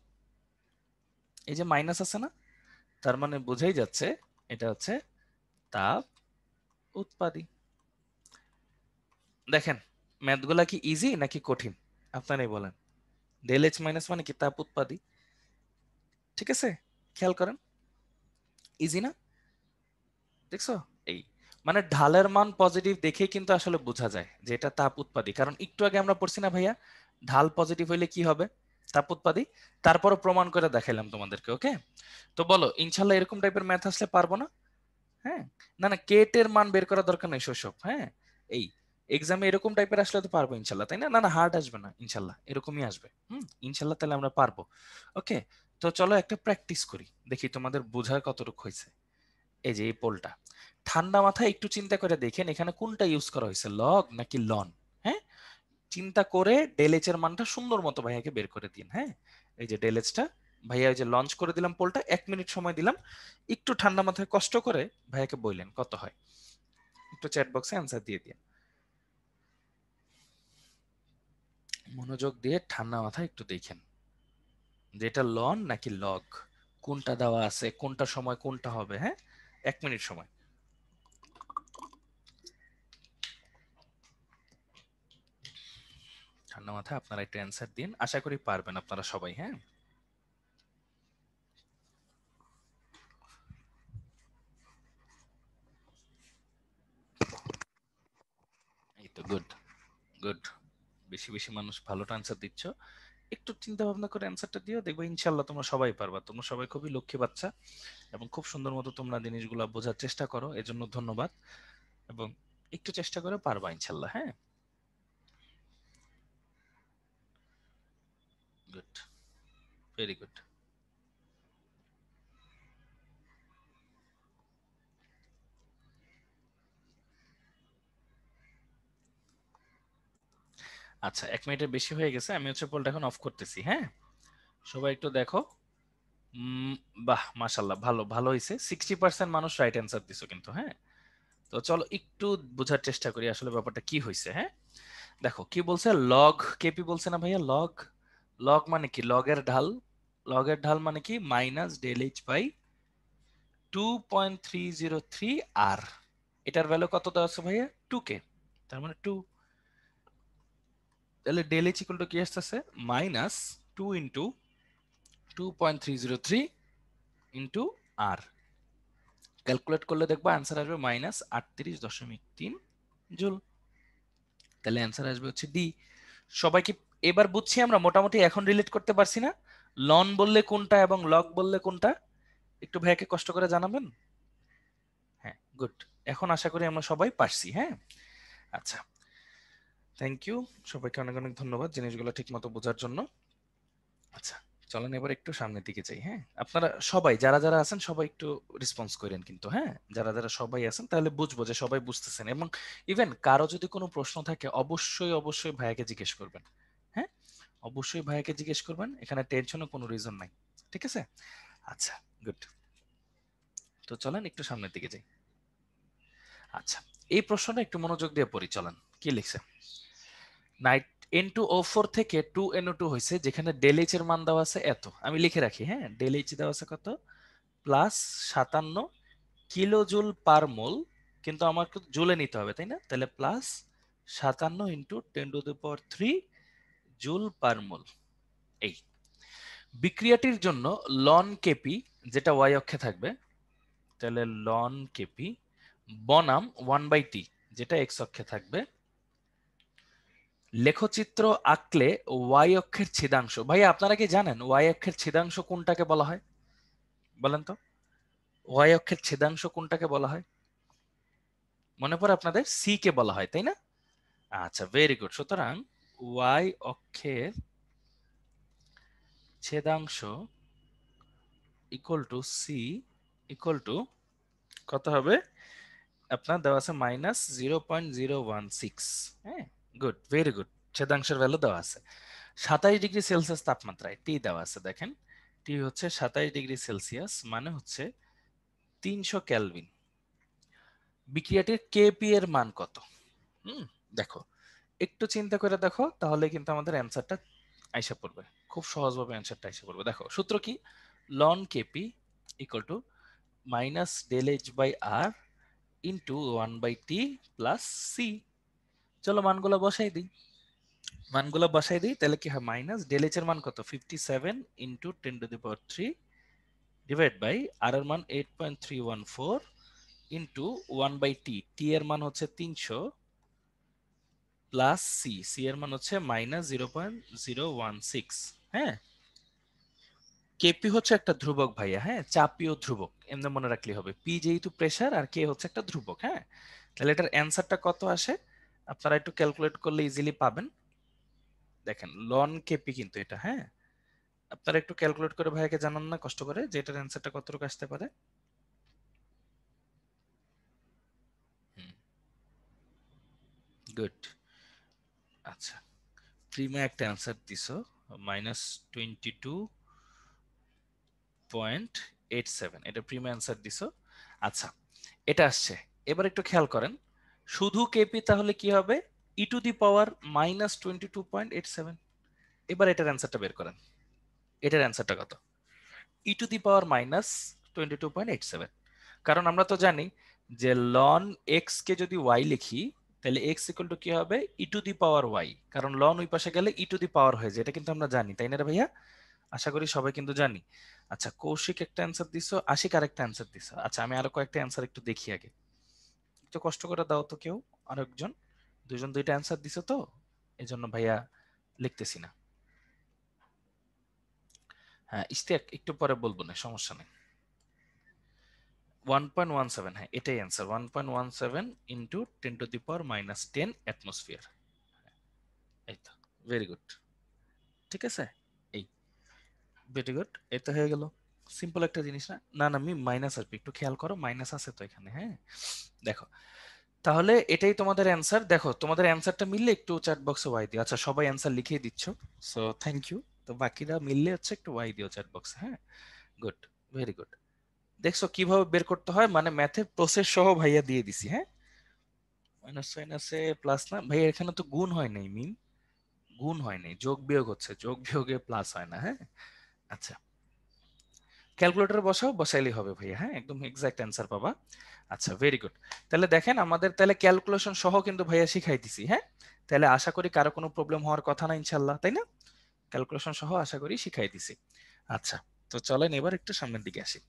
এই যে মাইনাস আছে না, তার মানে বোঝাই যাচ্ছে এটা হচ্ছে তাপ উৎপাদী। দেখেন ম্যাথগুলা কি ইজি নাকি কঠিন আপনারাই বলেন। ডেল এইচ মাইনাস মানে কি তাপ উৎপাদী, ঠিক আছে? খেয়াল করেন ইজি না? দেখছো এই মানে ঢালের মান পজিটিভ দেখেই কিন্তু আসলে বোঝা যায় যে এটা তাপ উৎপাদী, কারণ একটু আগে আমরা পড়ছি না ভাইয়া ঢাল পজিটিভ হইলে কি হবে? তাপ উৎপাদী। তারপরও প্রমাণ করে দেখাইলাম তোমাদেরকে। ওকে তো বলো ইনশাল্লাহ এরকম টাইপের ম্যাথ আসলে পারবো না? হ্যাঁ, না না কেটের মান বের করার দরকার নেই শৈশব। হ্যাঁ এই এক্সামে এরকম টাইপের আসলে তো পারবো ইনশাল্লাহ, তাই না? না না, হার্ড আসবে না ইনশাল্লাহ, এরকমই আসবে। ইনশাল্লাহ তাহলে আমরা পারবো। ওকে, তো চলো একটা প্র্যাকটিস করি, দেখি তোমাদের বোঝার কতটুকু হয়েছে। এই যে এই পোলটা, ঠান্ডা মাথায় একটু চিন্তা করে দেখেন এখানে কোনটা ইউজ করা হয়েছে, লগ নাকি লন। হ্যাঁ, চিন্তা করে ডেলএচ এর মানটা সুন্দর মতো ভাইয়াকে বের করে দিন। হ্যাঁ, এই যে ডেলএচটা ভাইয়া ওই যে লঞ্চ করে দিলাম পোলটা, 1 মিনিট সময় দিলাম, একটু ঠান্ডা মাথায় কষ্ট করে ভাইয়াকে বললেন কত হয়, একটু চ্যাট বক্সে অ্যান্সার দিয়ে দিন। মনোযোগ দিয়ে ঠান্ডা মাথায় একটু দেখেন যে এটা লন নাকি লগ, কোনটা দেওয়া আছে, কোনটা সময় কোনটা হবে। হ্যাঁ, 1 মিনিট সময়। ঠান্ডা মাথায় আপনারা একটা অ্যান্সার দিন, আশা করি পারবেন আপনারা সবাই। হ্যাঁ, এই তো, গুড গুড, বেশি বেশি মানুষ ভালোটা অ্যান্সার দিচ্ছ, একটু চিন্তা ভাবনা করে অ্যান্সারটা দিও, দেখবে ইনশাল্লাহ তোমরা সবাই পারবা। তোমরা সবাই খুবই লক্ষ্মী বাচ্চা এবং খুব সুন্দর মতো তোমরা জিনিসগুলো বোঝার চেষ্টা করো, এজন্য ধন্যবাদ। এবং একটু চেষ্টা করে পারবা ইনশাল্লাহ। হ্যাঁ, গুড, ভেরি গুড। আচ্ছা, 1 মিনিটের বেশি হয়ে গেছে, আমি হচ্ছে পোলটা এখন অফ করতেছি। হ্যাঁ, সবাই একটু দেখো। উম, বাহ, মাশাল্লাহ, ভালো ভালো হয়েছে, 60% মানুষ রাইট অ্যান্সার দিছো কিন্তু। হ্যাঁ, তো চলো একটু বোঝার চেষ্টা করি আসলে ব্যাপারটা কি হয়েছে। হ্যাঁ, দেখো কি বলছে, লগ কেপি বলছে না ভাইয়া, লগ। লগ মানে কি, লগের ঢাল। লগের ঢাল মানে কি, মাইনাস ডেল এইচ বাই 2.303 আর। এটার ভ্যালু কত দেওয়া আছে ভাইয়া, 2k, তার মানে 2। তাহলে ডেল এইচ ইকুয়াল টু কি আসতেছে, মাইনাস 2 ইন্টু 2.303 ইন্টু আর। ক্যালকুলেট করলে দেখবো অ্যান্সার আসবে মাইনাস 38.3 জুল। তাহলে অ্যান্সার আসবে হচ্ছে ডি। সবাই কি এবার বুঝছি আমরা মোটামুটি, এখন রিলেট করতে পারছি না লন বললে কোনটা এবং লগ বললে কোনটা? একটু ভাইয়াকে কষ্ট করে জানাবেন। হ্যাঁ, গুড, এখন আশা করি আমরা সবাই পারছি। হ্যাঁ, আচ্ছা, থ্যাংক ইউ, সবাইকে অনেক অনেক ধন্যবাদ জিনিসগুলো ঠিক মতো বোঝার জন্য। আচ্ছা, চলেন এবার একটু সামনের দিকে যাই। হ্যাঁ, আপনারা সবাই যারা যারা আছেন সবাই একটু রেসপন্স করেন কিন্তু। হ্যাঁ, যারা যারা সবাই আছেন তাহলে বুঝবো যে সবাই বুঝতেছেন। এবং ইভেন কারো যদি কোনো প্রশ্ন থাকে অবশ্যই অবশ্যই ভাইয়াকে জিজ্ঞেস করবেন। হ্যাঁ, অবশ্যই ভাইয়াকে জিজ্ঞেস করবেন, এখানে টেনশনের কোনো রিজন নাই। ঠিক আছে, আচ্ছা, গুড। তো চলেন একটু সামনের দিকে যাই। আচ্ছা, এই প্রশ্নটা একটু মনোযোগ দিয়ে পড়ি, চলেন কি লিখছে। নাইট N2O4 থেকে 2NO2 হয়েছে, যেখানে ডেল এইচ এর মান দেওয়া আছে এত। আমি লিখে রাখি। হ্যাঁ, ডেল এইচ দেওয়া আছে কত, প্লাস 57 কিলো জুল পার মোল, কিন্তু আমাকে জুলে নিতে হবে তাই না, তাহলে প্লাস 57 ইন্টু 10⁻³ জুল পার মোল। এই বিক্রিয়াটির জন্য লন কেপি, যেটা ওয়াই অক্ষে থাকবে, তাহলে লন কেপি বনাম 1/t, যেটা এক্স অক্ষে থাকবে। লেখচিত্র আঁকলে ওয়াই অক্ষের ছেদাংশ, ভাইয়া আপনারা কি জানেন ওয়াই অক্ষের ছেদাংশ কোনটাকে বলা হয়? বলেন তো, ওয়াই অক্ষের ছেদাংশ কোনটাকে বলা হয়? মনে পড়ে আপনাদের, সি কে বলা হয় তাই না? আচ্ছা, ভেরি গুড। সুতরাং ওয়াই অক্ষের ছেদাংশ equal to C equal to কত হবে, আপনার দেওয়া আছে -0.016। হ্যাঁ, গুড, ভেরি গুড, ছেদাংশের ভ্যালু দেওয়া আছে 27°C তাপমাত্রায়, টি দেওয়া আছে। দেখেন টি হচ্ছে 27°C, মানে হচ্ছে 300 কেলভিন। বিক্রিয়াটির কেপি এর মান কত? দেখো একটু চিন্তা করে দেখো, তাহলে কিন্তু আমাদের অ্যান্সারটা আইসা পড়বে, খুব সহজভাবে অ্যান্সারটা আইসা পড়বে। দেখো সূত্র কি, ln KP equal to minus del H by R into 1/t plus C. চলো মানগুলো বসাই দিই, মানগুলো বসাই দিই, তাহলে কি হয়, মাইনাস ডেল এইচ এর মান কত, 57 ইন্টু 10⁻³ ডিভাইড বাই আর এর মান 8.314 ইন্টু 1/t, টি এর মান হচ্ছে 300 প্লাস সি, সি এর মান হচ্ছে -0.016। হ্যাঁ, কেপি হচ্ছে একটা ধ্রুবক ভাইয়া। হ্যাঁ, চাপীয় ধ্রুবক, এমনি মনে রাখলে হবে। পি যেহেতু প্রেসার আর কে হচ্ছে একটা ধ্রুবক। হ্যাঁ, তাহলে এটার অ্যান্সারটা কত আসে, আপনারা একটু ক্যালকুলেট করলে ইজিলি পাবেন। দেখেন লন কেপি কিন্তু এটা, হ্যাঁ আপনারা একটু ক্যালকুলেট করে ভাইয়াকে জানান না কষ্ট করে যে এটার অ্যান্সারটা কতটুকু আসতে পারে। গুড। আচ্ছা প্রিমা একটা অ্যান্সার দিছো -22.87, এটা প্রিমা অ্যান্সার দিছো। আচ্ছা এটা আসছে, এবার একটু খেয়াল করেন শুধু কেপি তাহলে কি হবে, ই টু দি পাওয়ার -22.87। এবার এটার অ্যান্সারটা বের করেন, এটার অ্যান্সারটা কত, ই টু দি পাওয়ার -22.87। কারণ আমরা তো জানি যে লন এক্স কে যদি ওয়াই লিখি তাহলে এক্স ইকুয়াল টু কি হবে, ই টু দি পাওয়ার ওয়াই, কারণ লন ওই পাশে গেলে ই টু দি পাওয়ার হয়ে যায়, এটা কিন্তু আমরা জানি তাই না রে ভাইয়া, আশা করি সবাই কিন্তু জানি। আচ্ছা কৌশিক একটা অ্যান্সার দিছো, আশিক আরেকটা অ্যান্সার দিছো। আচ্ছা আমি আরো কয়েকটা অ্যান্সার একটু দেখি আগে, একটু কষ্ট করে দাও তো কেউ আরেকজন, দুইজন দুইটা অ্যান্সার দিছো তো এজন্য ভাইয়া লিখতেছি না। হ্যাঁ ইশতিয়াক একটু পরে বলবো না, সমস্যা নেই। 1.17, হ্যাঁ এটাই অ্যান্সার, 1.17 ইন্টু 10⁻⁻10 অ্যাটমসফিয়ার। এই তো ভেরি গুড, ঠিক আছে এই ভেরি গুড, এই তো হয়ে গেল। সিম্পল একটা জিনিস না, না না আমি মাইনাস আসবে, একটু খেয়াল করো মাইনাস আছে তো এখানে, হ্যাঁ দেখো তাহলে এটাই তোমাদের অ্যান্সার। দেখো তোমাদের অ্যান্সারটা মিললে একটু চ্যাট বক্সে ওয়াই দিও। আচ্ছা সবাই অ্যান্সার লিখিয়ে দিচ্ছ, সো থ্যাংক ইউ। তো বাকিরা মিললে হচ্ছে একটু ওয়াই দিও চ্যাট বক্সে, হ্যাঁ গুড ভেরি গুড। দেখছো কিভাবে বের করতে হয়, মানে ম্যাথের প্রসেস সহ ভাইয়া দিয়ে দিছি, হ্যাঁ মাইনাস মাইনাসে প্লাস না ভাইয়া, এখানে তো গুণ হয় নাই মিম, গুণ হয় নাই, যোগ বিয়োগ হচ্ছে, যোগ বিয়োগে প্লাস হয় না, হ্যাঁ আচ্ছা ক্যালকুলেটর বসাও, বসাইলেই হবে ভাইয়া, হ্যাঁ একদম এক্সাক্ট অ্যান্সার পাবা। আচ্ছা ভেরি গুড, তাহলে দেখেন আমাদের তাহলে ক্যালকুলেশন সহ কিন্তু ভাইয়া শিখাই দিছি, হ্যাঁ তাহলে আশা করি কারো কোনো প্রবলেম হওয়ার কথা না ইনশাল্লাহ, তাই না, ক্যালকুলেশন সহ আশা করি শিখাই দিছি। আচ্ছা তো চলেন এবার একটু সামনের দিকে আসি।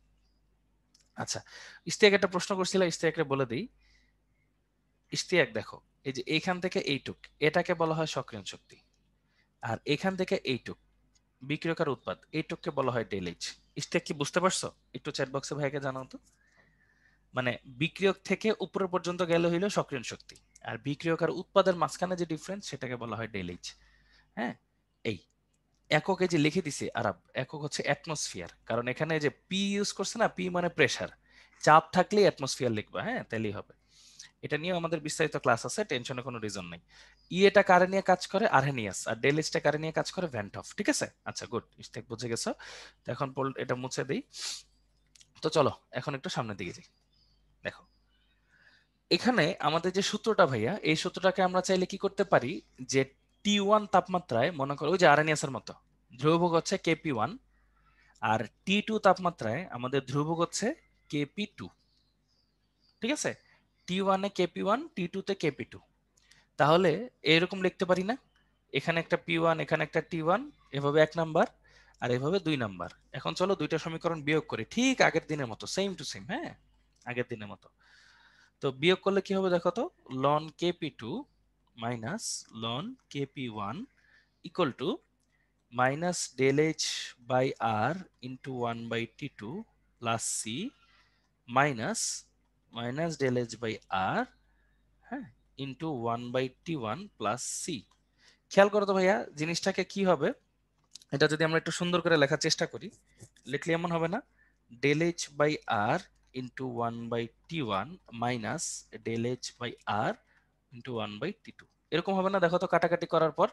আচ্ছা ইশতিয়াক একটা প্রশ্ন করছিল, ইশতিয়াককে বলে দিই। ইশতিয়াক দেখো এই যে এইখান থেকে এইটুক এটাকে বলা হয় সক্রিয়ণ শক্তি, আর এখান থেকে এইটুক বিক্রিয়কার উৎপাদ এইটুককে বলা হয় ডেল এইচ। ইশতিয়াক কি বুঝতে পারছো, একটু চ্যাট বক্সে ভাইকে জানাও তো। মানে বিক্রিয়ক থেকে উপরে পর্যন্ত গেলে হইলো সক্রিয়ণ শক্তি, আর বিক্রিয়ক আর উৎপাদের মাঝখানে যে ডিফারেন্স সেটাকে বলা হয় ডেল এইচ। হ্যাঁ এই একক এই যে লিখে দিছে আরব, একক হচ্ছে অ্যাটমসফিয়ার, কারণ এখানে যে পি ইউজ করছে না, পি মানে প্রেসার, চাপ থাকলেই অ্যাটমসফিয়ার লিখবা, হ্যাঁ তাইলেই হবে। এটা নিয়েও আমাদের বিস্তারিত ক্লাস আছে, টেনশনের কোনো রিজন নেই। ই এটা কারে নিয়ে কাজ করে, আরহেনিয়াস, আর ডেল এইচটা কারে নিয়ে কাজ করে, ভ্যান্টফ, ঠিক আছে আচ্ছা গুড ইস্তেক বুঝে গেছো। তো এখন এটা মুছে দেই। তো চলো এখন একটু সামনের দিকে যাই। দেখো এখানে আমাদের যে সূত্রটা ভাইয়া, এই সূত্রটাকে আমরা চাইলে কি করতে পারি, যে T1 তাপমাত্রায় মনে করো ওই যে আরএনএস-এর মতো ধ্রুবক হচ্ছে KP1, আর T2 তাপমাত্রায় আমাদের ধ্রুবক হচ্ছে KP2, ঠিক আছে T1 এ KP1, T2 তে KP2। তাহলে এরকম লিখতে পারি না, এখানে একটা P1 এখানে একটা T1, এভাবে 1 নাম্বার আর এভাবে 2 নাম্বার। এখন চলো দুইটা সমীকরণ বিয়োগ করি, ঠিক আগের দিনের মতো সেম টু সেম, হ্যাঁ আগের দিনের মতো। তো বিয়োগ করলে কি হবে দেখো তো, ln KP2 minus ln KP1 equal to minus del H by R into 1/T2 plus C minus minus del H by R, হ্যাঁ ইন্টু 1/T1 প্লাস সি। খেয়াল করো তো ভাইয়া জিনিসটাকে কি হবে, এটা যদি আমরা একটু সুন্দর করে লেখার চেষ্টা করি, লিখলে এমন হবে না, del H by R into 1/T1 minus del H by R into 1/T2, এরকম হবে না, দেখো তো কাটাকাটি করার পর।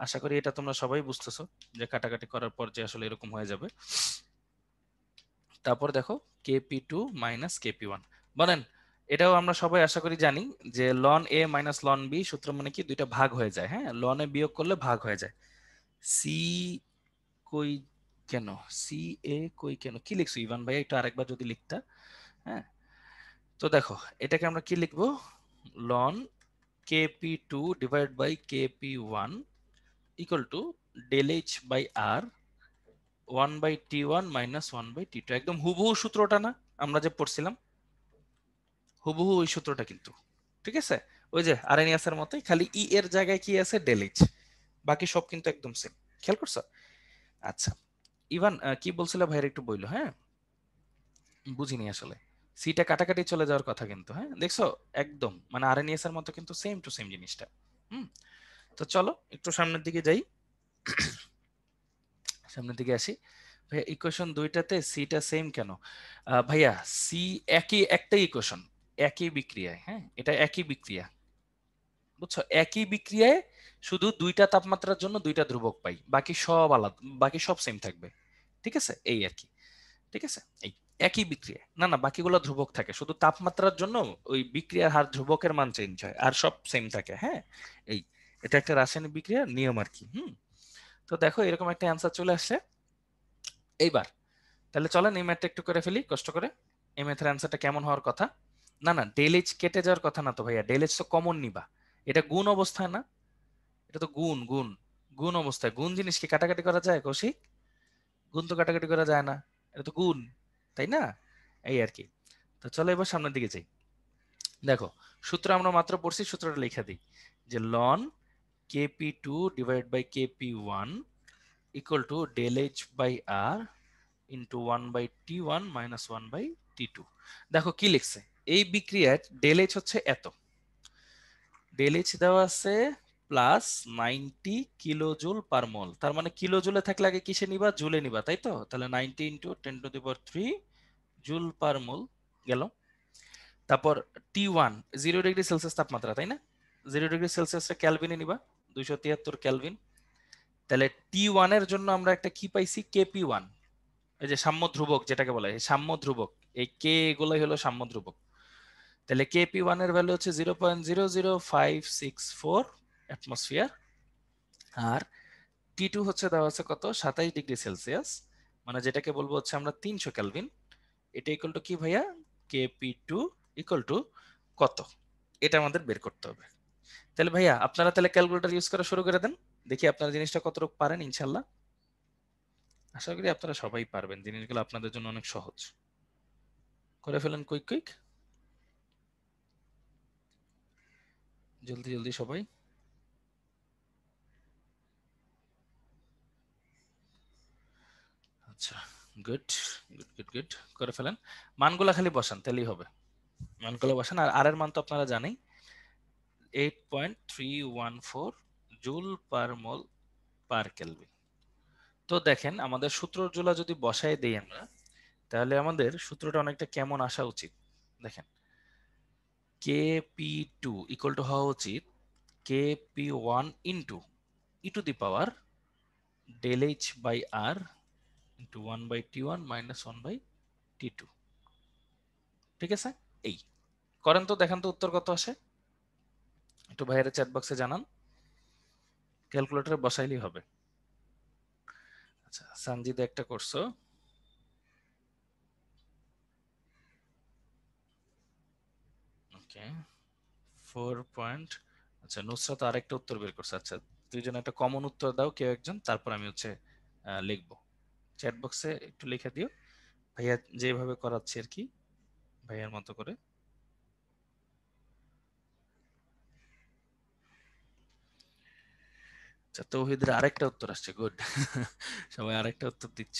আশা করি এটা তোমরা সবাই বুঝতেছো যে কাটাকাটি করার পর যে আসলে এরকম হয়ে যাবে। তারপর দেখো KP2 মাইনাস KP1 বলেন, এটাও আমরা সবাই আশা করি জানি যে ln A minus ln B সূত্র মানে কি, দুইটা ভাগ হয়ে যায়, হ্যাঁ ln A বিয়োগ করলে ভাগ হয়ে যায়। সি কই কেন, সি এ কই কেন, কি লিখছো ইভান ভাই, একটু আরেকবার যদি লিখতা, হ্যাঁ তো দেখো এটাকে আমরা কি লিখবো, ln KP2 divide by KP1 equal to del H by R 1/T1 minus 1/T2, একদম হুবহু সূত্রটা না আমরা যে পড়ছিলাম, হুবহু ওই সূত্রটা কিন্তু, ঠিক আছে ওই যে আরএনএস এর মতোই, খালি ই এর জায়গায় কি আছে ডেল এইচ, বাকি সব কিন্তু একদম সেম, খেয়াল করছো। আচ্ছা ইভান কি বলছিল ভাইয়ের একটু বইলো, হ্যাঁ বুঝিনি আসলে, সিটা কাটাকাটি চলে যাওয়ার কথা কিন্তু, হ্যাঁ দেখছো একদম মানে আরএনএস এর মতো কিন্তু সেম টু সেম জিনিসটা। হুম, তো চলো একটু সামনের দিকে যাই, সামনের দিকে আসি। ভাইয়া ইকুয়েশন দুইটাতে সিটা সেম কেন? ভাইয়া সি একই, একটাই ইকুয়েশন, একই বিক্রিয়ায়, হ্যাঁ এটা একই বিক্রিয়া, বুঝছো, একই বিক্রিয়ায় শুধু দুইটা তাপমাত্রার জন্য দুইটা ধ্রুবক পাই, বাকি সব আলাদা, বাকি সব সেম থাকবে, ঠিক আছে এই আর কি, ঠিক আছে এই একই বিক্রিয়া, না না বাকিগুলো ধ্রুবক থাকে, শুধু তাপমাত্রার জন্য ওই বিক্রিয়ার হার ধ্রুবকের মান চেঞ্জ হয় আর সব সেম থাকে, হ্যাঁ এই এটা একটা রাসায়নিক বিক্রিয়ার নিয়ম আর কি। তো দেখো এরকম একটা অ্যান্সার চলে আসছে। এইবার তাহলে চলেন এই ম্যাথটা একটু করে ফেলি কষ্ট করে। এই ম্যাথের অ্যান্সারটা কেমন হওয়ার কথা? না না ডেল এইচ কেটে যাওয়ার কথা না তো ভাইয়া, ডেল এইচ তো কমন নিবা, এটা গুণ অবস্থায় না, এটা তো গুণ গুণ, গুণ অবস্থায়, গুণ জিনিস কি কাটাকাটি করা যায় কৌশিক? গুণ তো কাটাকাটি করা যায় না, এটা তো গুণ, তাই না? এই আর কি। তো চলো এবার সামনের দিকে যাই। দেখো সূত্র আমরা মাত্র পড়ছি, সূত্রটা লিখে দিই যে ln KP two divide by KP one equal to del H by R into one by T one minus one by T two. দেখো কি লিখছে, এই বিক্রিয়ার ডেল এইচ হচ্ছে এত, ডেল এইচ দেওয়া আছে প্লাস 90 কিলো জুল পার মোল, তার মানে কিলো জুলে থাকলে আগে কিসে নিবা, জুলে নিবা, তাই তো? তাহলে 90 ইন্টু 10⁻³ জুল পার মোল গেল। তারপর T1 0°C তাপমাত্রা, তাই না? 0°C ক্যালভিনে নিবা, 273 ক্যালভিন। তাহলে T1 এর জন্য আমরা একটা কি পাইছি, KP1, এই যে সাম্য ধ্রুবক যেটাকে বলা হয় সাম্য ধ্রুবক, এই কে এগুলাই হলো সাম্য ধ্রুবক। তাহলে KP1 এর ভ্যালু হচ্ছে 0.00564 অ্যাটমসফিয়ার, আর T2 হচ্ছে দেওয়া আছে কত, 27°C, মানে যেটাকে বলবো হচ্ছে আমরা 300 কেলভিন। এটা ইকুয়াল টু কি ভাইয়া, KP2 ইকুয়াল টু কত, এটা আমাদের বের করতে হবে। তাহলে ভাইয়া আপনারা তাহলে ক্যালকুলেটর ইউজ করা শুরু করে দেন, দেখি আপনারা জিনিসটা কতটুকু পারেন। ইনশাল্লাহ আশা করি আপনারা সবাই পারবেন, জিনিসগুলো আপনাদের জন্য অনেক সহজ, করে ফেলেন কুইক কুইক, জলদি জলদি সবাই। আচ্ছা গুড গুড গুড গুড, করে ফেলেন, মানগুলা খালি বসান তাহলেই হবে, মানগুলো বসান। আর এর মান তো আপনারা জানেন 8.314 joule per mole per kelvin. তো দেখেন আমাদের সূত্রগুলো যদি বসায় দেই আমরা, তাহলে আমাদের সূত্রটা অনেকটা কেমন আসা উচিত দেখেন, KP2 ইকুয়াল টু হওয়া উচিত KP1 into E to the power del H by R into 1/T1 minus 1/T2, ঠিক আছে? এই করেন তো, দেখেন তো উত্তর কত আসে, একটু ভাইয়ের চ্যাট বক্সে জানান, ক্যালকুলেটরে বসাইলেই হবে। আচ্ছা সানজিদা একটা করছো, ওকে 4 আচ্ছা নুসরাত আরেকটা উত্তর বের করছে। আচ্ছা দুইজন একটা কমন উত্তর দাও কেউ একজন, তারপর আমি হচ্ছে লিখবো, চ্যাট বক্সে একটু লিখে দিও ভাইয়া যেভাবে করাচ্ছি আর কি, ভাইয়ার মতো করে। আচ্ছা তৌহিদের আরেকটা উত্তর আসছে, গুড সবাই আরেকটা উত্তর দিচ্ছ,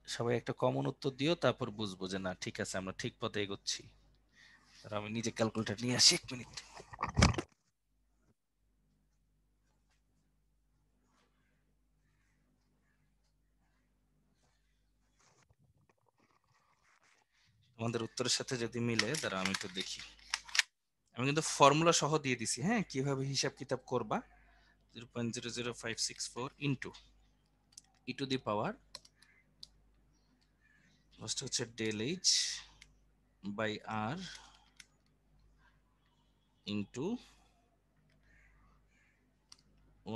সবাই একটা কমন উত্তর দিও, তারপর বুঝবো যে না ঠিক আছে আমরা ঠিক পথে এগোচ্ছি। আর আমি নিজে ক্যালকুলেটর নিয়ে আসি, 1 মিনিট। তোমাদের উত্তরের সাথে যদি মিলে দাঁড়া আমি তো দেখি, আমি কিন্তু ফর্মুলা সহ দিয়ে দিছি, হ্যাঁ কিভাবে হিসাব কিতাব করবা। 0.00564 into E to the power first হচ্ছে del H by R into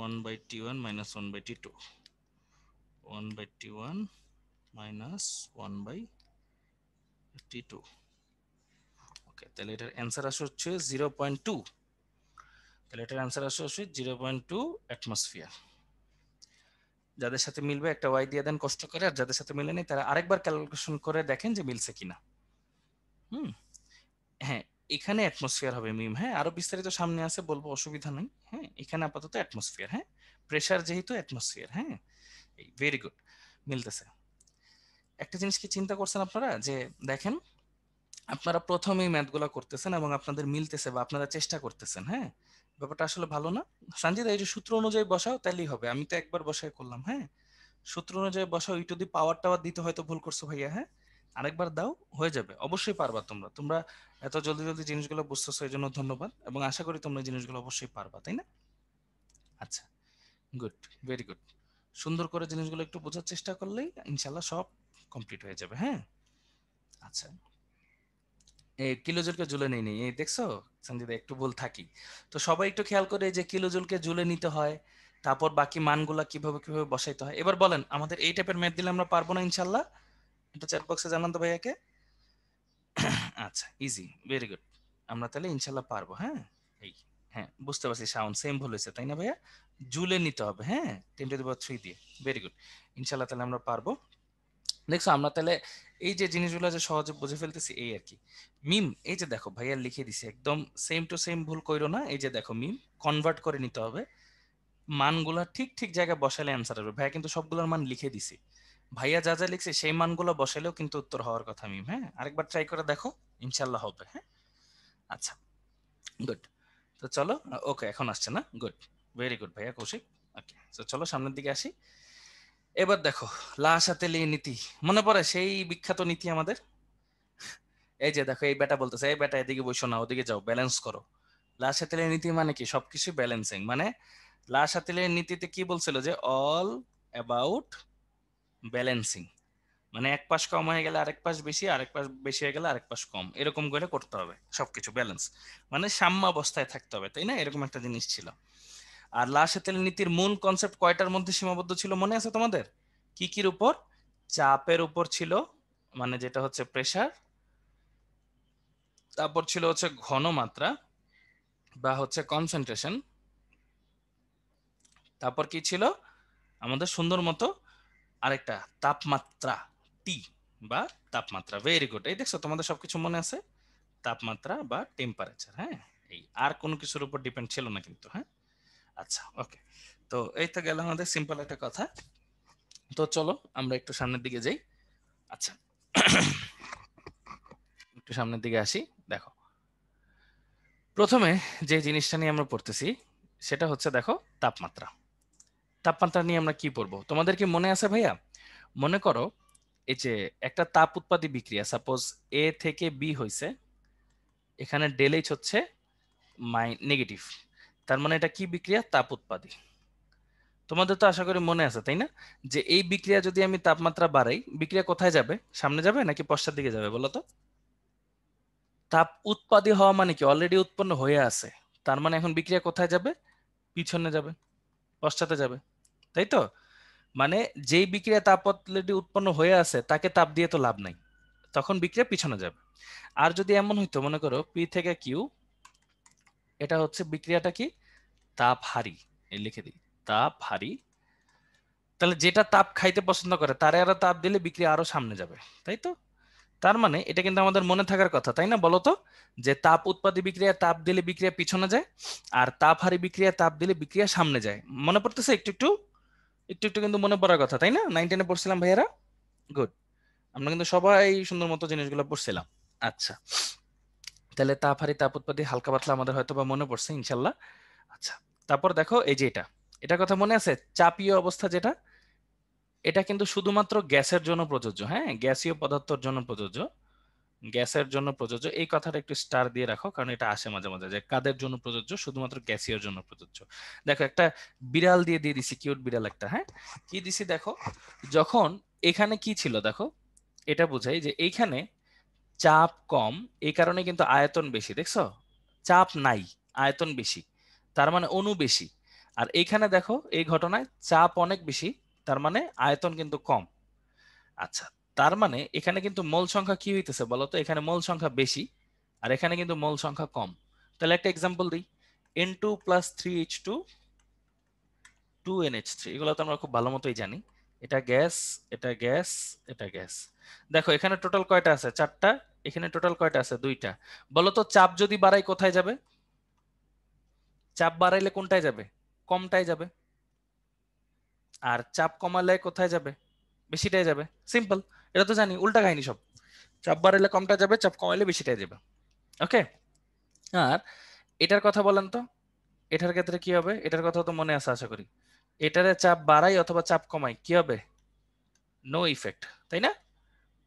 1/T1 minus 1/T2, 1/T1 minus 1/T2। Okay তাহলে এটার অ্যান্সার আসে হচ্ছে 0.2, তাহলে এটার অ্যান্সার আসে হচ্ছে 0.2 অ্যাটমসফিয়ার। যাদের সাথে মিলবে একটা ওয়াই দিয়ে দেন কষ্ট করে, আর যাদের সাথে মিলেনি তারা আরেকবার ক্যালকুলেশন করে দেখেন যে মিলছে কিনা। হ্যাঁ এখানে অ্যাটমসফিয়ার হবে মিম, হ্যাঁ আরো বিস্তারিত সামনে আছে বলবো, অসুবিধা নেই, হ্যাঁ এখানে আপাতত অ্যাটমসফিয়ার, হ্যাঁ প্রেসার যেহেতু অ্যাটমসফিয়ার, হ্যাঁ ভেরি গুড মিলতেছে। একটা জিনিস কি চিন্তা করছেন আপনারা যে দেখেন আপনারা প্রথমেই ম্যাথগুলো করতেছেন এবং আপনাদের মিলতেছে বা আপনারা চেষ্টা করতেছেন, হ্যাঁ? ব্যাপারটা আসলে ভালো না? সঞ্জিত এই যে সূত্র অনুযায়ী বসাও তাহলেই হবে। আমি তো একবার বসায় করলাম, হ্যাঁ? সূত্র অনুযায়ী বসাও, ই টু দি পাওয়ার টাওয়ার দিতে হয়তো ভুল করছো ভাইয়া, হ্যাঁ? আরেকবার দাও, হয়ে যাবে। অবশ্যই পারবা তোমরা। তোমরা এত জলদি জলদি জিনিসগুলো বুঝতেছো এই জন্য ধন্যবাদ এবং আশা করি তোমরা এই জিনিসগুলো অবশ্যই পারবা, তাই না? আচ্ছা, গুড, ভেরি গুড। সুন্দর করে জিনিসগুলো একটু বোঝার চেষ্টা করলেই ইনশাল্লাহ সব কমপ্লিট হয়ে যাবে, হ্যাঁ? আচ্ছা, এই কিলোজুলকে জুলে নেই এই দেখছো সঞ্জিদা, একটু ভুল থাকি। তো সবাই একটু খেয়াল করে এই যে কিলোজুলকে জুলে নিতে হয়, তারপর বাকি মানগুলা কিভাবে কিভাবে বসাইতে হয়। এবার বলেন আমাদের এই টাইপের ম্যাথ দিলে আমরা পারবো না ইনশাল্লাহ? এটা চ্যাট বক্সে জানান তো ভাইয়াকে। আচ্ছা, ইজি, ভেরি গুড। আমরা তাহলে ইনশাল্লাহ পারবো, হ্যাঁ? এই, হ্যাঁ বুঝতে পারছি, সাউন্ড সেম ভুল হয়েছে তাই না ভাইয়া? জুলে নিতে হবে, হ্যাঁ, 10⁻³ দিয়ে। Very good. ইনশাল্লাহ তাহলে আমরা পারবো। দেখছো আমরা তাহলে এই যে জিনিসগুলো যে সহজে বুঝে ফেলতেছি এই আর কি। মিম, এই যে দেখো ভাইয়া লিখে দিছে একদম সেম টু সেম, ভুল কইরো না। এই যে দেখো মিম, কনভার্ট করে নিতে হবে। মানগুলা ঠিক ঠিক জায়গায় বসালে অ্যান্সার হবে। ভাইয়া কিন্তু সবগুলোর মান লিখে দিছি। ভাইয়া যা যা লিখছে সেই মানগুলো বসালেও কিন্তু উত্তর হওয়ার কথা মিম, হ্যাঁ? আরেকবার ট্রাই করে দেখো, ইনশাল্লাহ হবে, হ্যাঁ? আচ্ছা, গুড। তো চলো, ওকে এখন আসছে না? গুড, ভেরি গুড ভাইয়া কৌশিক। ওকে, তো চলো সামনের দিকে আসি। এবার দেখো, লা সাথে লি নীতি, মনে পড়ে সেই বিখ্যাত নীতি আমাদের? এই যে দেখো এই বেটা বলতেছে, এই বেটা এদিকে বসো না, ওদিকে যাও, ব্যালেন্স করো। লা সাথে লি নীতি মানে কি? সবকিছু ব্যালেন্সিং। মানে লা সাথে লি নীতিতে কি বলছিল যে অল অ্যাবাউট ব্যালেন্সিং। মানে এক পাশ কম হয়ে গেলে আরেক পাশ বেশি, আরেক পাশ বেশি হয়ে গেলে আরেক পাশ কম, এরকম করে করতে হবে সবকিছু ব্যালেন্স। মানে সাম্যাবস্থায় থাকতে হবে, তাই না? এরকম একটা জিনিস ছিল। আর লা সাথে লি নীতির মূল কনসেপ্ট কয়টার মধ্যে সীমাবদ্ধ ছিল মনে আছে তোমাদের? কি কির উপর? চাপের উপর ছিল, মানে যেটা হচ্ছে প্রেসার। তারপর ছিল হচ্ছে ঘনমাত্রা বা হচ্ছে কনসেন্ট্রেশন। তারপর কি ছিল আমাদের সুন্দর মতো আরেকটা তাপমাত্রা, টি বা তাপমাত্রা। ভেরি গুড, এই দেখছো তোমাদের সবকিছু মনে আছে। তাপমাত্রা বা টেম্পারেচার, হ্যাঁ? এই আর কোনো কিছুর উপর ডিপেন্ড ছিল না কিন্তু, হ্যাঁ? আচ্ছা, ওকে। তো এই তো গেল আমাদের সিম্পল একটা কথা। তো চলো আমরা একটু সামনের দিকে যাই। আচ্ছা, একটু সামনের দিকে আসি। দেখো প্রথমে যে জিনিসটা নিয়ে আমরা পড়তেছি সেটা হচ্ছে দেখো তাপমাত্রা। তাপমাত্রা নিয়ে আমরা কি পড়বো তোমাদের কি মনে আছে ভাইয়া? মনে করো এই যে একটা তাপ উৎপাদী বিক্রিয়া, সাপোজ এ থেকে বি হয়েছে, এখানে ডেল এইচ হচ্ছে নেগেটিভ। তার মানে এটা কি বিক্রিয়া? তাপ উৎপাদী। তোমাদের তো আশা করি মনে আছে তাই না, যে এই বিক্রিয়া যদি আমি তাপমাত্রা বাড়াই, বিক্রিয়া কোথায় যাবে? সামনে যাবে নাকি পশ্চাৎ দিকে যাবে বলো তো? তাপ উৎপাদী হওয়া মানে কি? অলরেডি উৎপন্ন হয়ে আছে। তার মানে এখন বিক্রিয়া কোথায় যাবে? পিছনে যাবে, পশ্চাতে যাবে, তাই তো? মানে যেই বিক্রিয়া তাপ অলরেডি উৎপন্ন হয়ে আছে তাকে তাপ দিয়ে তো লাভ নাই, তখন বিক্রিয়া পিছনে যাবে। আর যদি এমন হইতো, মনে করো পি থেকে কিউ, এটা হচ্ছে বিক্রিয়াটা কি? তাপ হারি। এই লিখে দিই, তাপ হারি। তাহলে যেটা তাপ খাইতে পছন্দ করে তারে আরো তাপ দিলে বিক্রিয়া আরো সামনে যাবে, তাই তো? তার মানে এটা কিন্তু আমাদের মনে থাকার কথা, তাই না? বলতো যে তাপ উৎপাদী বিক্রিয়া তাপ দিলে বিক্রিয়া পিছনে যায়, আর তাপ হারি বিক্রিয়া তাপ দিলে বিক্রিয়া সামনে যায়। মনে পড়তেছে একটু একটু? একটু একটু কিন্তু মনে পড়ার কথা, তাই না? 9-10-এ পড়ছিলাম ভাইয়ারা। গুড, আমরা কিন্তু সবাই সুন্দর মতো জিনিসগুলো পড়ছিলাম। আচ্ছা, তাহলে তাপ হারি তাপ উৎপাদী হালকা পাতলা আমাদের হয়তো বা মনে পড়ছে ইনশাল্লাহ। আচ্ছা, তারপর দেখো এই যে এটার কথা মনে আছে? চাপীয় অবস্থা যেটা, এটা কিন্তু শুধুমাত্র গ্যাসের জন্য প্রযোজ্য, হ্যাঁ? গ্যাসীয় পদার্থের জন্য প্রযোজ্য, গ্যাসের জন্য প্রযোজ্য। এই কথাটা একটু স্টার দিয়ে রাখো, কারণ এটা আসে মাঝে মাঝে যে কাদের জন্য প্রযোজ্য? শুধুমাত্র গ্যাসীয় জন্য প্রযোজ্য। দেখো একটা বিড়াল দিয়ে দিছি, কিউট বিড়াল একটা, হ্যাঁ? কি দিছি দেখো, যখন এখানে কি ছিল দেখো, এটা বোঝাই যে এইখানে চাপ কম, এই কারণে কিন্তু আয়তন বেশি। দেখছো, চাপ নাই, আয়তন বেশি, তার মানে অণু বেশি। আর এইখানে দেখো এই ঘটনায় চাপ অনেক বেশি, তার মানে আয়তন কিন্তু কম। আচ্ছা, তার মানে এখানে কিন্তু মোল সংখ্যা কি হইতেছে বলতো? এখানে মোল সংখ্যা বেশি আর এখানে কিন্তু মোল সংখ্যা কম। তাহলে একটা এক্সাম্পল দিই, N2 + 3H2 2NH3, এগুলো তো আমরা খুব ভালো মতোই জানি। এটা গ্যাস, এটা গ্যাস, এটা গ্যাস। দেখো এখানে টোটাল কয়টা আছে? 4টা। এখানে টোটাল কয়টা আছে? 2টা। বলো তো চাপ যদি বাড়াই কোথায় যাবে? চাপ বাড়াইলে কোনটায় যাবে? কমটায় যাবে। আর চাপ কমালে কোথায় যাবে? বেশিটাই যাবে। সিম্পল। এটা তো জানি, উল্টা কাহিনী সব। চাপ বাড়াইলে কমটা যাবে, চাপ কমাইলে বেশিটাই যাবে। ওকে, আর এটার কথা বলেন তো, এটার ক্ষেত্রে কি হবে? এটার কথা তো মনে আছে আশা করি। এটারে চাপ বাড়াই অথবা চাপ কমাই, কি হবে? নো ইফেক্ট, তাই না?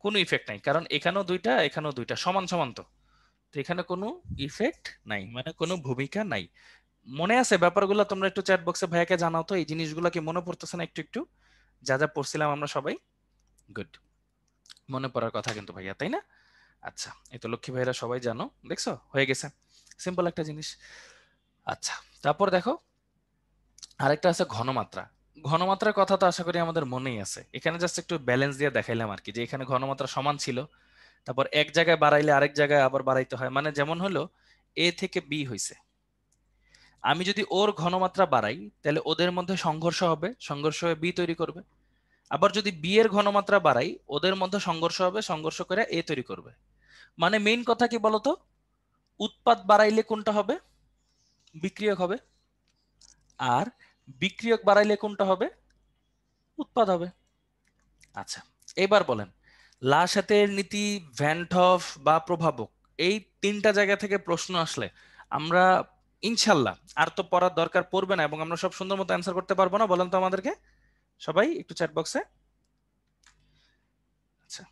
কোনো ইফেক্ট নাই, কারণ এখানেও দুইটা এখানেও দুইটা সমান সমান। তো এখানে কোনো ইফেক্ট নাই, মানে কোনো ভূমিকা নাই। মনে আছে ব্যাপারগুলো? তোমরা একটু চ্যাট বক্সে ভাইয়াকে জানাও তো, এই জিনিসগুলো কি মনে পড়তেছে না একটু একটু, যা যা পড়ছিলাম আমরা সবাই? গুড, মনে পড়ার কথা কিন্তু ভাইয়া, তাই না? আচ্ছা, এই তো লক্ষ্মী ভাইরা সবাই জানো, দেখছো হয়ে গেছে, সিম্পল একটা জিনিস। আচ্ছা, তারপর দেখো আরেকটা আছে ঘনমাত্রা। ঘনমাত্রার কথা তো আশা করি আমাদের মনেই আছে, এখানে জাস্ট একটু ব্যালেন্স দিয়ে দেখাইলাম আর কি, যে এখানে ঘনমাত্রা সমান ছিল, তারপর এক জায়গায় বাড়াইলে আরেক জায়গায় আবার বাড়াইতে হয়। মানে যেমন হলো এ থেকে বি হইছে, আমি যদি ওর ঘনমাত্রা বাড়াই তাহলে ওদের মধ্যে সংঘর্ষ হবে, সংঘর্ষ হয়ে বি তৈরি করবে। আবার যদি বি এর ঘনমাত্রা বাড়াই ওদের মধ্যে সংঘর্ষ হবে, সংঘর্ষ করে এ তৈরি করবে। মানে মেইন কথা কি বলতো, উৎপাদ বাড়াইলে কোনটা হবে? বিক্রিয়ক হবে। আর বিক্রিয়ক বাড়াইলে কোনটা হবে? উৎপাদ হবে। আচ্ছা, এবার বলেন লাসাতের নীতি, ভ্যান হফ বা প্রভাবক, এই তিনটা জায়গা থেকে প্রশ্ন আসলে আমরা ইনশাল্লাহ আর তো পড়ার দরকার পড়বে না, এবং আমরা সব সুন্দর মতো অ্যান্সার করতে পারবো না? বলেন তো আমাদেরকে সবাই একটু চ্যাট বক্সে। আচ্ছা,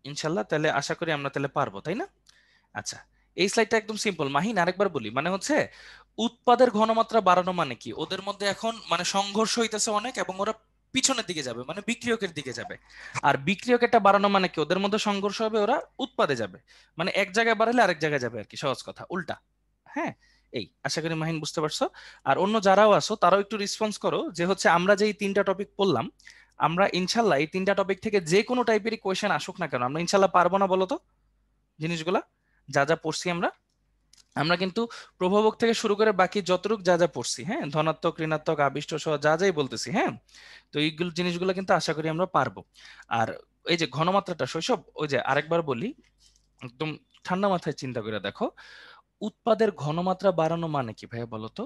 ইনশাল্লাহ তাহলে আশা করি আমরা তাহলে পারবো, তাই না? আচ্ছা, এই স্লাইডটা একদম সিম্পল মাহিন, আরেকবার বলি। মানে হচ্ছে উৎপাদের ঘনমাত্রা বাড়ানো মানে কি, ওদের মধ্যে এখন মানে সংঘর্ষ হইতেছে অনেক এবং ওরা পিছনের দিকে যাবে, মানে বিক্রিয়কের দিকে যাবে। আর বিক্রিয়কেরটা বাড়ানো মানে কি, ওদের মধ্যে সংঘর্ষ হবে, ওরা উৎপাদে যাবে। মানে এক জায়গায় বাড়ালে আরেক জায়গায় যাবে আর কি, সহজ কথা, উল্টা। হ্যাঁ, এই আশা করি মাহিন বুঝতে পারছো। আর অন্য যারাও আছো তারাও একটু রেসপন্স করো, যে হচ্ছে আমরা যে এই তিনটা টপিক পড়লাম, আমরা ইনশাল্লাহ এই তিনটা টপিক থেকে যে কোনো টাইপেরই কোয়েশ্চেন আসুক না কেন আমরা ইনশাল্লাহ পারবো না বলো তো জিনিসগুলা? যা যা পড়ছি আমরা, আমরা কিন্তু প্রভাবক থেকে শুরু করে বাকি যতটুক যা যা পড়ছি, হ্যাঁ, ধনাত্মক ঋণাত্মক আবিষ্ট সহ যা যাই বলতেছি, হ্যাঁ, তো এইগুলো জিনিসগুলো কিন্তু আশা করি আমরা পারবো। আর এই যে ঘনমাত্রাটা শৈশব, ওই যে আরেকবার বলি, একদম ঠান্ডা মাথায় চিন্তা করে দেখো, উৎপাদের ঘনমাত্রা বাড়ানো মানে কি ভাইয়া বলো তো?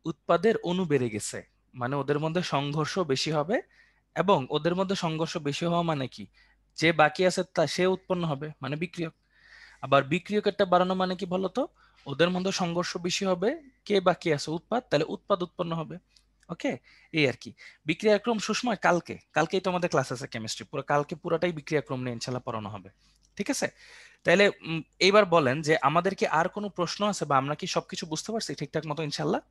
উৎপাদের অণু বেড়ে গেছে, মানে ওদের মধ্যে সংঘর্ষ বেশি হবে, এবং ওদের মধ্যে সংঘর্ষ বেশি হওয়া মানে কি, যে বাকি আছে তা সে উৎপন্ন হবে, মানে বিক্রিয়ক। আবার বিক্রিয়কেরটা বাড়ানো মানে কি বলতো, ওদের মধ্যে সংঘর্ষ বেশি হবে, কে বাকি আছে উৎপাদ, তাহলে উৎপাদ উৎপন্ন হবে। ওকে, এই আর কি বিক্রিয়াক্রম। সুষময় কালকেই তো আমাদের ক্লাস আছে কেমিস্ট্রি, পুরো কালকে পুরোটাই বিক্রিয়াক্রম নিয়ে ইনশাল্লাহ পড়ানো হবে, ঠিক আছে? তাহলে এইবার বলেন যে আমাদের কি আর কোনো প্রশ্ন আছে, বা আমরা কি সবকিছু বুঝতে পারছি ঠিকঠাক মতো ইনশাল্লাহ?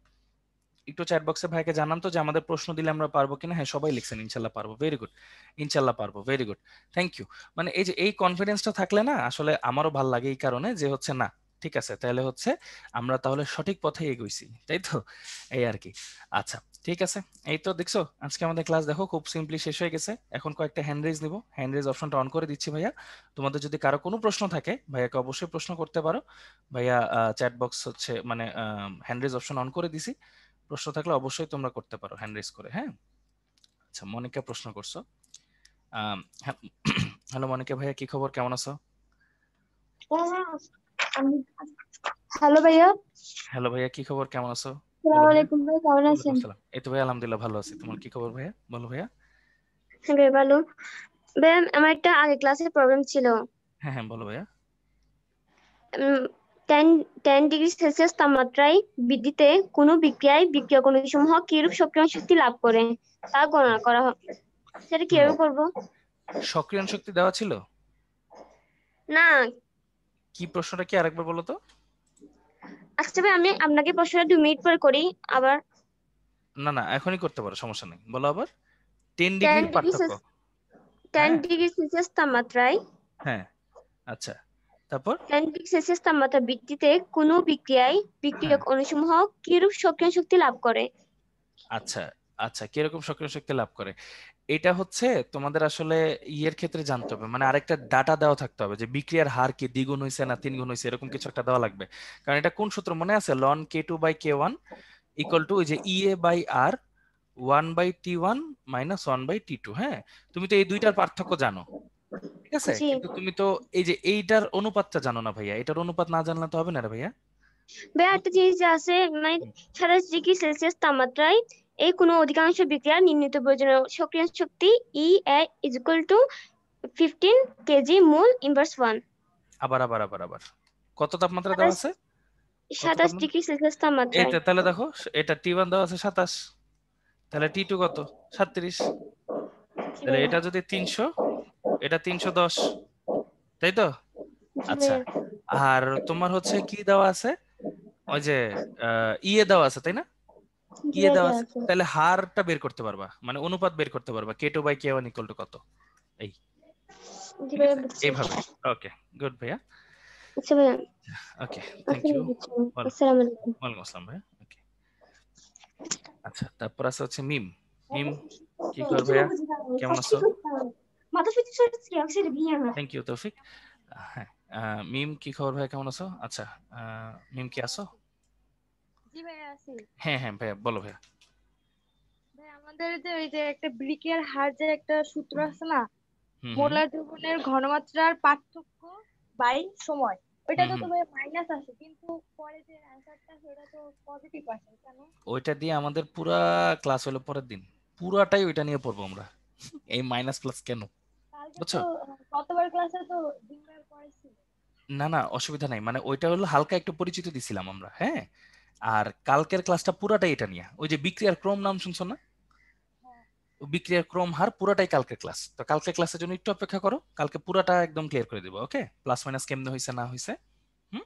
একটু চ্যাট বক্সে ভাইকে জানান তো যে আমাদের প্রশ্ন দিলে আমরা পারবো কিনা। হ্যাঁ, সবাই লিখছেন ইনশাল্লাহ পারবো, ভেরি গুড, ইনশাল্লাহ পারবো, ভেরি গুড, থ্যাংক ইউ। মানে এই যে এই কনফিডেন্সটা থাকলে না আসলে আমারও ভালো লাগে, এই কারণে যে হচ্ছে না ঠিক আছে, তাহলে হচ্ছে আমরা তাহলে সঠিক পথে এগোইছি, তাই তো? এই আর কি। আচ্ছা, ঠিক আছে, এই তো দেখছো আজকে আমাদের ক্লাস দেখো খুব সিম্পলি শেষ হয়ে গেছে। এখন কয়েকটা হ্যান্ড রেজ নিব, হ্যান্ড রেজ অপশনটা অন করে দিচ্ছি ভাইয়া। তোমাদের যদি কারো কোনো প্রশ্ন থাকে ভাইয়াকে অবশ্যই প্রশ্ন করতে পারো। ভাইয়া চ্যাট বক্স হচ্ছে মানে হ্যান্ড রেজ অপশন অন করে দিছি, প্রশ্ন থাকলে অবশ্যই তোমরা করতে পারো হ্যান্ড রেজ করে, হ্যাঁ? আচ্ছা, মনিকা প্রশ্ন করছো। হ্যালো মনিকা ভাইয়া, কি খবর, কেমন আছো? হ্যালো ভাইয়া। হ্যালো ভাইয়া, কি খবর, কেমন আছো? আসসালামু বলো ভাইয়া। আলাইকুম ভাই, কেমন ওয়ালাইকুম আছেন? আসসালাম, এই তো ভাইয়া আলহামদুলিল্লাহ ভালো আছি। তোমার কি খবর ভাইয়া, বলো ভাইয়া। হ্যাঁ ভাই, ভালো। ভাই আমার একটা আগে ক্লাসে প্রবলেম ছিল। হ্যাঁ হ্যাঁ, বলো ভাইয়া। 10 10 ডিগ্রি সেলসিয়াস তাপমাত্রায় বৃদ্ধিতে কোনো বিক্রিয়ায় বিক্রিয়ক অণুসমূহ কিরূপ সক্রিয় শক্তি লাভ করে তা গণনা করা হয়, সেটা কিভাবে করবো? সক্রিয়ণ শক্তি দেওয়া ছিল? না। কি প্রশ্নটা কি আরেকবার বলো তো। আচ্ছা ভাই, আমি আপনাকে প্রশ্নটা 2 মিনিট পরে করি আবার। না না, এখনই করতে পারো, সমস্যা নেই, বলো আবার। 10 10 ডিগ্রির ডিগ্রি পার্থক্য? 10 হ্যাঁ ডিগ্রি সেলসিয়াস তাপমাত্রায় হ্যাঁ, আচ্ছা, তারপর 10 ডিগ্রি সেলসিয়াস তাপমাত্রা বৃদ্ধিতে কোনো বিক্রিয়ায় হ্যাঁ, বিক্রিয়ক অণুসমূহ কিরূপ সক্রিয় শক্তি লাভ করে। আচ্ছা আচ্ছা, কিরকম সক্রিয় শক্তি লাভ করে, এটা হচ্ছে তোমাদের আসলে ইয়ের ক্ষেত্রে জানতে হবে, মানে আরেকটা ডাটা দেওয়া থাকতে হবে যে বিক্রিয়ার হার কি দ্বিগুণ হয়েছে না তিনগুণ হয়েছে, এরকম কিছু একটা দেওয়া লাগবে। কারণ এটা কোন সূত্র মনে আছে, লন K2/K1 ইকুয়াল টু ওই যে EA/R 1/T1 মাইনাস 1/T2। হ্যাঁ, তুমি তো এই দুইটার পার্থক্য জানো, ঠিক আছে, জি কিন্তু তুমি তো এই যে এইটার অনুপাতটা জানো না ভাইয়া, এটার অনুপাত না জানলে তো হবে না রে ভাইয়া। ভাই, একটা জিনিস যে আছে, মানে 27 ডিগ্রি সেলসিয়াস তাপমাত্রায় এই কোনো অধিকাংশ বিক্রিয়া নির্ণীত প্রয়োজনীয় সক্রিয় শক্তি E is equal to 15 kg mole inverse 1। আবার আবার আবার আবার কত তাপমাত্রা দেওয়া আছে? কত 27 তাপমাত্রা? ডিগ্রি সেলসিয়াস এই তাপমাত্রায়। তো, তাহলে দেখো এটা T1 দেওয়া আছে 27, তাহলে T2 কত? 37। জি তাহলে ভাইয়া। এটা যদি 300, এটা 310, তাই তো? জি আচ্ছা, ভাইয়া। আর তোমার হচ্ছে কি দেওয়া আছে? ওই যে ইয়ে দেওয়া আছে, তাই না? জি ইয়ে ভাইয়া দেওয়া দেওয়া আছে, আছে। তাহলে হারটা বের করতে পারবা, মানে অনুপাত বের করতে পারবা, K2/K1 ইকুয়াল টু কত। এই, জি ঠিক ভাইয়া আছে, বুঝছি। এইভাবে। ওকে, গুড ভাইয়া। আচ্ছা ভাইয়া। ওকে, থ্যাংক আচ্ছা ইউ। বুঝছি। বলো। আসসালামু আলাইকুম। ওয়ালাইকুম আসসালাম ভাইয়া। ওকে, আচ্ছা, তারপর আছে হচ্ছে মিম। মিম কি খবর ভাইয়া, কেমন আছো? থ্যাংক ইউ তৌফিক। হ্যাঁ, মিম কি খবর ভাইয়া, কেমন আছো? আচ্ছা, মিম কি আছো? জি ভাইয়া আছি। হ্যাঁ হ্যাঁ ভাইয়া, বলো ভাইয়া। ভাই আমাদের যে ওই যে একটা ব্রিকের হার যে একটা সূত্র আছে না, হুম হুম মোলার দ্রবণের ঘনমাত্রার পার্থক্য বাই সময়, ওইটা হুম তো হুম ভাই মাইনাস আসে, কিন্তু পরে যে অ্যান্সারটা সেটা তো পজিটিভ আসে কেন? ওইটা দিয়ে আমাদের পুরা ক্লাস হলো পরের দিন, পুরাটাই ওইটা নিয়ে পড়বো আমরা। এই মাইনাস প্লাস কেন, কালকে তো বুঝছো? গতবার ক্লাসে তো দিনবার পড়াইছি। না না, অসুবিধা নাই, মানে ওইটা হলো হালকা একটু পরিচিত দিছিলাম আমরা, হ্যাঁ। আর কালকের ক্লাসটা পুরাটাই এটা নিয়ে, ওই যে বিক্রিয়ার ক্রম নাম শুনছো না? হ্যাঁ। ও বিক্রিয়ার ক্রম হার পুরাটাই কালকের ক্লাস, তো কালকের ক্লাসের জন্য একটু অপেক্ষা করো, কালকে পুরাটা একদম ক্লিয়ার করে দিব। ওকে, প্লাস মাইনাস কেমনে হয়েছে না হয়েছে। হুম।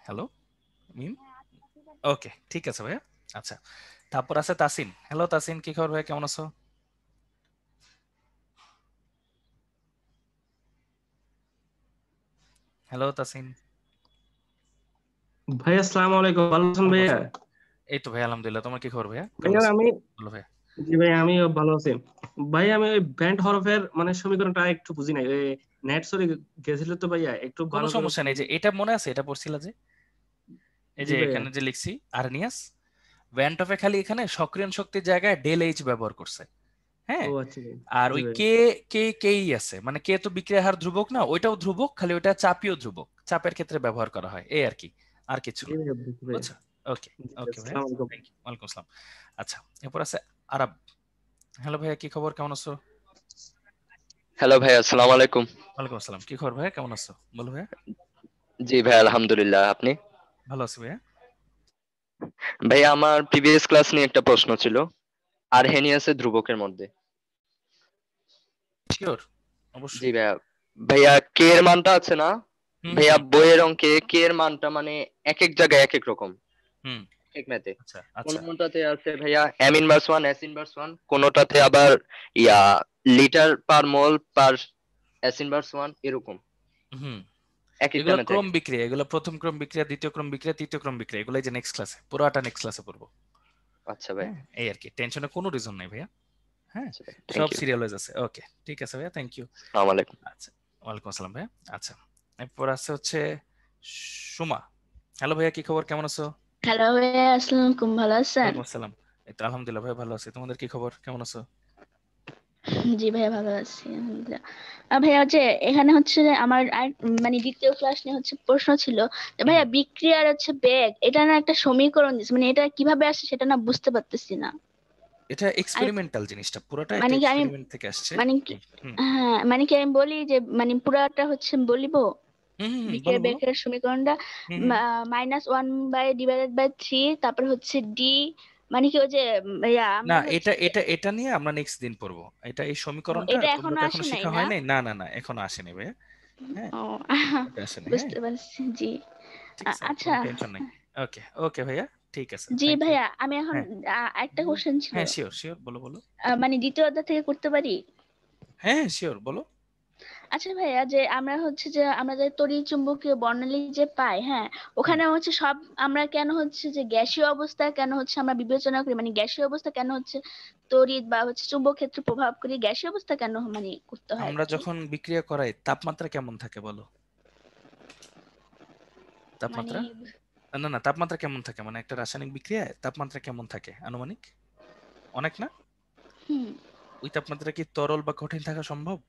হ্যালো মিম। হ্যাঁ আচ্ছা ঠিক আছে। ওকে, ঠিক আছে ভাইয়া। আচ্ছা, তারপর আছে তাসিন। হ্যালো তাসিন, কি খবর ভাইয়া, কেমন আছো? হ্যালো তাসিন। ভাইয়া আসসালামু আলাইকুম, ভালো আছেন ওয়ালাইকুম ভাইয়া? আসসালাম। এই তো ভাই, আলহামদুলিল্লাহ, তোমার কি খবর ভাইয়া, কেমন ভাইয়া আছো? আমি, বলো ভাইয়া। জি ভাই আমিও ভালো আছি। ভাই আমি ওই ব্যান্ড হরফের মানে সমীকরণটা একটু বুঝি নাই, ওই নেট সরি গেছিল তো ভাইয়া, একটু কোনো ভালো করে সমস্যা নেই, যে বুঝিয়ে এটা মনে আছে, এটা পড়ছিলা যে, এই জি যে ভাইয়া। এখানে যে লিখছি আরনিয়াস ভ্যান্টফে খালি এখানে সক্রিয়ণ শক্তির জায়গায় ডেল এইচ ব্যবহার করছে, ও হ্যাঁ। আচ্ছা ভাই। আর জি ওই ভাই। কে কে কেই আছে, মানে কে তো বিক্রিয়ার হার ধ্রুবক না, ওইটাও ধ্রুবক, খালি ওইটা চাপীয় ধ্রুবক, চাপের ক্ষেত্রে ব্যবহার করা হয়, এই আর কি, আর কিছু জি না, ভাইয়া বুঝছি ভাইয়া। বুঝছো? ওকে, জি ভাই, ওকে ভাইয়া, আসসালামু আলাইকুম। থ্যাংক ইউ, ওয়ালাইকুম আসসালাম। আচ্ছা, এরপর আছে আরব। হ্যালো ভাইয়া, কি খবর, কেমন আছো? হ্যালো ভাই, আসসালামু আলাইকুম। ওয়ালাইকুম আসসালাম, কি খবর ভাইয়া, কেমন আছো, বলো ভাইয়া। জি ভাই, আলহামদুলিল্লাহ। আপনি? ভালো আছি ভাইয়া। ভাই আমার প্রিভিয়াস ক্লাস নিয়ে একটা প্রশ্ন ছিল, আরহেনিয়াসের ধ্রুবকের মধ্যে। শিওর, জি অবশ্যই। ভাইয়া। ভাইয়া কে এর মানটা আছে না, হুম হুম ভাইয়া হুম বইয়ের অঙ্কে কে এর মানটা মানে এক এক জায়গায় এক এক রকম, হুম। এক ম্যাথে আচ্ছা আচ্ছা। কোনটাতে আছে ভাইয়া M inverse one S inverse one, কোনটাতে আবার ইয়া litre per mole per S inverse one, এরকম হুম। এক একটা এগুলো ম্যাথে এক ক্রম এক। বিক্রিয়া, এগুলো প্রথম ক্রম বিক্রিয়া, দ্বিতীয় ক্রম বিক্রিয়া, তৃতীয় ক্রম বিক্রিয়া, এগুলো যে নেক্সট ক্লাসে, পুরোটা নেক্সট ক্লাসে পড়বো। আচ্ছা ভাই। হ্যাঁ, এই আর কি, টেনশনের কোনো রিজন নাই ভাইয়া। হ্যাঁ, আচ্ছা ভাই, থ্যাংক সব ইউ। সিরিয়াল ওয়াইজ আছে। ওকে, ঠিক আছে ভাইয়া, থ্যাংক ইউ। আসসালামু আলাইকুম। আচ্ছা, ওয়ালাইকুম আসসালাম ভাইয়া। আচ্ছা, এরপর আছে হচ্ছে সুমা। হ্যালো ভাইয়া, কি খবর, কেমন আছো? হ্যালো ভাইয়া, আসসালামু আলাইকুম, ভালো আছেন? ওয়ালাইকুম আসসালাম। এই তো আলহামদুলিল্লাহ ভাই, ভালো আছি, তোমাদের কি খবর, কেমন আছো? জি ভাইয়া, ভালো আছি আলহামদুলিল্লাহ। ভাইয়া হচ্ছে এখানে হচ্ছে যে আমার আর মানে দ্বিতীয় ক্লাস নিয়ে হচ্ছে প্রশ্ন ছিল যে হুম ভাইয়া হুম। বিক্রিয়ার হচ্ছে বেগ, এটা না একটা সমীকরণ দিচ্ছে, মানে এটা কিভাবে আসে সেটা না বুঝতে পারতেছি না। এটা আমি এক্সপেরিমেন্টাল জিনিসটা, পুরোটা এটা মানে কি আমি এক্সপেরিমেন্ট থেকে আসছে। মানে কি হুম হুম হ্যাঁ মানে কি আমি বলি যে মানে পুরাটা হচ্ছে বলিব হুম হুম হুম, বলো বিক্রিয়ার বলো। বেগের সমীকরণটা হুম হুম। -1/3, তারপর হচ্ছে ডি, মানে কি ওই যে ইয়া না, আমরা এটা হচ্ছে যে এটা এটা নিয়ে আমরা নেক্সট দিন পড়বো, এটা এই সমীকরণটা এটা তোমরা এখনো তো আসে এখনো নাই শেখা না? হয় নাই, না না না, এখনো আসেনি ভাইয়া। হ্যাঁ, ও এটা আসেনি, হ্যাঁ, বুঝতে পারছি জি। ঠিক আছে, আচ্ছা কোনো টেনশন নাই। ওকে ওকে ভাইয়া, ঠিক আছে, জি থ্যাংক ইউ। ভাইয়া, আমি এখন হ্যাঁ একটা কোশ্চেন ছিল, হ্যাঁ, শিওর শিওর, বলো বলো। মানে দ্বিতীয় অধ্যায় থেকে করতে পারি? হ্যাঁ হ্যাঁ, শিওর, বলো। আচ্ছা ভাইয়া, যে আমরা হচ্ছে যে আমরা যে তড়িৎ চুম্বকীয় বর্ণালী যে পাই, হ্যাঁ, হুম। ওখানে হচ্ছে সব আমরা কেন হচ্ছে যে গ্যাসীয় অবস্থা কেন হচ্ছে আমরা বিবেচনা করি, মানে গ্যাসীয় অবস্থা কেন হচ্ছে তড়িৎ বা হচ্ছে চুম্বক ক্ষেত্রে প্রভাব করি, গ্যাসীয় অবস্থা কেন মানে করতে হয় আর আমরা কি? যখন বিক্রিয়া করাই তাপমাত্রা কেমন থাকে বলো, মানে তাপমাত্রা, না না, তাপমাত্রা কেমন থাকে, মানে একটা রাসায়নিক বিক্রিয়ায় তাপমাত্রা কেমন থাকে আনুমানিক, অনেক না? হুম ওই তাপমাত্রা কি তরল বা কঠিন থাকা সম্ভব?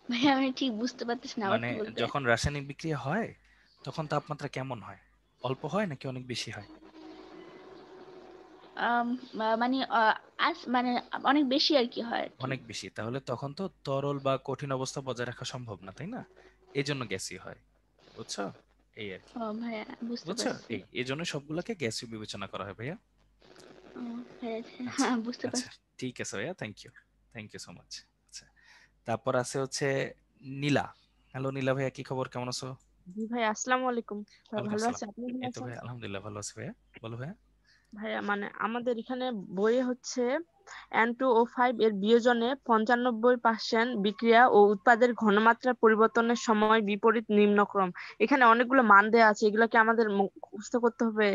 ভাইয়া আমি ঠিক বুঝতে পারতেছি না, আবার মানে একটু বলতে। যখন রাসায়নিক বিক্রিয়া হয় তখন তাপমাত্রা কেমন হয়, অল্প হয় নাকি অনেক বেশি হয়? মানে মানে অনেক বেশি আর কি হয় আর কি। অনেক বেশি, তাহলে তখন তো তরল বা কঠিন অবস্থা বজায় রাখা সম্ভব না, তাই না? এই জন্য গ্যাসই হয়, বুঝছো? এই আর কি, ও ভাইয়া বুঝতে বুঝছো? পারছি। এই জন্য সবগুলোকে গ্যাসই বিবেচনা করা হয় ভাইয়া। ও ভাইয়া আচ্ছা বুঝতে আচ্ছা, পারছি। ঠিক আছে ভাইয়া, থ্যাংক ইউ সো মাচ। আচ্ছা, তারপর আছে হচ্ছে নীলা। হ্যালো নীলা ভাইয়া, কি খবর, কেমন আছো? জি ভাই, আসসালামু আলাইকুম। ভাই ওয়ালাইকুম ভালো আসসালাম। আছে, আপনি ভালো এই তো আছেন? ভাইয়া আলহামদুলিল্লাহ ভালো আছি ভাইয়া, বলো ভাইয়া। ভাইয়া মানে আমাদের এখানে বইয়ে হচ্ছে N2O5 এর বিয়োজনে 95% বিক্রিয়া ও উৎপাদের ঘনমাত্রার পরিবর্তনের সময় বিপরীত নিম্নক্রম। এখানে অনেকগুলো মান দেয়া আছে, এগুলো কি আমাদের মুখস্থ করতে হবে?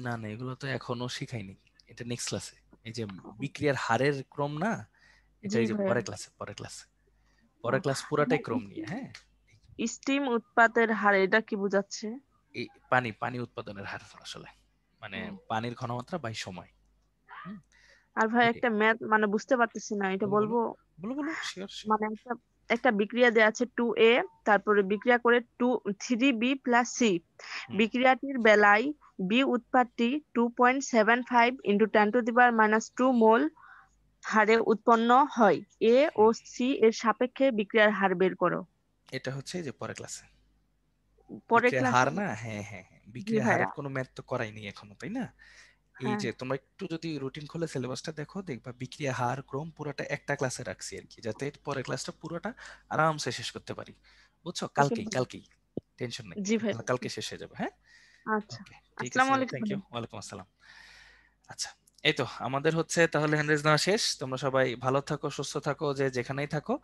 না না, এগুলো তো এখনো শিখাইনি, এটা নেক্সট ক্লাসে। এই যে বিক্রিয়ার হারের ক্রম না, এটা জি এই যে ভাইয়া। পরের ক্লাস পুরাটাই ক্রম নিয়ে, হ্যাঁ। স্টিম উৎপাদের হার এটা কি বোঝাচ্ছে? এই পানি উৎপাদনের হার আসলে, মানে ও। পানির ঘনমাত্রা বাই সময়। হুম, আর ভাই এটাই। একটা ম্যাথ মানে বুঝতে পারতেছি না, এটা বলো বলো বলবো? বলো বলো, শিওর। মানে একটা একটা বিক্রিয়া দেওয়া আছে 2A, তারপরে বিক্রিয়া করে 3B+C। হুম, বিক্রিয়াটির বেলায় বি উৎপাদটি 2.75 × 10⁻² মোল হারে উৎপন্ন হয়। এ ও হুম। সি এর সাপেক্ষে বিক্রিয়ার হার বের করো। এটা হচ্ছে এই যে পরের ক্লাসে পরের বিক্রিয়ার হার ক্লাসে? না, হ্যাঁ হ্যাঁ হ্যাঁ, জি বিক্রিয়ার ভাইয়া। হারের কোনো ম্যাথ তো করাইনি এখনো, তাই না? এই হ্যাঁ। যে তোমরা একটু যদি রুটিন খুলে সিলেবাসটা দেখো, দেখবা বিক্রিয়া হার ক্রম পুরোটা একটা ক্লাসে রাখছি আর কি, যাতে পরের ক্লাসটা পুরোটা আরামসে শেষ করতে পারি, বুঝছো? ওকে কালকেই ভাই। কালকেই, টেনশন নেই, জি ভাই। কালকে শেষ হয়ে যাবে, হ্যাঁ। আচ্ছা। ওকে, ঠিক আছে, আসসালামু আলাইকুম থ্যাংক ভাই। ইউ, ওয়ালাইকুম আসসালাম। আচ্ছা, এই তো আমাদের হচ্ছে তাহলে হ্যান্ডরেজ নেওয়া শেষ। তোমরা সবাই ভালো থাকো, সুস্থ থাকো, যে যেখানেই থাকো।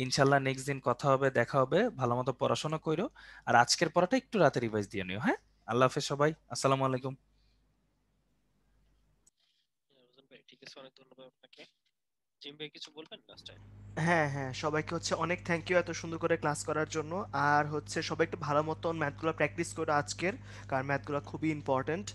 ইনশাল্লাহ নেক্সট দিন কথা হবে, দেখা হবে। ভালো মতো পড়াশোনা করো, আর আজকের পড়াটা একটু রাতে রিভাইজ দিয়ে নিও, হ্যাঁ। আল্লাহ হাফেজ সবাই, আসসালামু আলাইকুম। রোজন ভাই, ঠিক আছে, অনেক ধন্যবাদ আপনাকে। জিম ভাই কিছু বলবেন লাস্ট টাইম? হ্যাঁ হ্যাঁ, সবাইকে হচ্ছে অনেক থ্যাংক ইউ এত সুন্দর করে ক্লাস করার জন্য। আর হচ্ছে সবাই একটু ভালো মতন ম্যাথগুলো প্র্যাকটিস করো আজকের, কারণ ম্যাথগুলো খুবই ইম্পর্ট্যান্ট।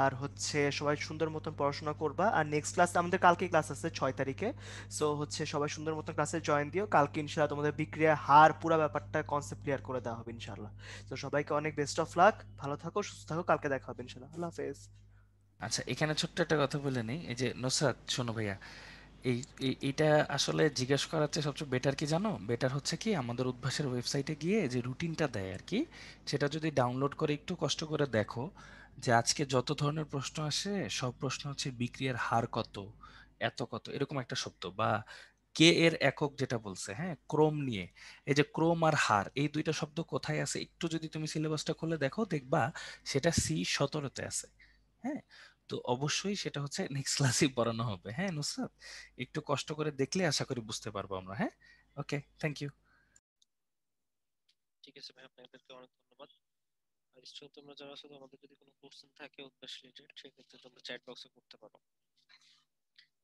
আর হচ্ছে সবাই সুন্দর মতন পড়াশোনা করবা। আর নেক্সট ক্লাস আমাদের কালকে ক্লাস আছে 6 তারিখে। সো হচ্ছে সবাই সুন্দর মতন ক্লাসে জয়েন দিও। কালকে ইনশাআল্লাহ তোমাদের বিক্রিয়া হার পুরো ব্যাপারটা কনসেপ্ট ক্লিয়ার করে দেওয়া হবে ইনশাআল্লাহ। তো সবাইকে অনেক বেস্ট অফ লাক, ভালো থাকো, সুস্থ থাকো, কালকে দেখা হবে ইনশাআল্লাহ। আল্লাহ হাফেজ। আচ্ছা, এখানে ছোট্ট একটা কথা বলে নেই, এই যে নুসরাত, শোনো ভাইয়া, এইটা আসলে জিজ্ঞেস করার চেয়ে সবচেয়ে বেটার কি জানো? বেটার হচ্ছে কি, আমাদের উদ্ভাসের ওয়েবসাইটে গিয়ে যে রুটিনটা দেয় আর কি, সেটা যদি ডাউনলোড করে একটু কষ্ট করে দেখো, যে আজকে যত ধরনের প্রশ্ন আসে সব প্রশ্ন হচ্ছে বিক্রিয়ার হার কত, এত কত, এরকম একটা শব্দ, বা কে এর একক যেটা বলছে, হ্যাঁ, ক্রম নিয়ে। এই যে ক্রম আর হার, এই দুইটা শব্দ কোথায় আছে একটু যদি তুমি সিলেবাসটা খুলে দেখো, দেখবা সেটা C17-তে আছে, হ্যাঁ। তো অবশ্যই সেটা হচ্ছে নেক্সট ক্লাসেই পড়ানো হবে, হ্যাঁ নুসরাত। একটু কষ্ট করে দেখলে আশা করি বুঝতে পারবো আমরা, হ্যাঁ। ওকে, থ্যাংক ইউ। ঠিক আছে ভাই, আপনাদেরকে অনেক ধন্যবাদ। আর স্টুডেন্ট তোমরা যারা আছো, তোমাদের যদি কোনো কোশ্চেন থাকে উদ্দেশ্য রিলেটেড, সেক্ষেত্রে তোমরা চ্যাট বক্সে করতে পারো।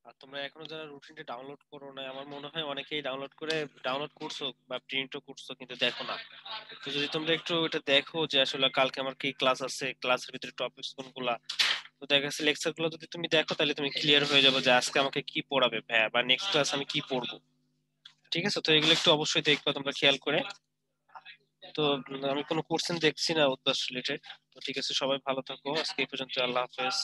আর তোমরা এখনো যারা রুটিনটা ডাউনলোড করো না, আমার মনে হয় অনেকেই ডাউনলোড করছো বা প্রিন্টও করছো, কিন্তু দেখো না। তো যদি তোমরা একটু এটা দেখো যে আসলে কালকে আমার কি ক্লাস আছে, ক্লাসের ভিতরে টপিকস কোনগুলা, তো দেখা গেছে লেকচার গুলো যদি তুমি দেখো, তাহলে তুমি ক্লিয়ার হয়ে যাবে যে আজকে আমাকে কি পড়াবে ভাইয়া, বা নেক্সট ক্লাস আমি কি পড়বো। ঠিক আছে, তো এগুলো একটু অবশ্যই দেখবা তোমরা খেয়াল করে। তো আমি কোনো কোশ্চেন দেখছি না উদ্বাস রিলেটেড। তো ঠিক আছে, সবাই ভালো থাকো, আজকে এই পর্যন্ত, আল্লাহ হাফেজ।